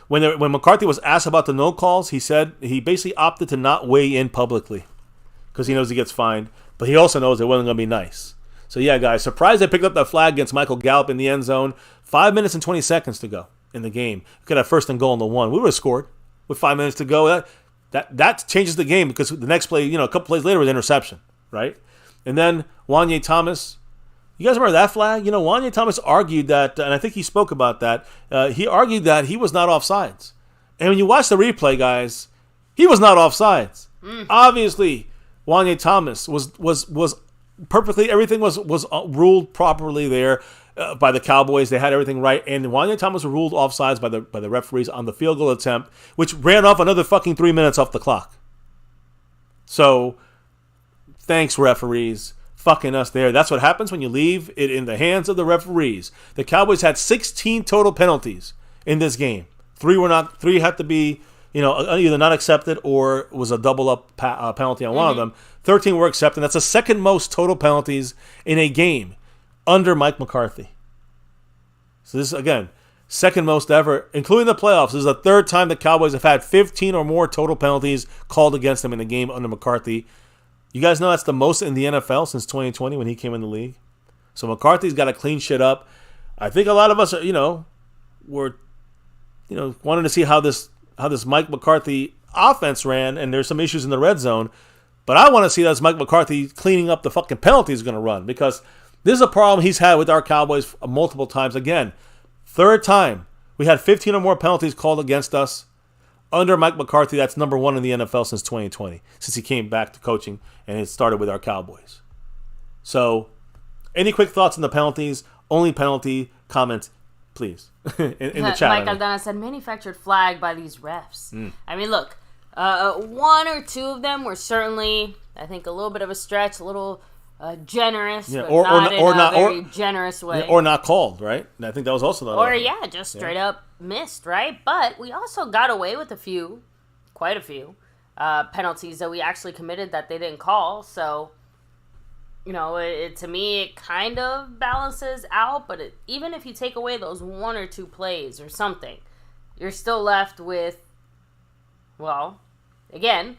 When McCarthy was asked about the no calls, he said he basically opted to not weigh in publicly because he knows he gets fined, but he also knows it wasn't going to be nice. So yeah, guys, surprised they picked up that flag against Michael Gallup in the end zone. 5 minutes and 20 seconds to go in the game. We could have 1st and goal on the 1. We would have scored with 5 minutes to go. That changes the game because the next play, a couple plays later was interception, right? And then Wanye Thomas. You guys remember that flag? Wanye Thomas argued that, and I think he spoke about that. He argued that he was not offsides. And when you watch the replay, guys, he was not offsides. Obviously, Wanye Thomas was perfectly, everything was ruled properly there by the Cowboys. They had everything right, and Wanye Thomas was ruled offsides by the referees on the field goal attempt, which ran off another fucking 3 minutes off the clock. So, thanks, referees. Fucking us there. That's what happens when you leave it in the hands of the referees. The Cowboys had 16 total penalties in this game. Three had to be, either not accepted or was a double up penalty on one of them. 13 were accepted. That's the second most total penalties in a game under Mike McCarthy. So this is, again, second most ever, including the playoffs. This is the third time the Cowboys have had 15 or more total penalties called against them in a game under McCarthy. You guys know that's the most in the NFL since 2020 when he came in the league. So McCarthy's got to clean shit up. I think a lot of us, were wanted to see how this Mike McCarthy offense ran, and there's some issues in the red zone. But I want to see that Mike McCarthy cleaning up the fucking penalties going to run, because this is a problem he's had with our Cowboys multiple times. Again, third time we had 15 or more penalties called against us under Mike McCarthy. That's number one in the NFL since 2020, since he came back to coaching and it started with our Cowboys. So, any quick thoughts on the penalties? Only penalty comments, please, in the chat. Mike Aldana said, manufactured flag by these refs. I mean, look, one or two of them were certainly, I think, a little bit of a stretch, a little generous, but not in a very generous way. Or not called, right? And I think that was also the Or, just straight up missed, right? But we also got away with quite a few, penalties that we actually committed that they didn't call. So, to me, it kind of balances out. But even if you take away those one or two plays or something, you're still left with, well, again,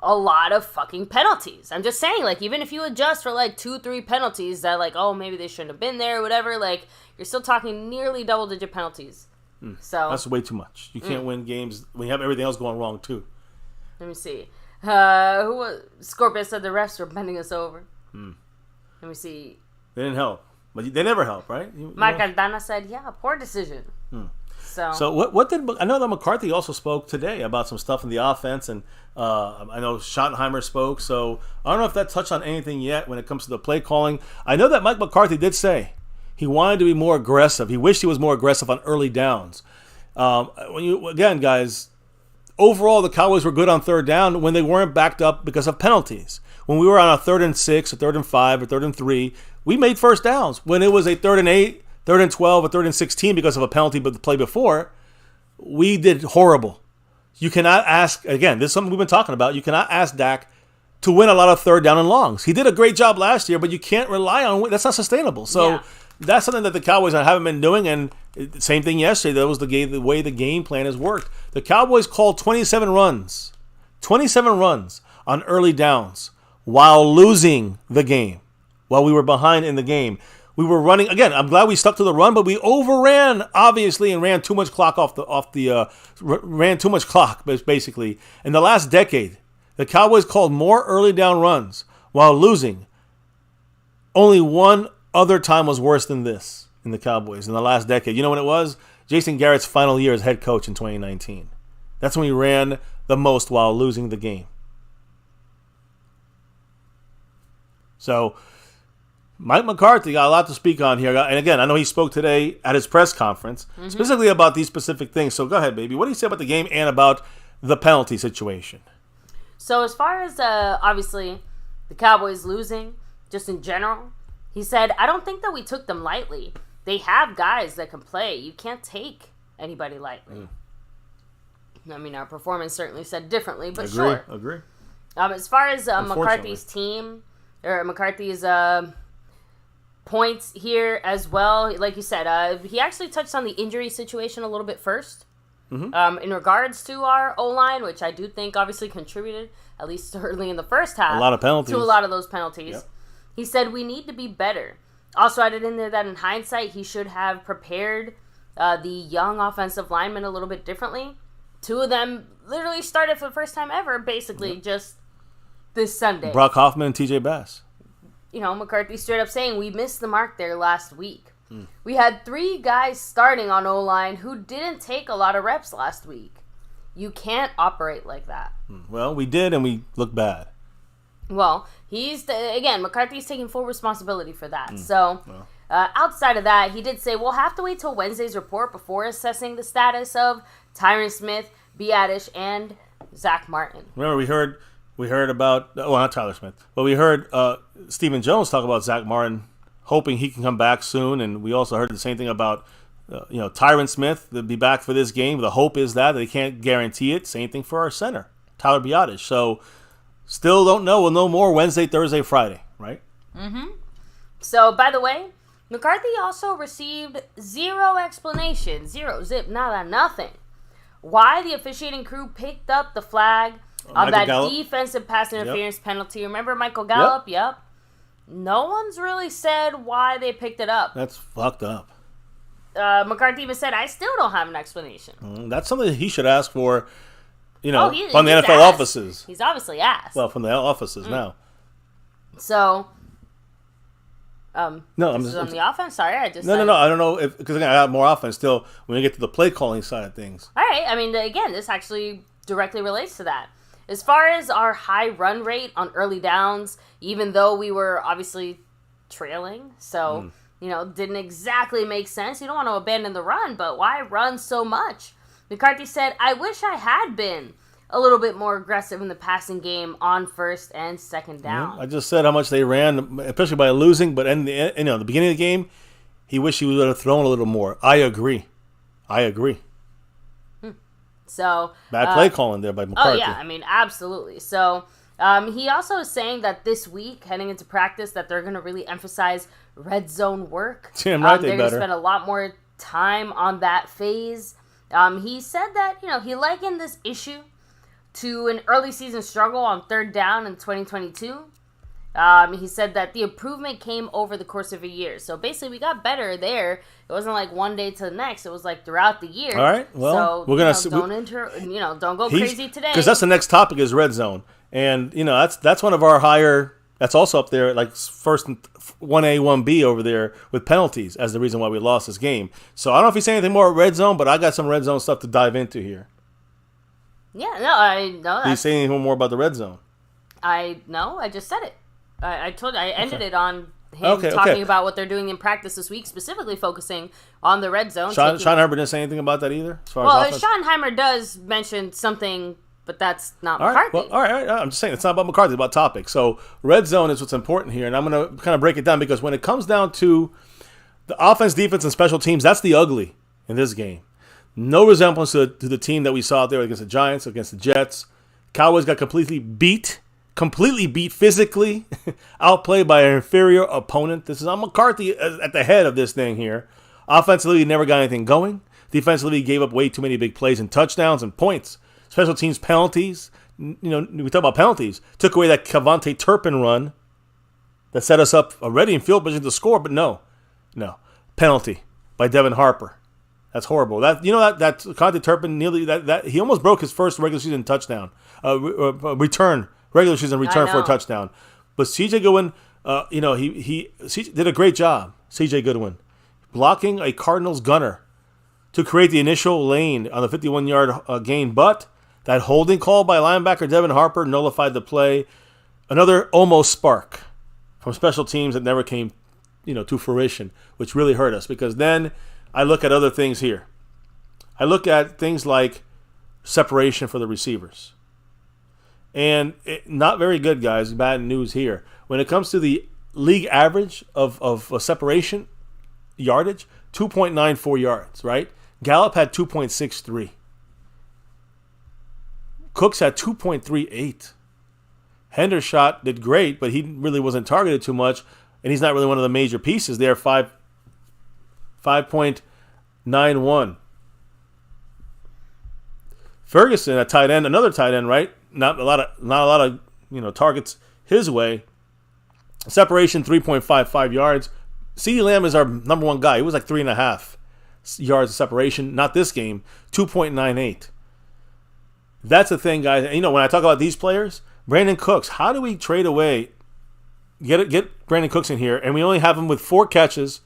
a lot of fucking penalties. I'm just saying, even if you adjust for 2-3 penalties that maybe they shouldn't have been there or whatever, you're still talking nearly double-digit penalties. So that's way too much. You can't win games when you have everything else going wrong too. Let me see. Scorpius said the refs were bending us over. Let me see. They didn't help, but they never help, right? Mike Aldana said, poor decision. So what did I know that McCarthy also spoke today about some stuff in the offense, and I know Schottenheimer spoke. So I don't know if that touched on anything yet when it comes to the play calling. I know that Mike McCarthy did say he wanted to be more aggressive. He wished he was more aggressive on early downs. Guys, overall the Cowboys were good on third down when they weren't backed up because of penalties. When we were on a 3rd and 6, a 3rd and 5, a 3rd and 3, we made first downs. When it was a 3rd and 8, 3rd and 12, or 3rd and 16 because of a penalty but the play before, we did horrible. You cannot ask, again, this is something we've been talking about, you cannot ask Dak to win a lot of third down and longs. He did a great job last year, but you can't rely on, that's not sustainable. So that's something that the Cowboys haven't been doing, and same thing yesterday. That was the way the game plan has worked. The Cowboys called 27 runs on early downs while losing the game, while we were behind in the game. We were running again. I'm glad we stuck to the run, but we overran obviously and ran too much clock ran too much clock basically. In the last decade, the Cowboys called more early down runs while losing. Only one other time was worse than this in the Cowboys in the last decade. You know when it was? Jason Garrett's final year as head coach in 2019. That's when we ran the most while losing the game. So Mike McCarthy got a lot to speak on here. And again, I know he spoke today at his press conference, specifically about these specific things. So go ahead, baby. What do you say about the game and about the penalty situation? So as far as, obviously, the Cowboys losing, just in general, he said, I don't think that we took them lightly. They have guys that can play. You can't take anybody lightly. I mean, our performance certainly said differently, but Agree. As far as McCarthy's team, or McCarthy's points here as well, like you said, he actually touched on the injury situation a little bit first. In regards to our O-line, which I do think obviously contributed, at least certainly in the first half, a lot of penalties. To a lot of those penalties. Yep. He said we need to be better. Also added in there that in hindsight, he should have prepared the young offensive linemen a little bit differently. Two of them literally started for the first time ever, basically just this Sunday. Brock Hoffman and TJ Bass. McCarthy straight up saying we missed the mark there last week. We had 3 guys starting on O-line who didn't take a lot of reps last week. You can't operate like that. Well, we did, and we looked bad. Well, McCarthy's taking full responsibility for that. So, outside of that, he did say, we'll have to wait till Wednesday's report before assessing the status of Tyron Smith, Biadasz, and Zach Martin. Remember, we heard about, not Tyler Smith, but we heard Stephen Jones talk about Zach Martin, hoping he can come back soon, and we also heard the same thing about Tyron Smith to be back for this game. The hope is that they can't guarantee it. Same thing for our center, Tyler Biadasz. So, still don't know. We'll know more Wednesday, Thursday, Friday, right? So, by the way, McCarthy also received zero explanation, zero, zip, nada, nothing, why the officiating crew picked up the flag on that defensive pass interference penalty. Remember Michael Gallup? Yep. No one's really said why they picked it up. That's fucked up. McCarthy even said, I still don't have an explanation. That's something that he should ask for, from the he's NFL asked. offices. He's obviously asked. Well, from the offices now. So, no, I'm just on the offense. Sorry, I just no. I don't know because again, I have more offense still when we get to the play calling side of things. All right, I mean, again, this actually directly relates to that. As far as our high run rate on early downs, even though we were obviously trailing, so didn't exactly make sense. You don't want to abandon the run, but why run so much? McCarthy said, "I wish I had been a little bit more aggressive in the passing game on first and second down." I just said how much they ran, especially by losing. But in the beginning of the game, he wished he would have thrown a little more. I agree. So bad play calling there by McCarthy. Oh yeah, I mean absolutely. So he also is saying that this week, heading into practice, that they're going to really emphasize red zone work. Damn right, they're going to spend a lot more time on that phase. He said that he likened this issue to an early season struggle on third down in 2022. He said that the improvement came over the course of a year. So basically, we got better there. It wasn't like one day to the next. It was like throughout the year. All right. Well, so, we're gonna don't go crazy today. Because that's the next topic is red zone, and that's one of our higher. That's also up there, like first 1A, 1B over there with penalties as the reason why we lost this game. So I don't know if he's saying anything more at red zone, but I got some red zone stuff to dive into here. Yeah, no, I know. Did you say anything more about the red zone? I just said it. I ended it on him talking about what they're doing in practice this week, specifically focusing on the red zone. Schottenheimer didn't say anything about that either? Schottenheimer does mention something, but that's not McCarthy. All right. I'm just saying, it's not about McCarthy, it's about topic. So red zone is what's important here, and I'm going to kind of break it down because when it comes down to the offense, defense, and special teams, that's the ugly in this game. No resemblance to the team that we saw out there against the Giants, against the Jets. Cowboys got completely beat physically, outplayed by an inferior opponent. This is on McCarthy at the head of this thing here. Offensively, he never got anything going. Defensively, he gave up way too many big plays and touchdowns and points. Special teams penalties. We talk about penalties. Took away that Cavante Turpin run that set us up already in field position to score, but no. Penalty by Devin Harper. That's horrible. That Cavante Turpin nearly that he almost broke his first regular season touchdown regular season return for a touchdown. But C.J. Goodwin, he did a great job. C.J. Goodwin blocking a Cardinals gunner to create the initial lane on the 51-yard gain, but that holding call by linebacker Devin Harper nullified the play. Another almost spark from special teams that never came, to fruition, which really hurt us because then I look at other things here. I look at things like separation for the receivers. And not very good, guys. Bad news here. When it comes to the league average of separation yardage, 2.94 yards, right? Gallup had 2.63. Cooks had 2.38. Hendershot did great, but he really wasn't targeted too much, and he's not really one of the major pieces there. 5.91. Ferguson, a tight end, another tight end, right? Not a lot of targets his way. Separation 3.55 yards. CeeDee Lamb is our number one guy. He was like 3.5 yards of separation. Not this game. 2.98. That's the thing, guys. And, when I talk about these players, Brandon Cooks. How do we trade away? Get Brandon Cooks in here, and we only have him with 4 catches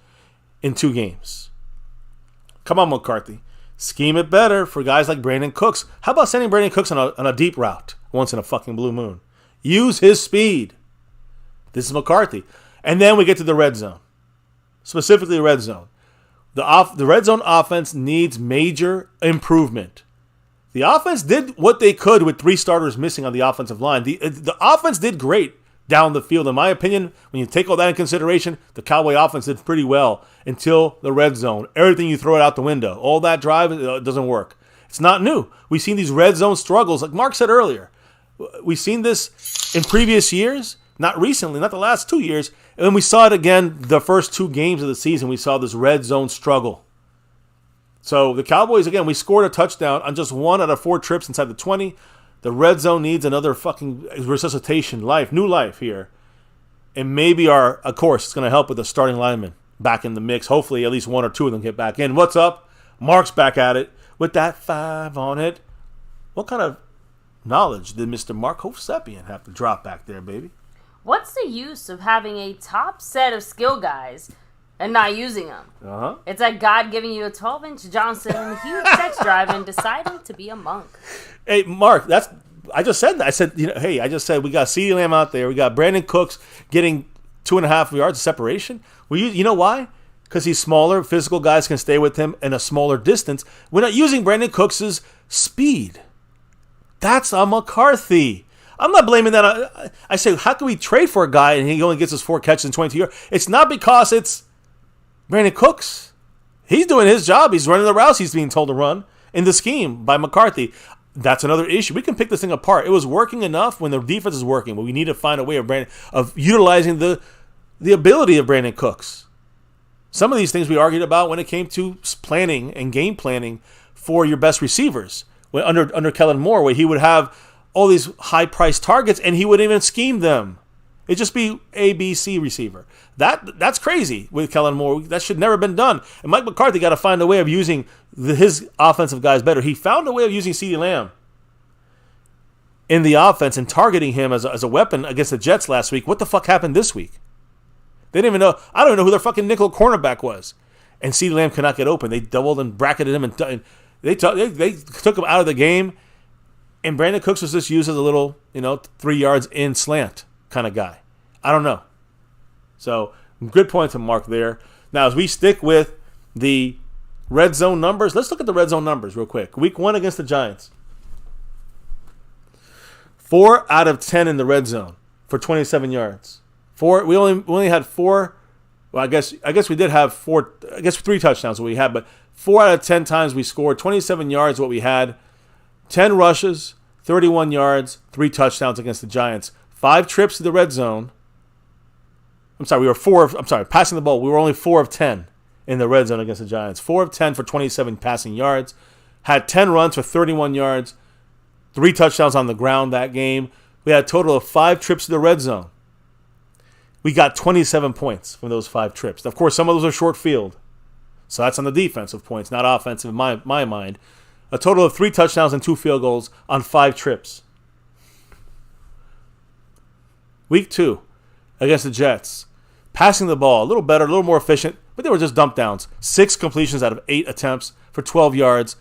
in 2 games. Come on, McCarthy. Scheme it better for guys like Brandon Cooks. How about sending Brandon Cooks on a deep route once in a fucking blue moon? Use his speed. This is McCarthy. And then we get to the red zone. Specifically the red zone. The red zone offense needs major improvement. The offense did what they could with 3 starters missing on the offensive line. The offense did great down the field. In my opinion, when you take all that in consideration, the Cowboy offense did pretty well until the red zone. Everything you throw it out the window. All that drive, it doesn't work. It's not new. We've seen these red zone struggles, like Mark said earlier. We've seen this in previous years, not recently, not the last 2 years. And then we saw it again the first 2 games of the season. We saw this red zone struggle. So the Cowboys, again, we scored a touchdown on just 1 out of 4 trips inside the 20. The red zone needs another fucking resuscitation, new life here. And maybe of course, it's going to help with the starting linemen back in the mix. Hopefully at least 1 or 2 of them get back in. What's up? Mark's back at it with that 5 on it. What kind of knowledge did Mr. Mark Hovsepian have to drop back there, baby? What's the use of having a top set of skill guys and not using them? Uh-huh. It's like God giving you a 12-inch Johnson and a huge sex drive and deciding to be a monk. Hey, Mark, I just said that. I said, I just said we got CeeDee Lamb out there. We got Brandon Cooks getting 2.5 yards of separation. Well, you know why? Because he's smaller. Physical guys can stay with him in a smaller distance. We're not using Brandon Cooks' speed. That's on McCarthy. I'm not blaming that. I say, how can we trade for a guy and he only gets us 4 catches in 22 yards? It's not because it's Brandon Cooks. He's doing his job. He's running the routes he's being told to run in the scheme by McCarthy. That's another issue. We can pick this thing apart. It was working enough when the defense is working, but we need to find a way of utilizing the ability of Brandon Cooks. Some of these things we argued about when it came to planning and game planning for your best receivers. Under Kellen Moore, where he would have all these high-priced targets, and he wouldn't even scheme them. It'd just be A, B, C receiver. That's crazy with Kellen Moore. That should never have been done. And Mike McCarthy got to find a way of using his offensive guys better. He found a way of using CeeDee Lamb in the offense and targeting him as a weapon against the Jets last week. What the fuck happened this week? They didn't even know. I don't even know who their fucking nickel cornerback was. And CeeDee Lamb could not get open. They doubled and bracketed him, and they took him out of the game. And Brandon Cooks was just used as a little, 3 yards in slant kind of guy. I don't know. So, good point to Mark there. Now, as we stick with the red zone numbers, let's look at the red zone numbers real quick. Week 1 against the Giants. 4 out of 10 in the red zone for 27 yards. We only had 4. Well, I guess we did have 4. I guess 3 touchdowns what we had, but 4 out of 10 times we scored. 27 yards what we had. 10 rushes, 31 yards, 3 touchdowns against the Giants. 5 trips to the red zone. Passing the ball. We were only 4 of 10 in the red zone against the Giants. 4 of 10 for 27 passing yards. Had 10 runs for 31 yards. 3 touchdowns on the ground that game. We had a total of 5 trips to the red zone. We got 27 points from those 5 trips. Of course, some of those are short field. So that's on the defensive points, not offensive in my mind. A total of 3 touchdowns and 2 field goals on 5 trips. Week 2 against the Jets. Passing the ball, a little better, a little more efficient, but they were just dump downs. 6 completions out of 8 attempts for 12 yards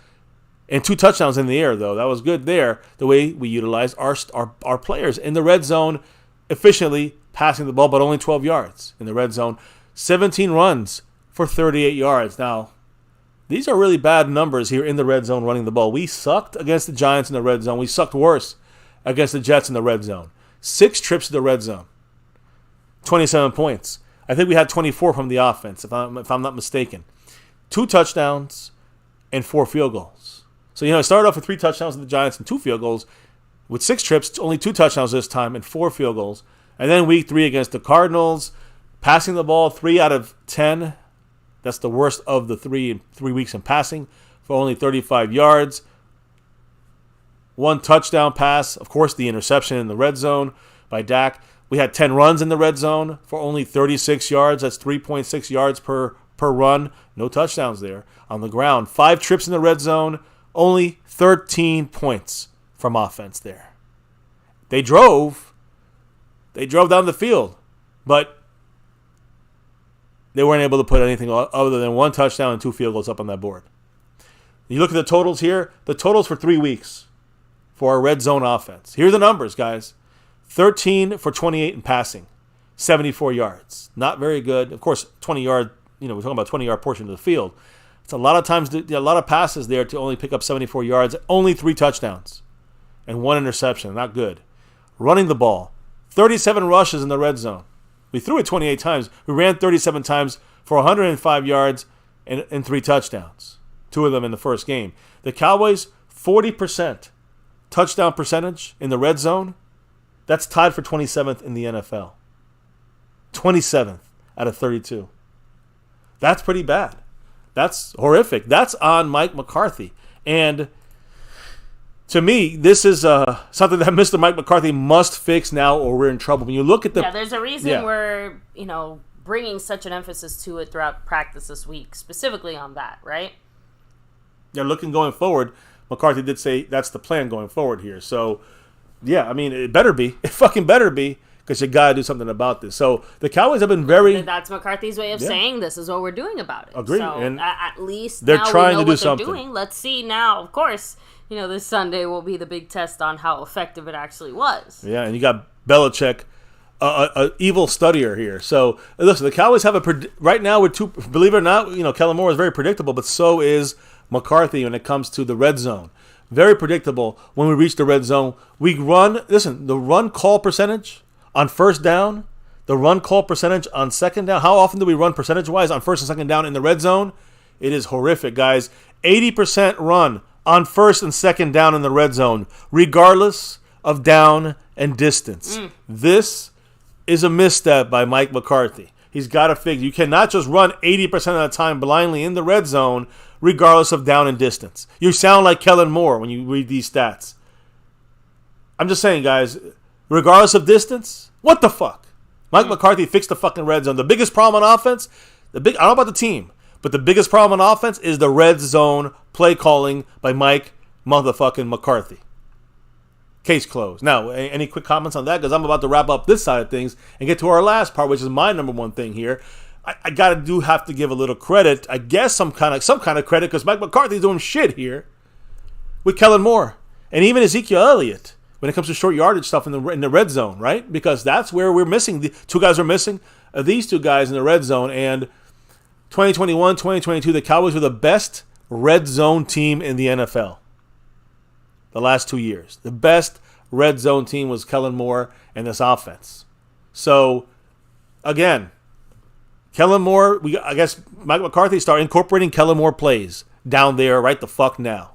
and 2 touchdowns in the air, though. That was good there, the way we utilized our players in the red zone, efficiently passing the ball, but only 12 yards in the red zone. 17 runs for 38 yards. Now, these are really bad numbers here in the red zone running the ball. We sucked against the Giants in the red zone. We sucked worse against the Jets in the red zone. 6 trips to the red zone. 27 points. I think we had 24 from the offense, if I'm not mistaken. 2 touchdowns and 4 field goals. So, it started off with 3 touchdowns to the Giants and 2 field goals. With 6 trips, only 2 touchdowns this time and 4 field goals. And then week 3 against the Cardinals, passing the ball 3 out of 10. That's the worst of the 3 weeks in passing for only 35 yards. 1 touchdown pass. Of course, the interception in the red zone by Dak. We had 10 runs in the red zone for only 36 yards. That's 3.6 yards per run. No touchdowns there on the ground. 5 trips in the red zone. Only 13 points from offense there. They drove down the field, but they weren't able to put anything other than 1 touchdown and 2 field goals up on that board. You look at the totals here. The totals for 3 weeks for our red zone offense. Here are the numbers, guys. 13 for 28 in passing, 74 yards. Not very good. Of course, 20-yard, we're talking about 20-yard portion of the field. It's a lot of times, a lot of passes there to only pick up 74 yards, only 3 touchdowns and 1 interception. Not good. Running the ball, 37 rushes in the red zone. We threw it 28 times. We ran 37 times for 105 yards and 3 touchdowns. 2 of them in the first game. The Cowboys, 40% touchdown percentage in the red zone. That's tied for 27th in the NFL. 27th out of 32. That's pretty bad. That's horrific. That's on Mike McCarthy. And to me, this is something that Mr. Mike McCarthy must fix now or we're in trouble. When you look at the... Yeah, there's a reason we're, bringing such an emphasis to it throughout practice this week, specifically on that, right? Yeah, looking going forward, McCarthy did say that's the plan going forward here. So, yeah, I mean, it better be. It fucking better be, because you got to do something about this. So, the Cowboys have been very... That's McCarthy's way of saying this is what we're doing about it. Agreed. So, and at least they're now trying we know to do what something. They're doing. Let's see now, of course, this Sunday will be the big test on how effective it actually was. Yeah, and you got Belichick, an evil studier here. So, listen, the Cowboys have right now with 2, believe it or not, Kellen Moore is very predictable, but so is McCarthy when it comes to the red zone. Very predictable when we reach the red zone. We run, listen, the run call percentage on first down, the run call percentage on second down. How often do we run percentage-wise on first and second down in the red zone? It is horrific, guys. 80% run on first and second down in the red zone, regardless of down and distance. This is a misstep by Mike McCarthy. He's got to figure. You cannot just run 80% of the time blindly in the red zone, regardless of down and distance. You sound like Kellen Moore when you read these stats. I'm just saying, guys, regardless of distance, what the fuck? Mike McCarthy fixed the fucking red zone. The biggest problem on offense, I don't know about the team, but the biggest problem on offense is the red zone play calling by Mike motherfucking McCarthy. Case closed. Now, any quick comments on that? Because I'm about to wrap up this side of things and get to our last part, which is my number one thing here. I have to give a little credit. I guess some kind of credit, because Mike McCarthy's doing shit here with Kellen Moore and even Ezekiel Elliott when it comes to short yardage stuff in the red zone, right? Because that's where we're missing. The 2 guys we're missing are these 2 guys in the red zone. And 2021, 2022, the Cowboys were the best red zone team in the NFL. The last 2 years. The best red zone team was Kellen Moore and this offense. So, again, Kellen Moore, I guess Mike McCarthy started incorporating Kellen Moore plays down there right the fuck now.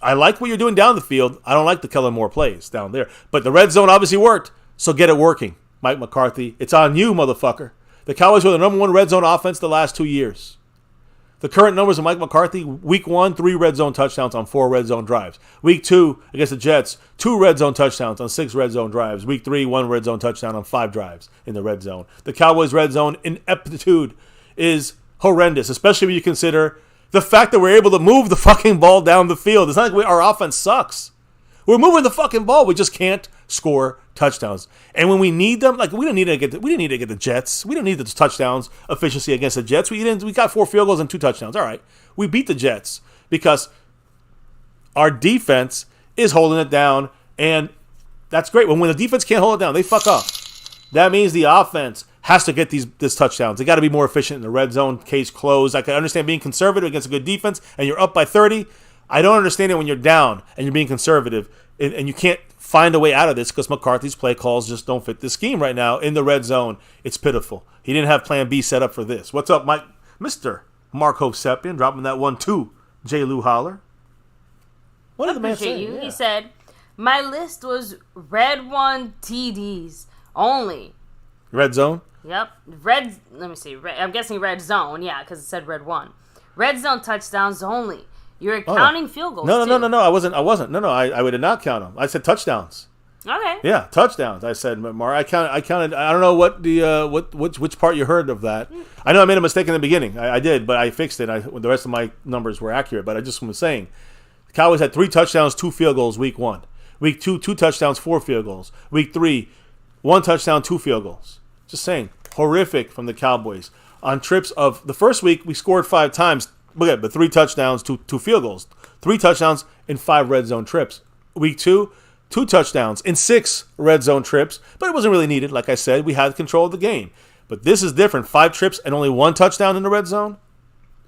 I like what you're doing down the field. I don't like the Kellen Moore plays down there. But the red zone obviously worked, so get it working, Mike McCarthy. It's on you, motherfucker. The Cowboys were the number 1 red zone offense the last 2 years. The current numbers of Mike McCarthy: week 1, 3 red zone touchdowns on 4 red zone drives. Week 2 against the Jets, 2 red zone touchdowns on 6 red zone drives. Week 3, 1 red zone touchdown on 5 drives in the red zone. The Cowboys' red zone ineptitude is horrendous, especially when you consider the fact that we're able to move the fucking ball down the field. It's not like our offense sucks. We're moving the fucking ball. We just can't score touchdowns. And when we need them, like we didn't need to get the Jets. We don't need the touchdowns efficiency against the Jets. We got 4 field goals and 2 touchdowns. All right. We beat the Jets because our defense is holding it down, and that's great. When the defense can't hold it down, they fuck up. That means the offense has to get these touchdowns. They got to be more efficient in the red zone. Case closed. I can understand being conservative against a good defense, and you're up by 30. I don't understand it when you're down and you're being conservative and you can't find a way out of this because McCarthy's play calls just don't fit the scheme right now in the red zone. It's pitiful. He didn't have plan B set up for this. What's up, Mike? Mr. Marco Seppian dropping that 1-2. J. Lou Holler. What did the man say? Yeah. He said, my list was red 1 TDs only. Red zone? Yep. Let me see. I'm guessing red zone. Yeah, because it said red 1. Red zone touchdowns only. You're counting field goals. No. I wasn't. No. I did not count them. I said touchdowns. Okay. Yeah, touchdowns. I said, Mar. I counted. I don't know what which part you heard of that. I know I made a mistake in the beginning. I did, but I fixed it. The rest of my numbers were accurate. But I just was saying, the Cowboys had 3 touchdowns, 2 field goals. Week 1. Week 2, 2 touchdowns, 4 field goals. Week 3, 1 touchdown, 2 field goals. Just saying, horrific from the Cowboys. On trips of the first week, we scored 5 times. but 3 touchdowns, two field goals. 3 touchdowns in 5 red zone trips. Week 2, 2 touchdowns in 6 red zone trips, but it wasn't really needed. Like I said, we had control of the game. But this is different. 5 trips and only 1 touchdown in the red zone.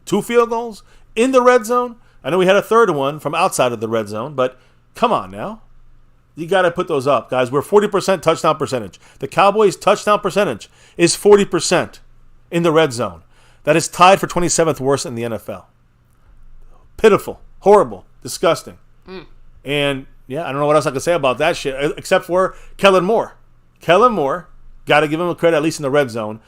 2 field goals in the red zone. I know we had a third one from outside of the red zone, but come on now. You got to put those up, guys. We're 40% touchdown percentage. The Cowboys' touchdown percentage is 40% in the red zone. That is tied for 27th worst in the NFL. Pitiful, horrible, disgusting. And, yeah, I don't know what else I can say about that shit except for Kellen Moore. Kellen Moore, got to give him a credit, at least in the red zone.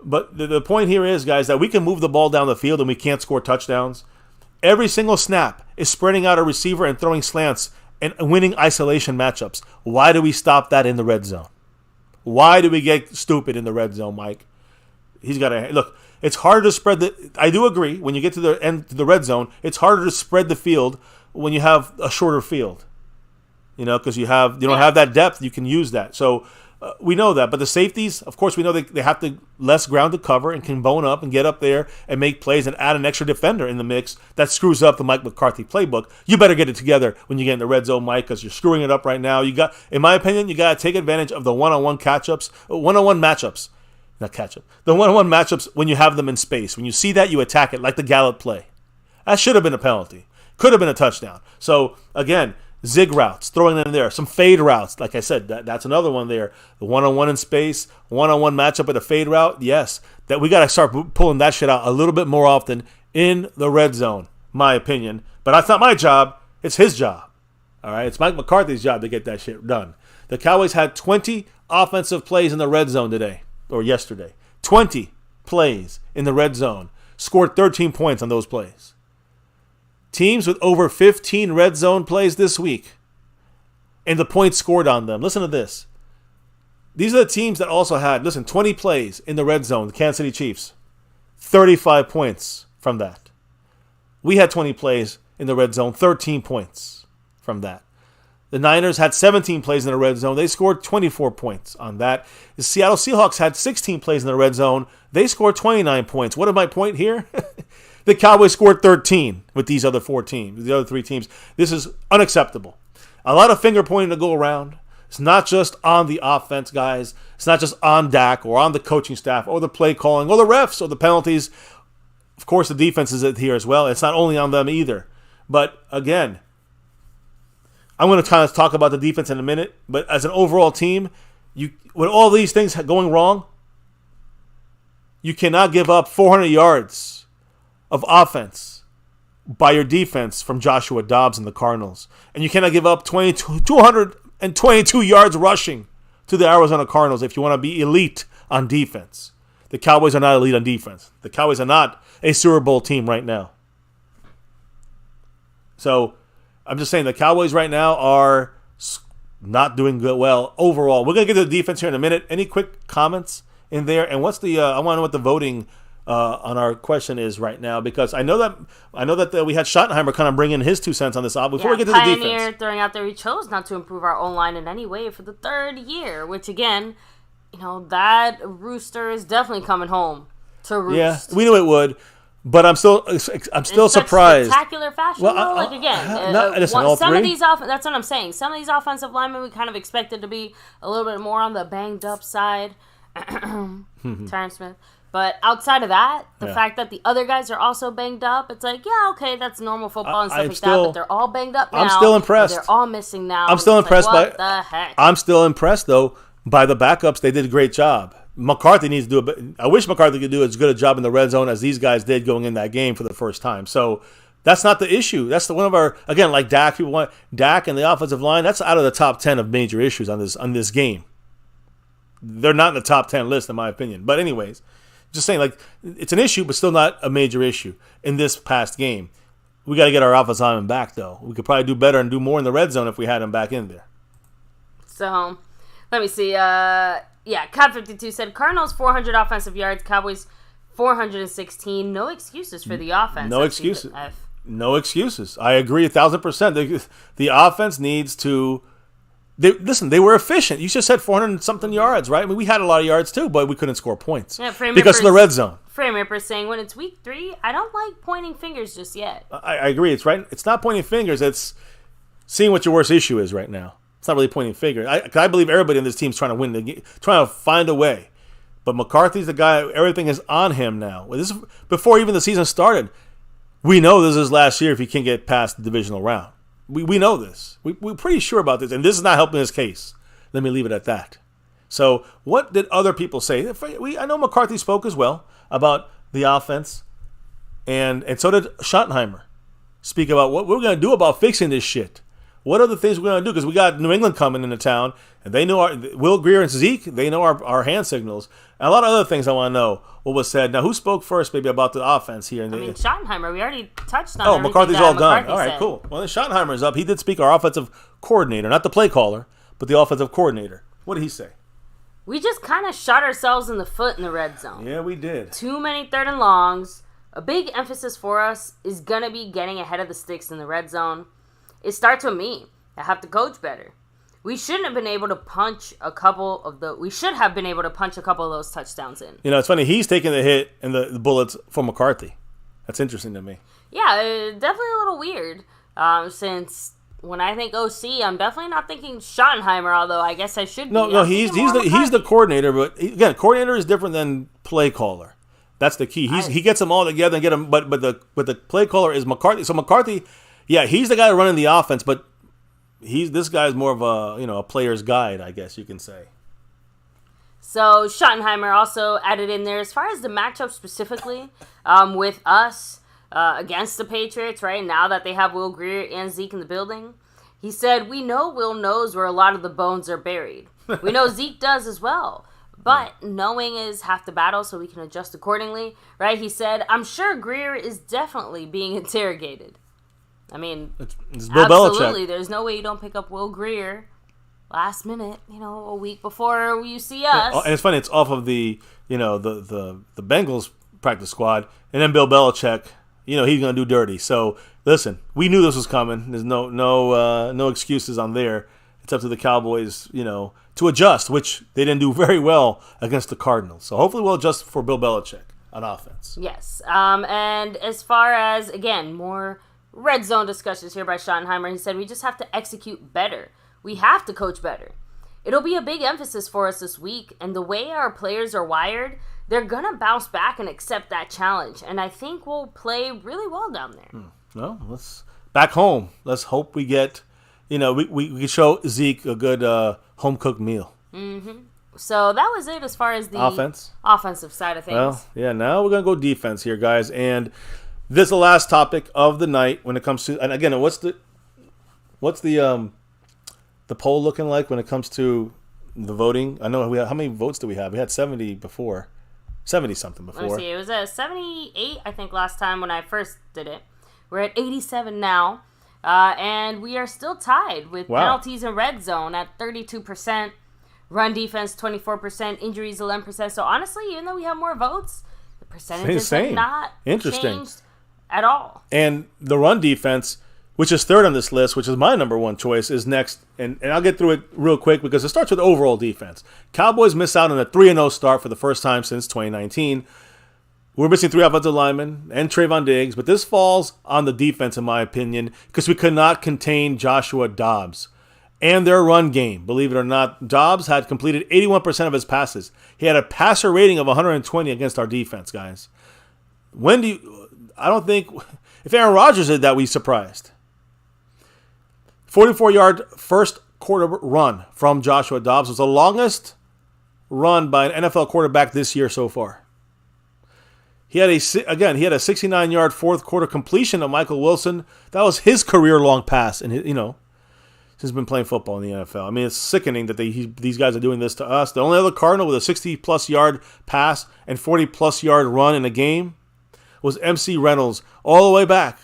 But the point here is, guys, that we can move the ball down the field and we can't score touchdowns. Every single snap is spreading out a receiver and throwing slants and winning isolation matchups. Why do we stop that in the red zone? Why do we get stupid in the red zone, Mike? He's got to look. It's harder to spread the. I do agree. When you get to the end, to the red zone, it's harder to spread the field when you have a shorter field. You know, because you don't have that depth. You can use that. So we know that. But the safeties, of course, we know they have to less ground to cover and can bone up and get up there and make plays and add an extra defender in the mix. That screws up the Mike McCarthy playbook. You better get it together when you get in the red zone, Mike, because you're screwing it up right now. You got, in my opinion, you got to take advantage of the one-on-one matchups. Not catch-up. The one-on-one matchups when you have them in space. When you see that, you attack it like the Gallup play. That should have been a penalty. Could have been a touchdown. So, again, zig routes, throwing them in there. Some fade routes. Like I said, that's another one there. The one-on-one in space, one-on-one matchup at a fade route. Yes, that we got to start pulling that shit out a little bit more often in the red zone, my opinion. But that's not my job. It's his job. All right? It's Mike McCarthy's job to get that shit done. The Cowboys had 20 offensive plays in the red zone today, or yesterday. 20 plays in the red zone. Scored 13 points on those plays. Teams with over 15 red zone plays this week and the points scored on them. Listen to this. These are the teams that also had, 20 plays in the red zone. The Kansas City Chiefs, 35 points from that. We had 20 plays in the red zone, 13 points from that. The Niners had 17 plays in the red zone. They scored 24 points on that. The Seattle Seahawks had 16 plays in the red zone. They scored 29 points. What is my point here? The Cowboys scored 13 with these other 4 teams, the other 3 teams. This is unacceptable. A lot of finger pointing to go around. It's not just on the offense, guys. It's not just on Dak or on the coaching staff or the play calling or the refs or the penalties. Of course, the defense is here as well. It's not only on them either. But again, I'm going to kind of talk about the defense in a minute. But as an overall team, with all these things going wrong, you cannot give up 400 yards of offense by your defense from Joshua Dobbs and the Cardinals. And you cannot give up 222 yards rushing to the Arizona Cardinals if you want to be elite on defense. The Cowboys are not elite on defense. The Cowboys are not a Super Bowl team right now. So I'm just saying the Cowboys right now are not doing good well overall. We're going to get to the defense here in a minute. Any quick comments in there? And what's the I want to know what the voting on our question is right now, because I know that we had Schottenheimer kind of bring in his 2 cents on this. Before we get to the defense, Pioneer throwing out there, he chose not to improve our O-line in any way for the 3rd year, which again, that rooster is definitely coming home to roost. Yeah, we knew it would, but I'm still surprised. Spectacular fashion. Well, some of these that's what I'm saying. Some of these offensive linemen we kind of expected to be a little bit more on the banged up side. Tyron Smith. But outside of that, the fact that the other guys are also banged up, it's like, yeah, okay, that's normal football and stuff like that. But they're all banged up now. I'm still impressed. They're all missing now. I'm still impressed what the heck? I'm still impressed though by the backups. They did a great job. McCarthy needs to do it. I wish McCarthy could do as good a job in the red zone as these guys did going in that game for the first time. So that's not the issue. That's one of our, again, like Dak. People want Dak and the offensive line. That's out of the top 10 of major issues on this game. They're not in the top 10 list in my opinion. But anyways. Just saying, like, it's an issue, but still not a major issue in this past game. We got to get our offensive lineman back, though. We could probably do better and do more in the red zone if we had him back in there. So, let me see. Cod52 said, Cardinals 400 offensive yards, Cowboys 416. No excuses for the offense. No excuses. No excuses. I agree 1,000%. The offense needs to They were efficient. You just said 400 and something yards, right? I mean, we had a lot of yards too, but we couldn't score points because of the red zone. Frame Ripper's saying, when it's week 3, I don't like pointing fingers just yet. I agree. It's right. It's not pointing fingers. It's seeing what your worst issue is right now. It's not really pointing fingers. I believe everybody in this team is trying to win the game, trying to find a way. But McCarthy's the guy. Everything is on him now. This is before even the season started. We know this is his last year if he can't get past the divisional round. We know this. We're pretty sure about this, and this is not helping his case. Let me leave it at that. So what did other people say? I know McCarthy spoke as well about the offense, and so did Schottenheimer speak about what we're going to do about fixing this shit. What are the things we're going to do? Because we got New England coming into town, and they know Will Greer and Zeke, they know our hand signals. And a lot of other things I want to know what was said. Now, who spoke first maybe about the offense here? Schottenheimer, we already touched on Oh, McCarthy's all done. McCarthy All right, said. cool. Well, then Schottenheimer's up. He did speak, our offensive coordinator, not the play caller, but the offensive coordinator. What did he say? We just kind of shot ourselves in the foot in the red zone. Yeah, we did. Too many 3rd and longs. A big emphasis for us is going to be getting ahead of the sticks in the red zone. It starts with me. I have to coach better. We shouldn't have been able to punch a couple of those touchdowns in. You know, it's funny. He's taking the hit and the bullets for McCarthy. That's interesting to me. Yeah, definitely a little weird. Since when I think OC, I'm definitely not thinking Schottenheimer, although I guess I should be. No, he's the coordinator, but again, coordinator is different than play caller. That's the key. He gets them all together and get them. But the play caller is McCarthy. So McCarthy, yeah, he's the guy running the offense, but this guy's more of a player's guide, I guess you can say. So Schottenheimer also added in there, as far as the matchup specifically, with us against the Patriots, right, now that they have Will Greer and Zeke in the building, he said, we know Will knows where a lot of the bones are buried. We know Zeke does as well. But knowing is half the battle, so we can adjust accordingly, right? He said, I'm sure Greer is definitely being interrogated. I mean, it's Bill absolutely. Belichick. There's no way you don't pick up Will Greer last minute, a week before you see us. And it's funny, it's off of the Bengals practice squad, and then Bill Belichick, he's going to do dirty. So, listen, we knew this was coming. There's no excuses on there. It's up to the Cowboys, to adjust, which they didn't do very well against the Cardinals. So, hopefully we'll adjust for Bill Belichick on offense. Yes. And as far as, again, more red zone discussions here by Schottenheimer, he said we just have to execute better. We have to coach better. It'll be a big emphasis for us this week, and the way our players are wired, they're going to bounce back and accept that challenge, and I think we'll play really well down there. Well, let's back home. Let's hope we get, we can show Zeke a good home-cooked meal. Mm-hmm. So that was it as far as the offensive side of things. Well, yeah, now we're going to go defense here, guys, and this is the last topic of the night when it comes to, and again, what's the poll looking like when it comes to the voting? I know how many votes do we have? We had 70 before, 70-something before. Let me see. It was at 78, I think, last time when I first did it. We're at 87 now, and we are still tied with penalties and red zone at 32%, run defense 24%, injuries 11%. So honestly, even though we have more votes, the percentages have not changed at all. And the run defense, which is third on this list, which is my number one choice, is next. And I'll get through it real quick because it starts with overall defense. Cowboys miss out on a 3-0 start for the first time since 2019. We're missing 3 offensive linemen and Trayvon Diggs, but this falls on the defense, in my opinion, because we could not contain Joshua Dobbs and their run game. Believe it or not, Dobbs had completed 81% of his passes. He had a passer rating of 120 against our defense, guys. I don't think, if Aaron Rodgers did that, we'd be surprised. 44-yard first quarter run from Joshua Dobbs was the longest run by an NFL quarterback this year so far. He had a 69-yard fourth quarter completion of Michael Wilson. That was his career-long pass, and since he's been playing football in the NFL. I mean, it's sickening that these guys are doing this to us. The only other Cardinal with a 60-plus yard pass and 40-plus yard run in a game was MC Reynolds all the way back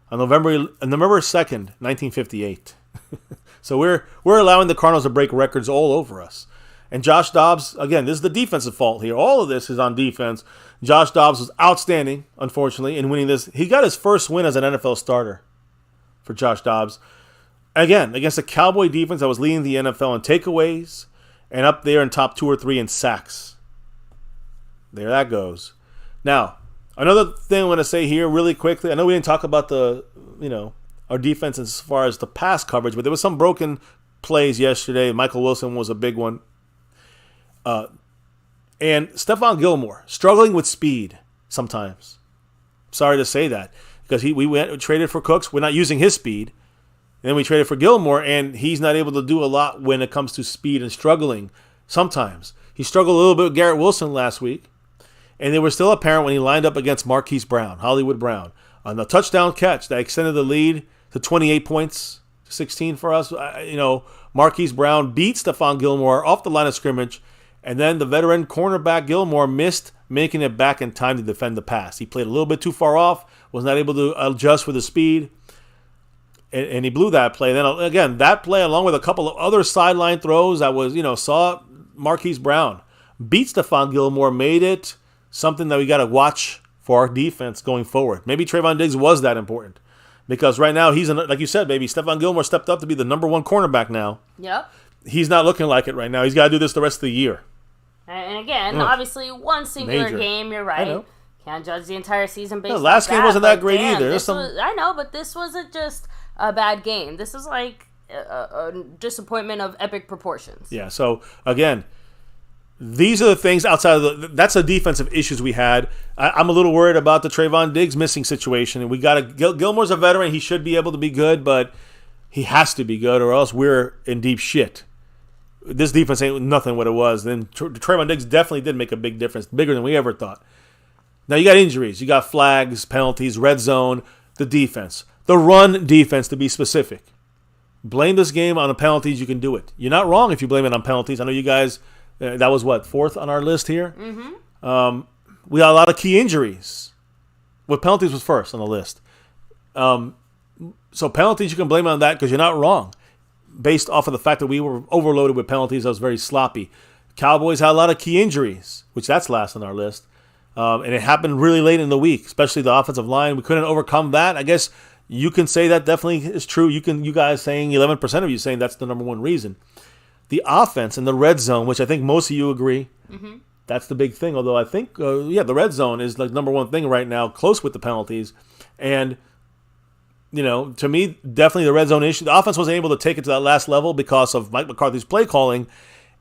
on November 2nd, 1958. So we're allowing the Cardinals to break records all over us. And Josh Dobbs, again, this is the defensive fault here. All of this is on defense. Josh Dobbs was outstanding, unfortunately, in winning this. He got his first win as an NFL starter for Josh Dobbs. again, against a Cowboy defense that was leading the NFL in takeaways and up there in top 2 or 3 in sacks. There that goes. Now, another thing I want to say here really quickly. I know we didn't talk about our defense as far as the pass coverage, but there was some broken plays yesterday. Michael Wilson was a big one. And Stephon Gilmore struggling with speed sometimes. Sorry to say that because we traded for Cooks. We're not using his speed. Then we traded for Gilmore, and he's not able to do a lot when it comes to speed and struggling sometimes. He struggled a little bit with Garrett Wilson last week, and they were still apparent when he lined up against Marquise Brown, Hollywood Brown, on the touchdown catch that extended the lead to 28 points, 16 for us. Marquise Brown beat Stephon Gilmore off the line of scrimmage, and then the veteran cornerback Gilmore missed making it back in time to defend the pass. He played a little bit too far off, was not able to adjust for the speed, and he blew that play. Then again, that play along with a couple of other sideline throws that was, saw Marquise Brown beat Stephon Gilmore, made it something that we got to watch for our defense going forward. Maybe Trayvon Diggs was that important because right now he's, like you said, baby, Stephon Gilmore stepped up to be the number 1 cornerback now. Yep. He's not looking like it right now. He's got to do this the rest of the year. And again, obviously, one singular Major. game, you're right. I know. Can't judge the entire season based on that. The last game wasn't that great either. I know, but this wasn't just a bad game. This is like a disappointment of epic proportions. Yeah, so again, these are the things outside of that's the defensive issues we had. I'm a little worried about the Trayvon Diggs missing situation. And we got Gilmore's a veteran. He should be able to be good, but he has to be good or else we're in deep shit. This defense ain't nothing what it was. Then Trayvon Diggs definitely did make a big difference, bigger than we ever thought. Now you got injuries. You got flags, penalties, red zone, the defense. The run defense, to be specific. Blame this game on the penalties. You can do it. You're not wrong if you blame it on penalties. I know you guys, that was what, 4th on our list here? Mm-hmm. We got a lot of key injuries. What penalties was 1st on the list. So penalties, you can blame it on that because you're not wrong. Based off of the fact that we were overloaded with penalties, that was very sloppy. Cowboys had a lot of key injuries, which that's last on our list. And it happened really late in the week, especially the offensive line. We couldn't overcome that. I guess you can say that definitely is true. You guys saying 11% of you saying that's the number 1 reason. The offense and the red zone, which I think most of you agree, that's the big thing. Although I think, the red zone is like number 1 thing right now, close with the penalties. And, to me, definitely the red zone issue. The offense wasn't able to take it to that last level because of Mike McCarthy's play calling,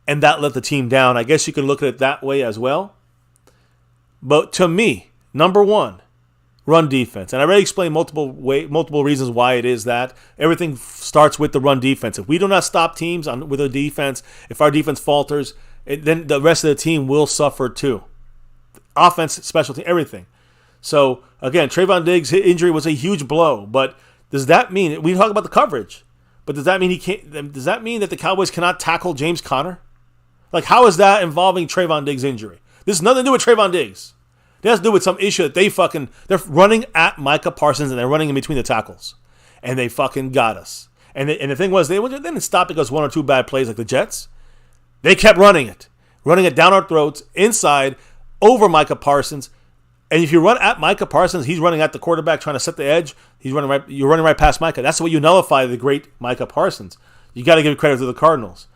and that let the team down. I guess you can look at it that way as well. But to me, number 1, run defense. And I already explained multiple reasons why it is that. Everything starts with the run defense. If we do not stop teams with a defense, if our defense falters, then the rest of the team will suffer too. Offense, specialty, everything. So, again, Trayvon Diggs' injury was a huge blow. But does that mean, we talk about the coverage, but does that mean does that mean that the Cowboys cannot tackle James Conner? Like, how is that involving Trayvon Diggs' injury? This has nothing to do with Trayvon Diggs. It has to do with some issue that they're running at Micah Parsons and they're running in between the tackles. And they fucking got us. And the thing was, they didn't stop because 1 or 2 bad plays like the Jets. They kept running it down our throats, inside, over Micah Parsons. And if you run at Micah Parsons, he's running at the quarterback trying to set the edge. You're running right past Micah. That's the way you nullify the great Micah Parsons. You got to give credit to the Cardinals.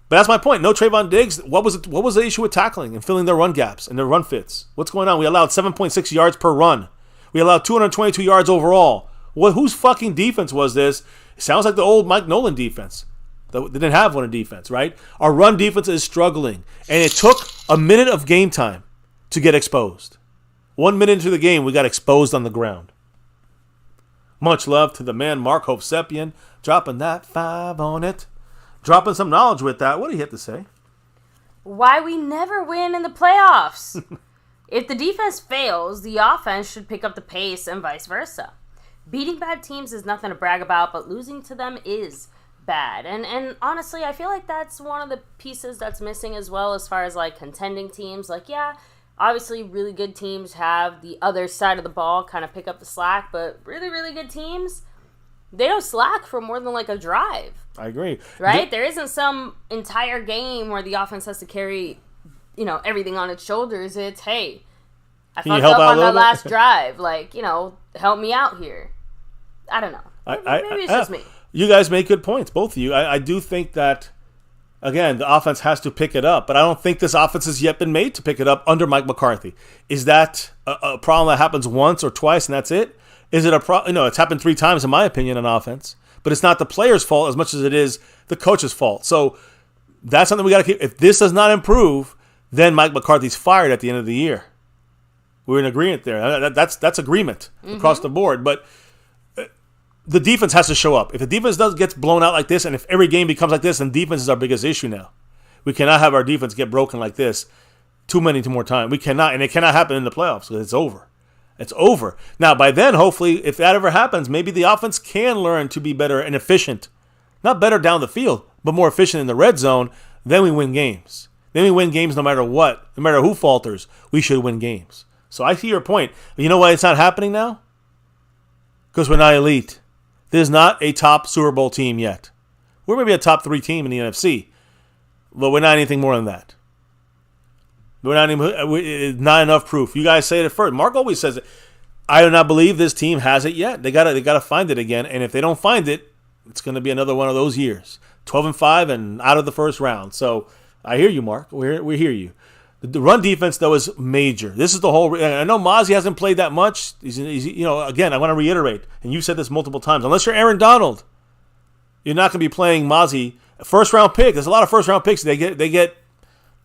But that's my point. No Trayvon Diggs. What was the issue with tackling and filling their run gaps and their run fits? What's going on? We allowed 7.6 yards per run. We allowed 222 yards overall. Whose fucking defense was this? It sounds like the old Mike Nolan defense. They didn't have one in defense, right? Our run defense is struggling. And it took a minute of game time to get exposed. 1 minute into the game, we got exposed on the ground. Much love to the man, Mark Hovsepian, dropping that 5 on it. Dropping some knowledge with that. What do you have to say? Why we never win in the playoffs. If the defense fails, the offense should pick up the pace and vice versa. Beating bad teams is nothing to brag about, but losing to them is bad. And honestly, I feel like that's one of the pieces that's missing as well as far as like contending teams. Like, yeah, obviously really good teams have the other side of the ball kind of pick up the slack, but really, really good teams, they don't slack for more than like a drive. I agree. Right? There isn't some entire game where the offense has to carry, everything on its shoulders. It's, hey, I fucked up on that last drive. Like, help me out here. I don't know. Maybe it's just me. You guys make good points, both of you. I do think that, again, the offense has to pick it up, but I don't think this offense has yet been made to pick it up under Mike McCarthy. Is that a problem that happens once or twice and that's it? Is it a problem? No, it's happened 3 times in my opinion on offense, but it's not the player's fault as much as it is the coach's fault. So that's something we got to keep. If this does not improve, then Mike McCarthy's fired at the end of the year. We're in agreement there. That's agreement across the board. But the defense has to show up. If the defense gets blown out like this, and if every game becomes like this, then defense is our biggest issue now. We cannot have our defense get broken like this too more times. We cannot, and it cannot happen in the playoffs because it's over. It's over. Now, by then, hopefully, if that ever happens, maybe the offense can learn to be better and efficient. Not better down the field, but more efficient in the red zone. Then we win games. Then we win games no matter what. No matter who falters, we should win games. So I see your point. But you know why it's not happening now? Because we're not elite. There's not a top Super Bowl team yet. We're maybe a top 3 team in the NFC. But we're not anything more than that. Not enough proof. You guys say it first. Mark always says it. I do not believe this team has it yet. They gotta find it again. And if they don't find it, it's going to be another one of those years. 12-5 and out of the first round. So I hear you, Mark. We hear you. The run defense, though, is major. This is the whole. I know Mozzie hasn't played that much. He's again, I want to reiterate, and you've said this multiple times. Unless you're Aaron Donald, you're not going to be playing Mozzie. First round pick. There's a lot of first round picks. They get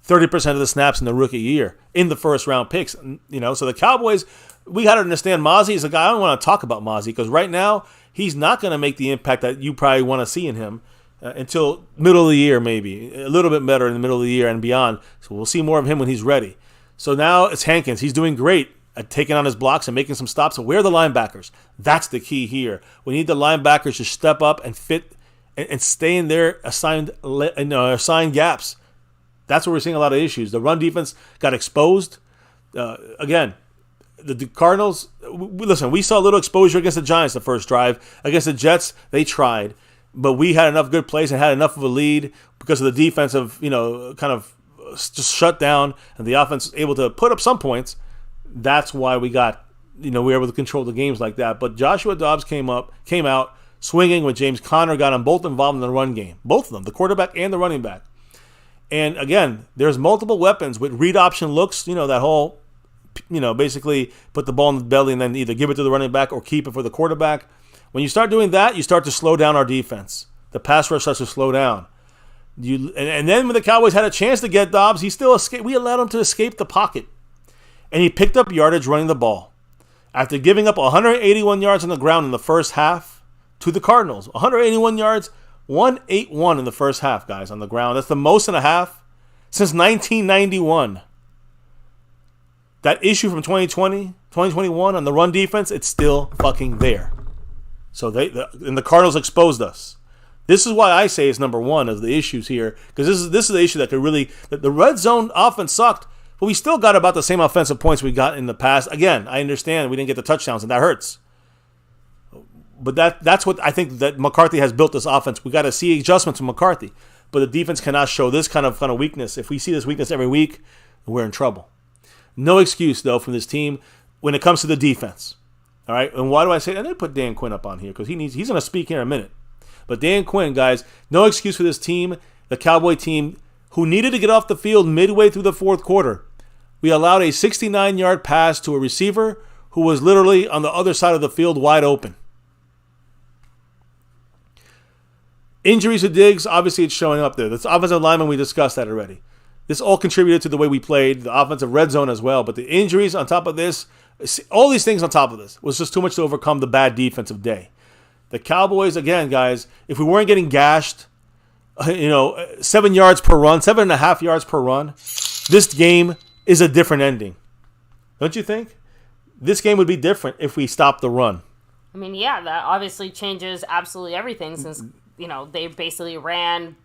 30% of the snaps in the rookie year in the first round picks. So the Cowboys, we got to understand Mozzie is a guy. I don't want to talk about Mozzie because right now he's not going to make the impact that you probably want to see in him. Until middle of the year, maybe. A little bit better in the middle of the year and beyond. So we'll see more of him when he's ready. So now it's Hankins. He's doing great at taking on his blocks and making some stops. So where are the linebackers? That's the key here. We need the linebackers to step up and fit and stay in their assigned gaps. That's where we're seeing a lot of issues. The run defense got exposed. Again, the Cardinals, listen, we saw a little exposure against the Giants the first drive. Against the Jets, they tried. But we had enough good plays and had enough of a lead because of the defensive, kind of just shut down, and the offense was able to put up some points. That's why we got, we were able to control the games like that. But Joshua Dobbs came out swinging when James Conner got them both involved in the run game. Both of them, the quarterback and the running back. And again, there's multiple weapons with read option looks, that whole, basically put the ball in the belly and then either give it to the running back or keep it for the quarterback. When you start doing that, you start to slow down our defense. The pass rush starts to slow down. And then when the Cowboys had a chance to get Dobbs, he still escaped. We allowed him to escape the pocket. And he picked up yardage running the ball. After giving up 181 yards on the ground in the first half to the Cardinals. 181 yards, 181 in the first half, guys, on the ground. That's the most in a half since 1991. That issue from 2020, 2021 on the run defense, it's still fucking there. So and the Cardinals exposed us. This is why I say it's number one of the issues here, because this is the issue that could really. The red zone offense sucked, but we still got about the same offensive points we got in the past. Again, I understand we didn't get the touchdowns, and that hurts. But that's what I think that McCarthy has built this offense. We got to see adjustments from McCarthy, but the defense cannot show this kind of weakness. If we see this weakness every week, we're in trouble. No excuse though from this team when it comes to the defense. All right, and why do I say that? And they put Dan Quinn up on here because he's going to speak here in a minute. But Dan Quinn, guys, no excuse for this team, the Cowboy team, who needed to get off the field midway through the fourth quarter. We allowed a 69-yard pass to a receiver who was literally on the other side of the field wide open. Injuries to Diggs, obviously it's showing up there. This offensive lineman, we discussed that already. This all contributed to the way we played, the offensive red zone as well. But the injuries on top of this, all these things on top of this was just too much to overcome the bad defensive day. The Cowboys, again, guys, if we weren't getting gashed, 7 yards per run, 7.5 yards per run, this game is a different ending. Don't you think? This game would be different if we stopped the run. I mean, yeah, that obviously changes absolutely everything since, they basically ran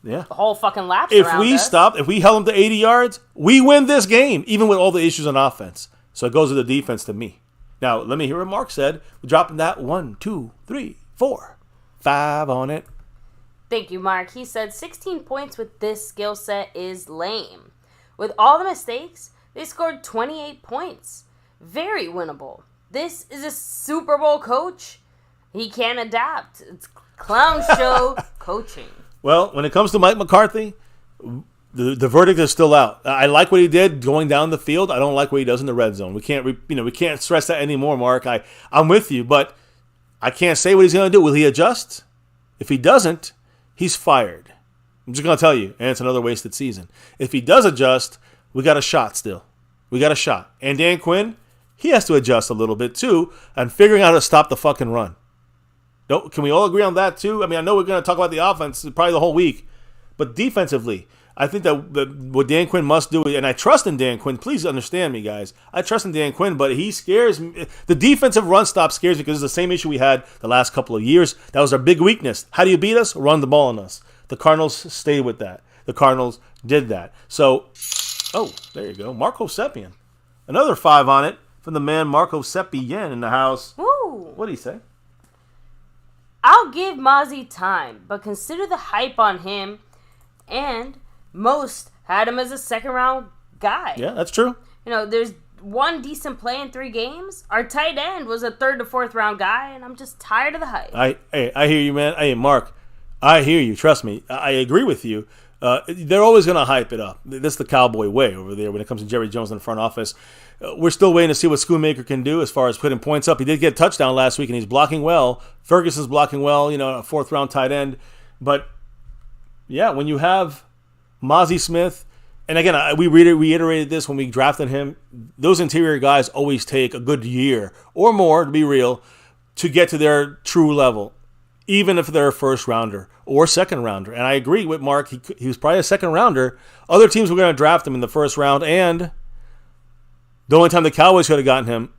the whole fucking laps around us. If we held them to 80 yards, we win this game, even with all the issues on offense. So it goes to the defense to me. Now, let me hear what Mark said. We're dropping that 1, 2, 3, 4, 5 on it. Thank you, Mark. He said 16 points with this skill set is lame. With all the mistakes, they scored 28 points. Very winnable. This is a Super Bowl coach. He can't adapt. It's clown show coaching. Well, when it comes to Mike McCarthy, the verdict is still out. I like what he did going down the field. I don't like what he does in the red zone. We can't stress that anymore, Mark. I'm with you, but I can't say what he's going to do. Will he adjust? If he doesn't, he's fired. I'm just going to tell you, and it's another wasted season. If he does adjust, we got a shot still. We got a shot. And Dan Quinn, he has to adjust a little bit too and figuring out how to stop the fucking run. Can we all agree on that too? I mean, I know we're going to talk about the offense probably the whole week, but defensively, I think that what Dan Quinn must do, and I trust in Dan Quinn, please understand me, guys. I trust in Dan Quinn, but he scares me. The defensive run stop scares me because it's the same issue we had the last couple of years. That was our big weakness. How do you beat us? Run the ball on us. The Cardinals stayed with that. The Cardinals did that. So, there you go. Marco Sepien. Another 5 on it from the man Marco Sepien in the house. Woo. What did he say? I'll give Mozzie time, but consider the hype on him, and most had him as a second-round guy. Yeah, that's true. There's one decent play in 3 games. Our tight end was a 3rd to 4th round guy, and I'm just tired of the hype. I hear you, man. Hey, Mark, I hear you. Trust me. I agree with you. They're always going to hype it up. That's the Cowboy way over there when it comes to Jerry Jones in the front office. We're still waiting to see what Schoonmaker can do as far as putting points up. He did get a touchdown last week, and he's blocking well. Ferguson's blocking well, a 4th-round tight end. But, yeah, when you have Mozzie Smith, and again, we reiterated this when we drafted him, those interior guys always take a good year or more, to be real, to get to their true level, even if they're a first-rounder or second-rounder. And I agree with Mark. He was probably a second-rounder. Other teams were going to draft him in the first round, and the only time the Cowboys could have gotten him,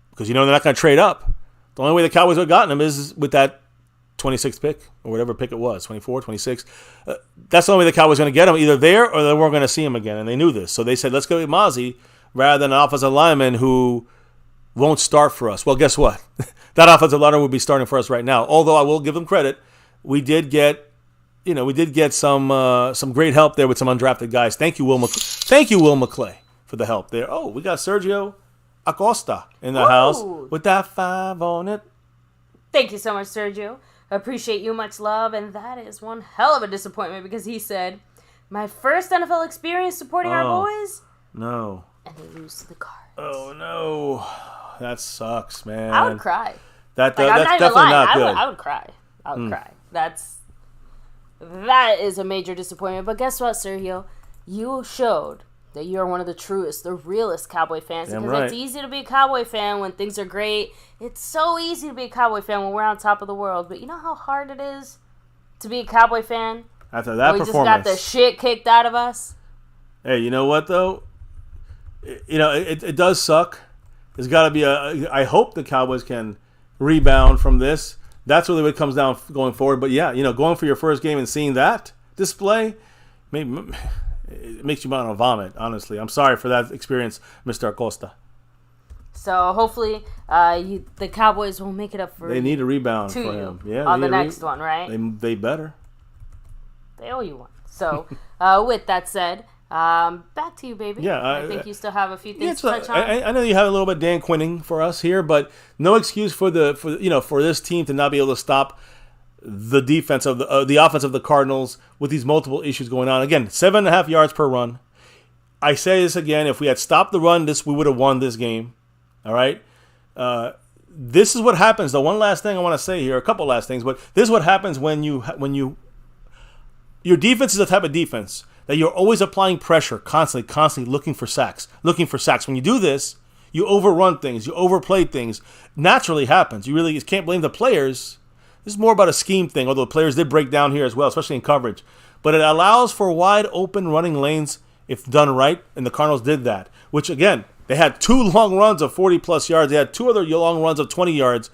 because they're not going to trade up, the only way the Cowboys would have gotten him is with that 26th pick, or whatever pick it was, 24, 26. That's the only way the Cowboys were going to get him, either there or they weren't going to see him again, and they knew this. So they said, let's go with Mozzie rather than an offensive lineman who won't start for us. Well, guess what? That offensive lineman would be starting for us right now. Although I will give them credit, we did get some great help there with some undrafted guys. Thank you, Will McClay, for the help there. Oh, we got Sergio Acosta in the house with that 5 on it. Thank you so much, Sergio. Appreciate you, much love. And that is one hell of a disappointment because he said, my first NFL experience supporting our boys. No. And they lose to the Cards. Oh, no. That sucks, man. I would cry. That's definitely not good. I would cry. I would cry. That is a major disappointment. But guess what, Sergio? You showed that you are one of the truest, the realest Cowboy fans. Damn because right. It's easy to be a Cowboy fan when things are great. It's so easy to be a Cowboy fan when we're on top of the world. But you know how hard it is to be a Cowboy fan? After that performance. We just got the shit kicked out of us. Hey, you know what, though? It does suck. There's got to be I hope the Cowboys can rebound from this. That's really what it comes down going forward. But yeah, going for your first game and seeing that display, maybe it makes you want to vomit, honestly. I'm sorry for that experience, Mr. Acosta. So hopefully the Cowboys will make it up for They need a rebound for him. Yeah, on the next one, right? They better. They owe you one. So with that said, back to you, baby. Yeah, I think you still have a few things to touch on. I know you have a little bit of Dan Quinning for us here, but no excuse for this team to not be able to stop the defense of the offense of the Cardinals with these multiple issues going on. Again, 7.5 yards per run. I say this again: if we had stopped the run, we would have won this game. All right. This is what happens. The one last thing I want to say here, a couple last things, but this is what happens when your defense is the type of defense that you're always applying pressure, constantly looking for sacks. When you do this, you overrun things, you overplay things. Naturally happens. You really can't blame the players. This is more about a scheme thing, although the players did break down here as well, especially in coverage. But it allows for wide open running lanes if done right, and the Cardinals did that. Which, again, they had 2 long runs of 40-plus yards. They had 2 other long runs of 20 yards.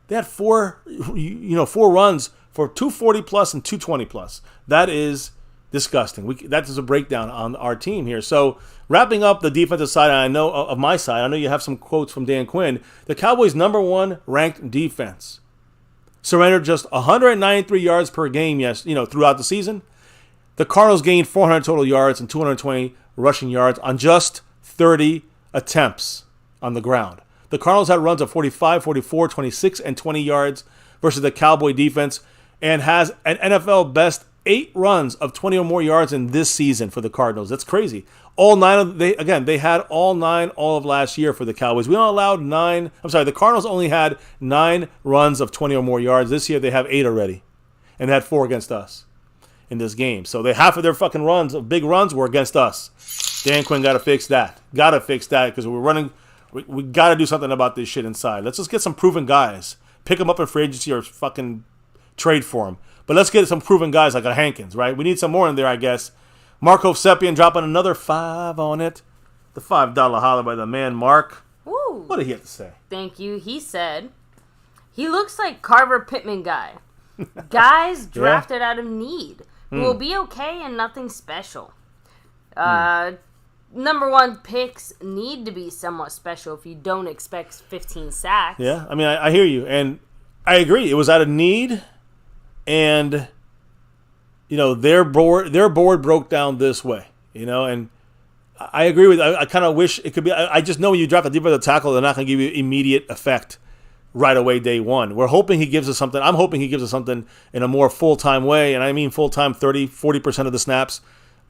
They had 4 runs for 240-plus and 220-plus. That is disgusting. That is a breakdown on our team here. So, wrapping up the defensive side, and I know of my side, I know you have some quotes from Dan Quinn. The Cowboys' number 1 ranked defense surrendered just 193 yards per game, throughout the season. The Cardinals gained 400 total yards and 220 rushing yards on just 30 attempts on the ground. The Cardinals had runs of 45, 44, 26, and 20 yards versus the Cowboy defense, and has an NFL best 8 runs of 20 or more yards in this season for the Cardinals. That's crazy. All 9 of they had all 9 all of last year for the Cowboys. We only allowed 9. I'm sorry, the Cardinals only had 9 runs of 20 or more yards. This year they have 8 already, and they had 4 against us in this game. So half of their fucking runs, of big runs, were against us. Dan Quinn got to fix that. Got to fix that because we're running. We got to do something about this shit inside. Let's just get some proven guys. Pick them up in free agency or fucking trade for them. But let's get some proven guys like a Hankins, right? We need some more in there, I guess. Marco Seppian dropping another 5 on it. The $5 holler by the man, Mark. Ooh. What did he have to say? Thank you. He said, he looks like Carver Pittman guy. Guys drafted out of need. Who will be okay and nothing special. Number 1 picks need to be somewhat special if you don't expect 15 sacks. Yeah, I mean, I hear you. And I agree. It was out of need. And, their board broke down this way, and I agree with. I kind of wish it could be. I just know when you draft a deeper tackle, they're not going to give you immediate effect right away day one. We're hoping he gives us something. I'm hoping he gives us something in a more full-time way, and I mean full-time 30-40% of the snaps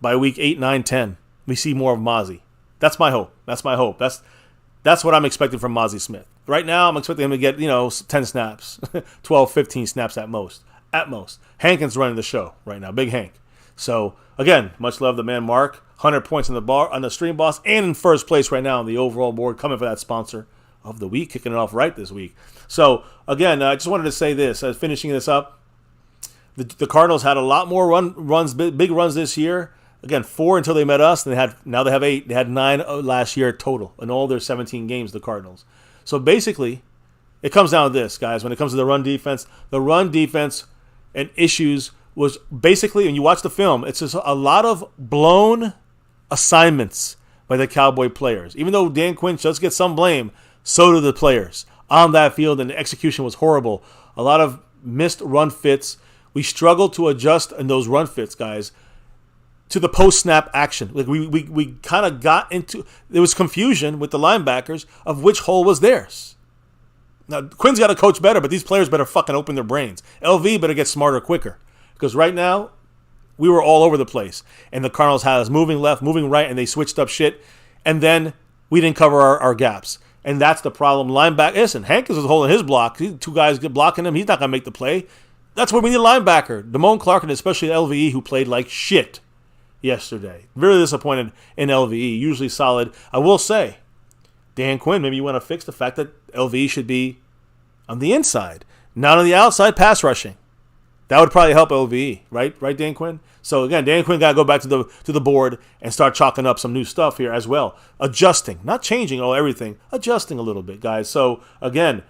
by week 8, 9, 10. We see more of Mozzie. That's my hope. That's what I'm expecting from Mozzie Smith. Right now, I'm expecting him to get, 10 snaps, 12, 15 snaps at most. At most. Hankins running the show right now. Big Hank. So, again, much love to man Mark. 100 points on the Stream Boss and in first place right now on the overall board, coming for that sponsor of the week, kicking it off right this week. So, again, I just wanted to say this. Finishing this up, the Cardinals had a lot more runs, big runs this year. Again, 4 until they met us. Now they have 8. They had 9 last year total in all their 17 games, the Cardinals. So, basically, it comes down to this, guys. When it comes to the run defense and issues was basically, when you watch the film, it's just a lot of blown assignments by the Cowboy players. Even though Dan Quinn does get some blame, so do the players on that field, and the execution was horrible. A lot of missed run fits. We struggled to adjust in those run fits, guys, to the post-snap action. Like we kind of got into, there was confusion with the linebackers of which hole was theirs. Now, Quinn's got to coach better, but these players better fucking open their brains. LV better get smarter quicker. Because right now, we were all over the place. And the Cardinals had us moving left, moving right, and they switched up shit. And then we didn't cover our gaps. And that's the problem. Listen, Hankins was holding his block. 2 guys blocking him. He's not going to make the play. That's where we need a linebacker. Damone Clark and especially LVE, who played like shit yesterday. Very disappointed in LVE. Usually solid. I will say, Dan Quinn, maybe you want to fix the fact that LVE should be on the inside, not on the outside pass rushing. That would probably help LVE, right? Right, Dan Quinn? So, again, Dan Quinn got to go back to the board and start chalking up some new stuff here as well. Adjusting. Not changing everything. Adjusting a little bit, guys. So, again,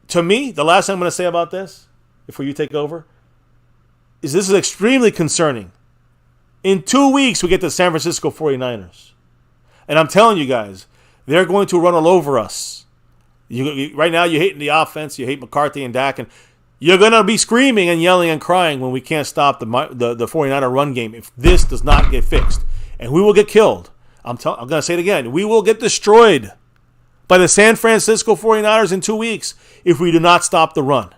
to me, the last thing I'm going to say about this, before you take over, is this is extremely concerning. In 2 weeks, we get the San Francisco 49ers. And I'm telling you guys, they're going to run all over us. Right now, you hate the offense. You hate McCarthy and Dak. And you're going to be screaming and yelling and crying when we can't stop the 49er run game if this does not get fixed. And we will get killed. I'm going to say it again. We will get destroyed by the San Francisco 49ers in 2 weeks if we do not stop the run.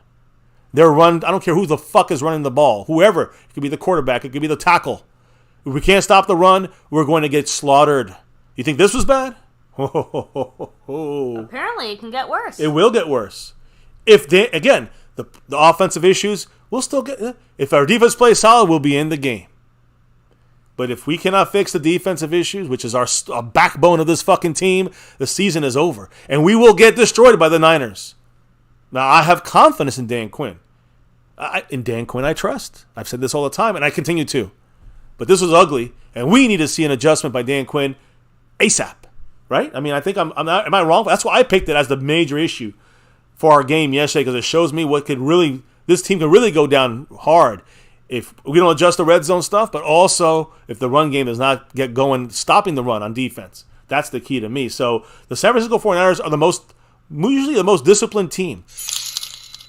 Their run, I don't care who the fuck is running the ball. Whoever. It could be the quarterback. It could be the tackle. If we can't stop the run, we're going to get slaughtered. You think this was bad? Apparently, it can get worse. It will get worse. If they, again, the offensive issues, we'll still get. If our defense plays solid, we'll be in the game. But if we cannot fix the defensive issues, which is our backbone of this fucking team, the season is over. And we will get destroyed by the Niners. Now, I have confidence in Dan Quinn. In Dan Quinn, I trust. I've said this all the time, and I continue to. But this was ugly, and we need to see an adjustment by Dan Quinn ASAP. Right? I mean, I think I'm not. Am I wrong? That's why I picked it as the major issue for our game yesterday, because it shows me what this team can really go down hard if we don't adjust the red zone stuff, but also if the run game does not get going, stopping the run on defense. That's the key to me. So the San Francisco 49ers are usually the most disciplined team.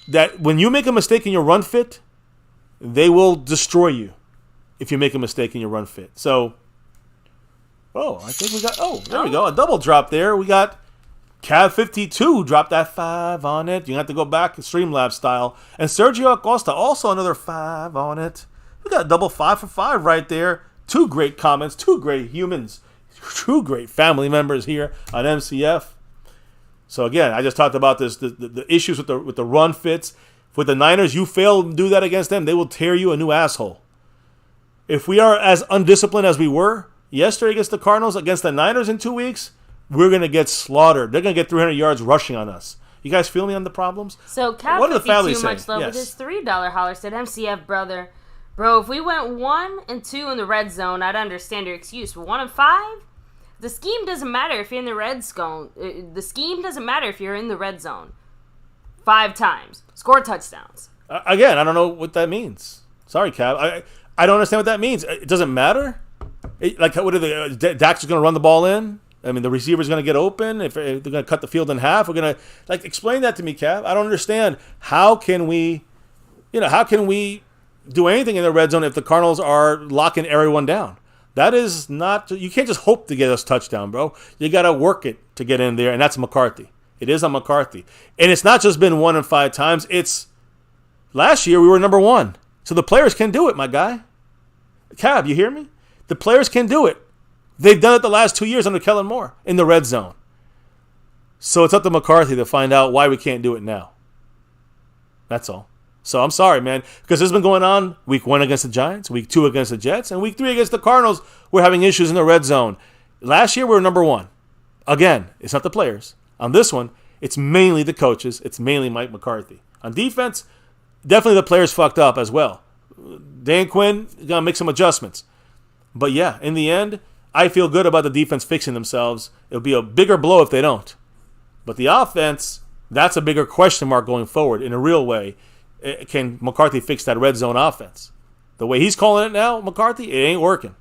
That when you make a mistake in your run fit, they will destroy you if you make a mistake in your run fit. So, I think we got, there we go, a double drop there. We got Cav52 dropped that 5 on it. You have to go back Streamlabs style. And Sergio Acosta also another 5 on it. We got a double 5 for 5 right there. 2 great comments, 2 great humans, 2 great family members here on MCF. So again, I just talked about this the issues with the run fits. With the Niners, you fail to do that against them, they will tear you a new asshole. If we are as undisciplined as we were yesterday against the Cardinals, against the Niners in 2 weeks, we're going to get slaughtered. They're going to get 300 yards rushing on us. You guys feel me on the problems? So Cal 52 much love with his $3 holler said, MCF brother, bro, if we went 1-2 in the red zone, I'd understand your excuse. But 1-5, the scheme doesn't matter if you're in the red zone. The scheme doesn't matter if you're in the red zone. 5 times, score touchdowns. Again, I don't know what that means. Sorry, Cav. I don't understand what that means. It doesn't matter. What are Dak's just going to run the ball in? I mean, the receiver's going to get open. If they're going to cut the field in half, we're going to explain that to me, Cav. I don't understand. How can we do anything in the red zone if the Cardinals are locking everyone down? That is not. You can't just hope to get us touchdown, bro. You got to work it to get in there, and that's McCarthy. It is on McCarthy, and it's not just been 1-5 times. It's last year we were number 1, so the players can do it, my guy. Cab, you hear me? The players can do it. They've done it the last 2 years under Kellen Moore in the red zone. So it's up to McCarthy to find out why we can't do it now. That's all. So I'm sorry, man, because this has been going on week 1 against the Giants, week 2 against the Jets, and week 3 against the Cardinals. We're having issues in the red zone. Last year we were number 1. Again, it's not the players. On this one, it's mainly the coaches. It's mainly Mike McCarthy. On defense, definitely the players fucked up as well. Dan Quinn is going to make some adjustments. But yeah, in the end, I feel good about the defense fixing themselves. It'll be a bigger blow if they don't. But the offense, that's a bigger question mark going forward in a real way. Can McCarthy fix that red zone offense? The way he's calling it now, McCarthy, it ain't working.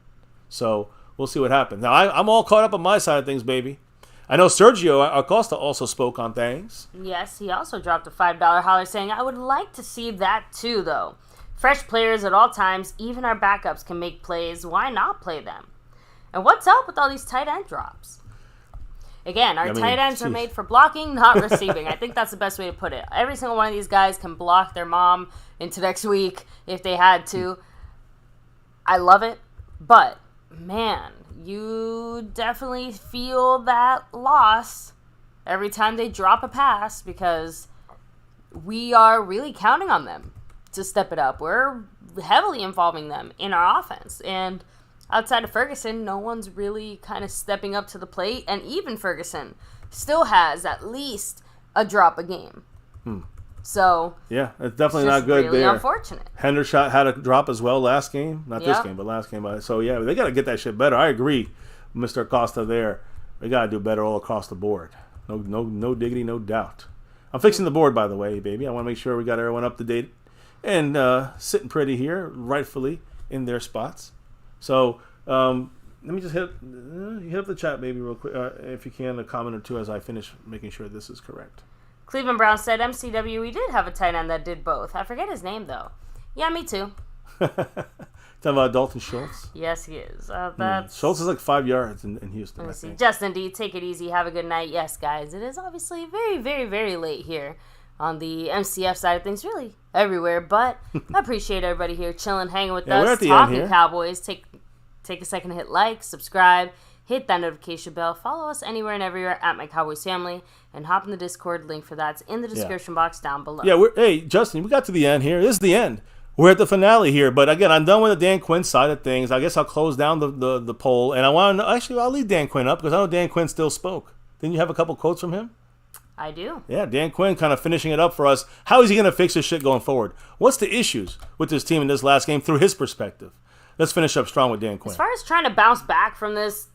So we'll see what happens. Now, I'm all caught up on my side of things, baby. I know Sergio Acosta also spoke on things. Yes, he also dropped a $5 holler saying, I would like to see that too, though. Fresh players at all times, even our backups can make plays. Why not play them? And what's up with all these tight end drops? Again, our tight ends are made for blocking, not receiving. I think that's the best way to put it. Every single one of these guys can block their mom into next week if they had to. I love it, but, man, you definitely feel that loss every time they drop a pass because we are really counting on them to step it up. We're heavily involving them in our offense. And outside of Ferguson, no one's really kind of stepping up to the plate. And even Ferguson still has at least a drop a game. So yeah, it's definitely not good really there. Unfortunate. Hendershot had a drop as well last game. Not this game, but last game. So yeah, they got to get that shit better. I agree, Mr. Acosta there. They got to do better all across the board. No diggity, no doubt. I'm fixing the board, by the way, baby. I want to make sure we got everyone up to date and sitting pretty here, rightfully in their spots. So let me just hit up the chat, baby, real quick, if you can, a comment or two as I finish making sure this is correct. Cleveland Brown said, MCW, we did have a tight end that did both. I forget his name, though. Yeah, me too. Talking about Dalton Schultz? Yes, he is. Schultz is like 5 yards in Houston. Let's see. Justin D, take it easy. Have a good night. Yes, guys, it is obviously very, very, very late here on the MCF side of things, really everywhere. But I appreciate everybody here chilling, hanging with us, talking Cowboys. Take a second to hit like, subscribe, hit that notification bell, follow us anywhere and everywhere at MyCowboysFamily, and hop in the Discord. Link for that's in the description box down below. Yeah, hey, Justin, we got to the end here. This is the end. We're at the finale here. But again, I'm done with the Dan Quinn side of things. I guess I'll close down the poll. And I want to actually, I'll leave Dan Quinn up because I know Dan Quinn still spoke. Didn't you have a couple quotes from him? I do. Yeah, Dan Quinn kind of finishing it up for us. How is he going to fix this shit going forward? What's the issues with this team in this last game through his perspective? Let's finish up strong with Dan Quinn. As far as trying to bounce back from this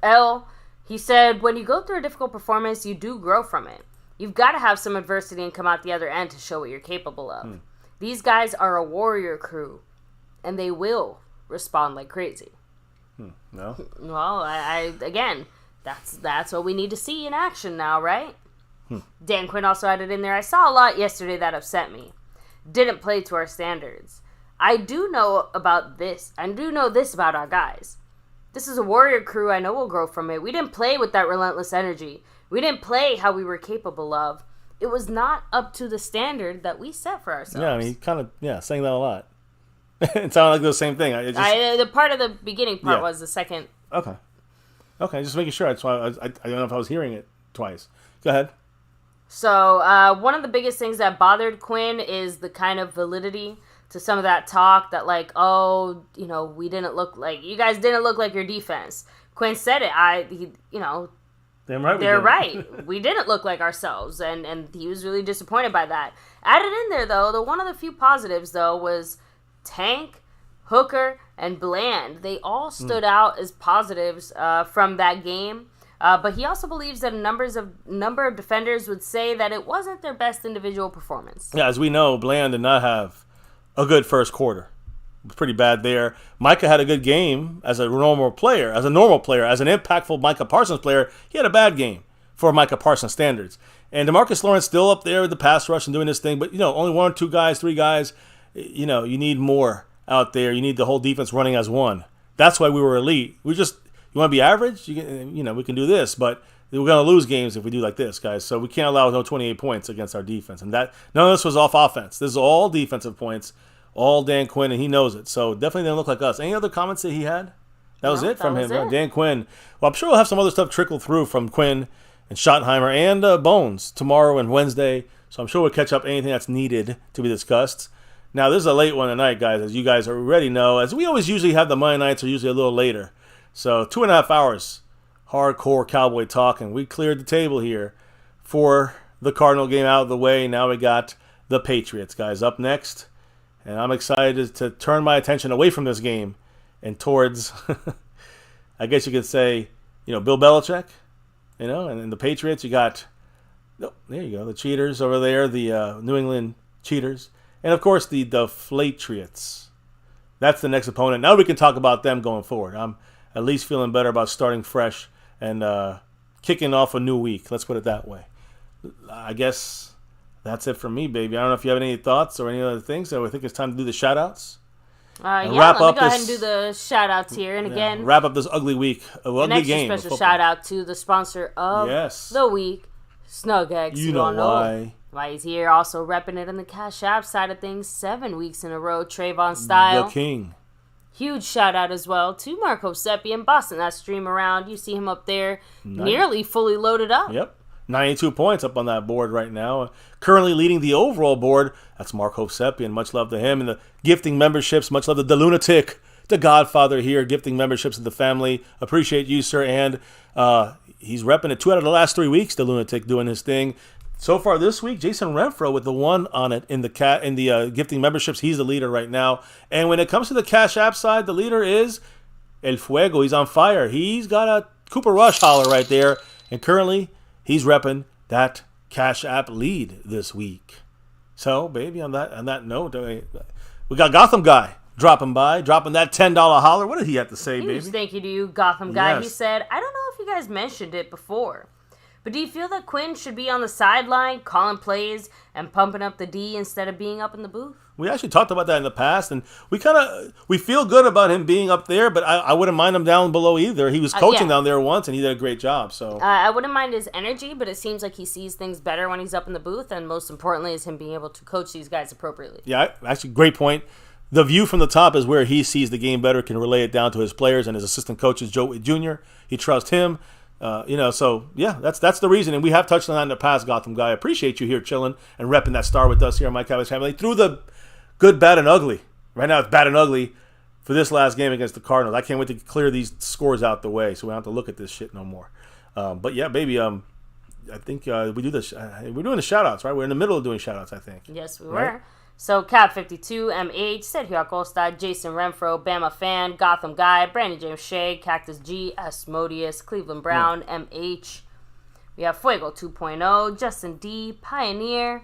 L, he said, when you go through a difficult performance, you do grow from it. You've got to have some adversity and come out the other end to show what you're capable of. These guys are a warrior crew, and they will respond like crazy. No? Well, again, that's what we need to see in action now, right? Dan Quinn also added in there, I saw a lot yesterday that upset me. Didn't play to our standards. I do know about this. I do know this about our guys. this is a Warrior crew. I know we'll grow from it. We didn't play with that relentless energy. We didn't play how we were capable of. It was not up to the standard that we set for ourselves. Yeah, I mean, kind of, saying that a lot. It sounded like the same thing. The part of the beginning part was the second. Okay, just making sure. That's why I don't know if I was hearing it twice. Go ahead. So, one of the biggest things that bothered Quinn is the kind of validity to some of that talk that, like, oh, we didn't look like, you guys didn't look like your defense. Quinn said it. Damn right they're right. We didn't look like ourselves, and he was really disappointed by that. Added in there, though, one of the few positives, though, was Tank, Hooker, and Bland. They all stood out as positives from that game. But he also believes that a number of defenders would say that it wasn't their best individual performance. Yeah, as we know, Bland did not have a good first quarter. It was pretty bad there. Micah had a good game as a normal player, as an impactful Micah Parsons player. He had a bad game for Micah Parsons standards. And DeMarcus Lawrence still up there with the pass rush and doing this thing. But, only 1 or 2 guys, 3 guys, you need more out there. You need the whole defense running as one. That's why we were elite. You want to be average? We can do this, but we're going to lose games if we do like this, guys. So we can't allow no 28 points against our defense. And that none of this was off offense. This is all defensive points, all Dan Quinn, and he knows it. So definitely didn't look like us. Any other comments that he had? That was it from him, Dan Quinn. Well, I'm sure we'll have some other stuff trickle through from Quinn and Schottenheimer and Bones tomorrow and Wednesday. So I'm sure we'll catch up anything that's needed to be discussed. Now, this is a late one tonight, guys, as you guys already know. As we always usually have, the Monday nights are usually a little later. So 2.5 hours, hardcore Cowboy talk, and we cleared the table here for the Cardinal game out of the way. Now we got the Patriots, guys, up next. And I'm excited to turn my attention away from this game and towards, I guess you could say, Bill Belichick, and the Patriots. You got, there you go, the cheaters over there, the New England cheaters. And, of course, the Flatriots. That's the next opponent. Now we can talk about them going forward. I'm at least feeling better about starting fresh and kicking off a new week. Let's put it that way. I guess that's it for me, baby. I don't know if you have any thoughts or any other things. So I think it's time to do the shout-outs. Let me go ahead and do the shout-outs here. And again, wrap up this ugly week. Ugly game. An extra special shout-out to the sponsor of the week, Snug Eggs. You know why. Why he's here. Also repping it in the Cash App side of things. 7 weeks in a row. Trayvon style. The king. Huge shout out as well to Marco Seppi in Boston. That stream around. You see him up there nearly fully loaded up. Yep. 92 points up on that board right now. Currently leading the overall board. That's Marco Seppi, and much love to him. And the gifting memberships. Much love to the Lunatic, the Godfather here, gifting memberships to the family. Appreciate you, sir. And he's repping it 2 out of the last 3 weeks, the Lunatic doing his thing. So far this week, Jason Renfro with the 1 on it in the gifting memberships. He's the leader right now. And when it comes to the Cash App side, the leader is El Fuego. He's on fire. He's got a Cooper Rush holler right there. And currently, he's repping that Cash App lead this week. So, baby, on that note, we got Gotham Guy dropping that $10 holler. What did he have to say, baby? Thank you to you, Gotham Guy. Yes. He said, I don't know if you guys mentioned it before, but do you feel that Quinn should be on the sideline calling plays and pumping up the D instead of being up in the booth? We actually talked about that in the past, and we feel good about him being up there, but I wouldn't mind him down below either. He was coaching down there once, and he did a great job. So I wouldn't mind his energy, but it seems like he sees things better when he's up in the booth, and most importantly is him being able to coach these guys appropriately. Yeah, actually, great point. The view from the top is where he sees the game better, can relay it down to his players and his assistant coaches, Joe Jr. He trusts him. So yeah, that's the reason, and we have touched on that in the past. Gotham Guy, appreciate you here chilling and repping that star with us here on My Cowboys Family through the good, bad, and ugly. Right now, it's bad and ugly for this last game against the Cardinals. I can't wait to clear these scores out the way, so we don't have to look at this shit no more. But yeah, baby, I think we do this. We're doing the shout outs, right? We're in the middle of doing shout outs, I think. Yes, we were. So, Cap52, MH, Sergio Acosta, Jason Renfro, Bama Fan, Gotham Guy, Brandon James Shea, Cactus G, Asmodeus, Cleveland Brown, MH. We have Fuego 2.0, Justin D, Pioneer.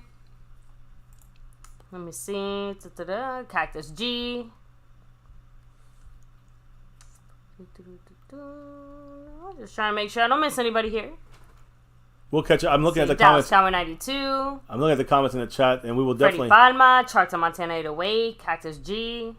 Let me see. Cactus G. Just trying to make sure I don't miss anybody here. We'll catch up. I'm looking at the Dallas comments. Cowboy 92. I'm looking at the comments in the chat, and we will definitely. Freddie Balma, Charta Montana 808, Cactus G.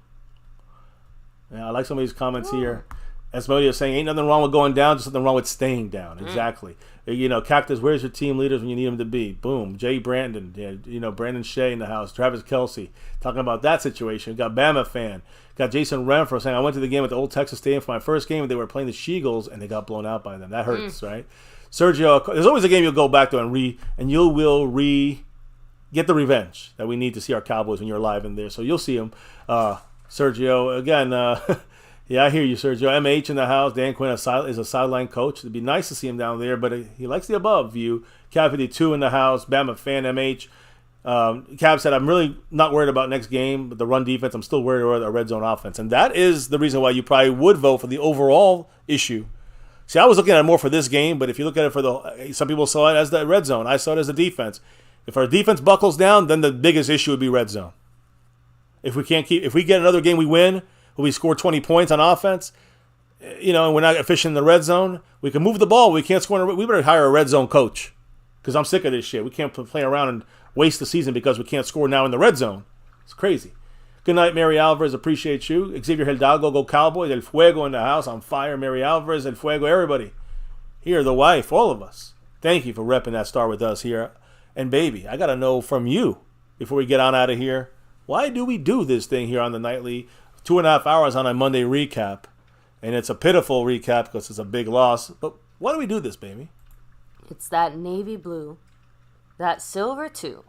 Yeah, I like some of these comments here. As somebody was saying, ain't nothing wrong with going down, just something wrong with staying down. Exactly. You know, Cactus, where's your team leaders when you need them to be? Boom. Jay Brandon, you know, Brandon Shea in the house. Travis Kelsey talking about that situation. Got Bama fan. Got Jason Renfro saying, I went to the game at the Old Texas Stadium for my first game, and they were playing the She-Eagles, and they got blown out by them. That hurts, right? Sergio, there's always a game you'll go back to and you will get the revenge that we need to see our Cowboys when you're live in there. So you'll see them. Sergio, again, yeah, I hear you, Sergio. MH in the house. Dan Quinn is a sideline coach. It'd be nice to see him down there, but he likes the above view. Cav 52 in the house. Bama fan, MH. Cav said, I'm really not worried about next game, but the run defense, I'm still worried about the red zone offense. And that is the reason why you probably would vote for the overall issue. See, I was looking at it more for this game, but if you look at it for some people saw it as the red zone. I saw it as the defense. If our defense buckles down, then the biggest issue would be red zone. If we get another game we win, we score 20 points on offense, you know, and we're not efficient in the red zone, we can move the ball. We can't score. We better hire a red zone coach because I'm sick of this shit. We can't play around and waste the season because we can't score now in the red zone. It's crazy. Good night, Mary Alvarez. Appreciate you. Xavier Hidalgo, go Cowboys. El Fuego in the house. On fire, Mary Alvarez. El Fuego, everybody. Here, the wife, all of us. Thank you for repping that star with us here. And, baby, I got to know from you before we get on out of here, why do we do this thing here on the nightly 2.5 hours on a Monday recap? And it's a pitiful recap because it's a big loss. But why do we do this, baby? It's that navy blue, that silver too,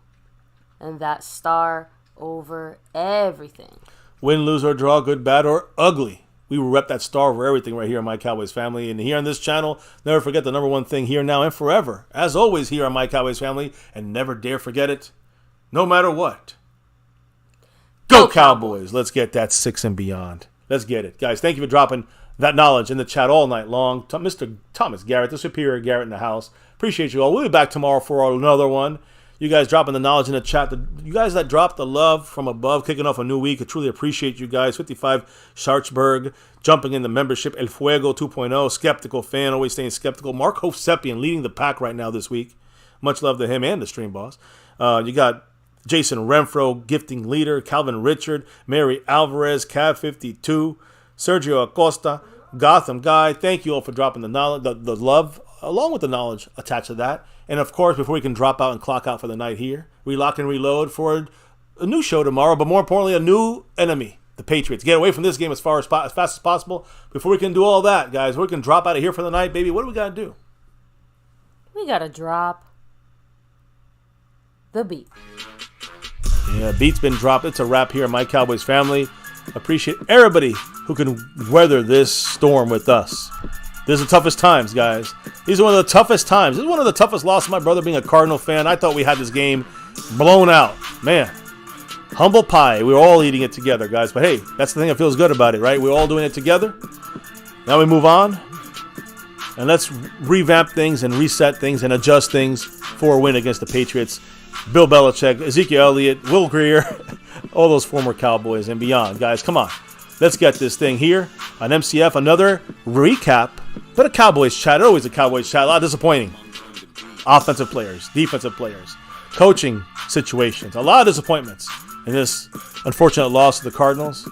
and that star over everything. Win, lose, or draw, good, bad, or ugly. We will rep that star over everything right here on My Cowboys Family. And here on this channel, never forget the number one thing here, now, and forever. As always, here on My Cowboys Family. And never dare forget it, no matter what. Go Cowboys! Let's get that 6 and beyond. Let's get it. Guys, thank you for dropping that knowledge in the chat all night long. Mr. Thomas Garrett, the Superior Garrett in the house. Appreciate you all. We'll be back tomorrow for another one. You guys dropping the knowledge in the chat. You guys that dropped the love from above, kicking off a new week. I truly appreciate you guys. 55 Sharpsburg, jumping in the membership. El Fuego 2.0, skeptical fan, always staying skeptical. Mark Hovsepian leading the pack right now this week. Much love to him and the stream boss. You got Jason Renfro, gifting leader, Calvin Richard, Mary Alvarez, Cav 52, Sergio Acosta, Gotham Guy. Thank you all for dropping the knowledge, the love, along with the knowledge attached to that. And of course, before we can drop out and clock out for the night here, relock and reload for a new show tomorrow, but more importantly, a new enemy, the Patriots. Get away from this game as fast as possible. Before we can do all that, guys, we can drop out of here for the night, baby. What do we got to do? We got to drop the beat. Yeah, beat's been dropped. It's a wrap here at My Cowboys Family. Appreciate everybody who can weather this storm with us. These are the toughest times, guys. These are one of the toughest times. This is one of the toughest losses. My brother being a Cardinal fan, I thought we had this game blown out. Man, humble pie. We were all eating it together, guys. But hey, that's the thing that feels good about it, right? We're all doing it together. Now we move on. And let's revamp things and reset things and adjust things for a win against the Patriots. Bill Belichick, Ezekiel Elliott, Will Greer, all those former Cowboys and beyond. Guys, come on. Let's get this thing here on MCF. Another recap, but a Cowboys chat. Always a Cowboys chat. A lot of disappointing. Offensive players, defensive players, coaching situations. A lot of disappointments in this unfortunate loss to the Cardinals.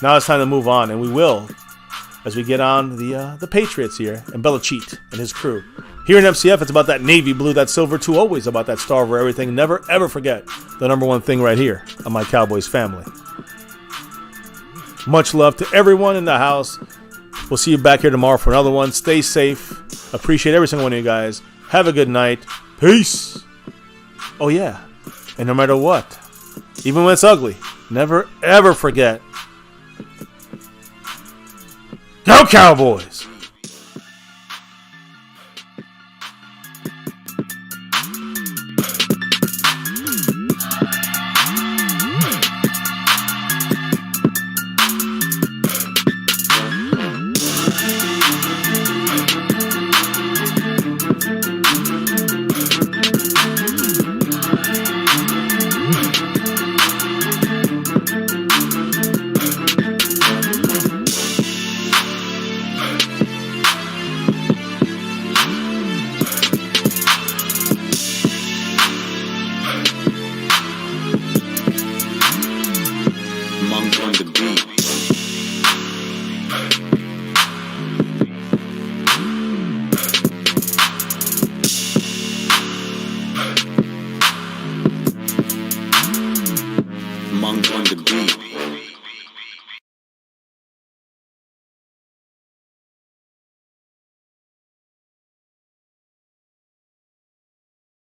Now it's time to move on, and we will as we get on the Patriots here and Belichick and his crew. Here in MCF, it's about that navy blue, that silver too, always about that star over everything. Never, ever forget the number one thing right here on My Cowboys Family. Much love to everyone in the house. We'll see you back here tomorrow for another one. Stay safe. Appreciate every single one of you guys. Have a good night. Peace. Oh, yeah. And no matter what, even when it's ugly, never, ever forget. Go Cowboys!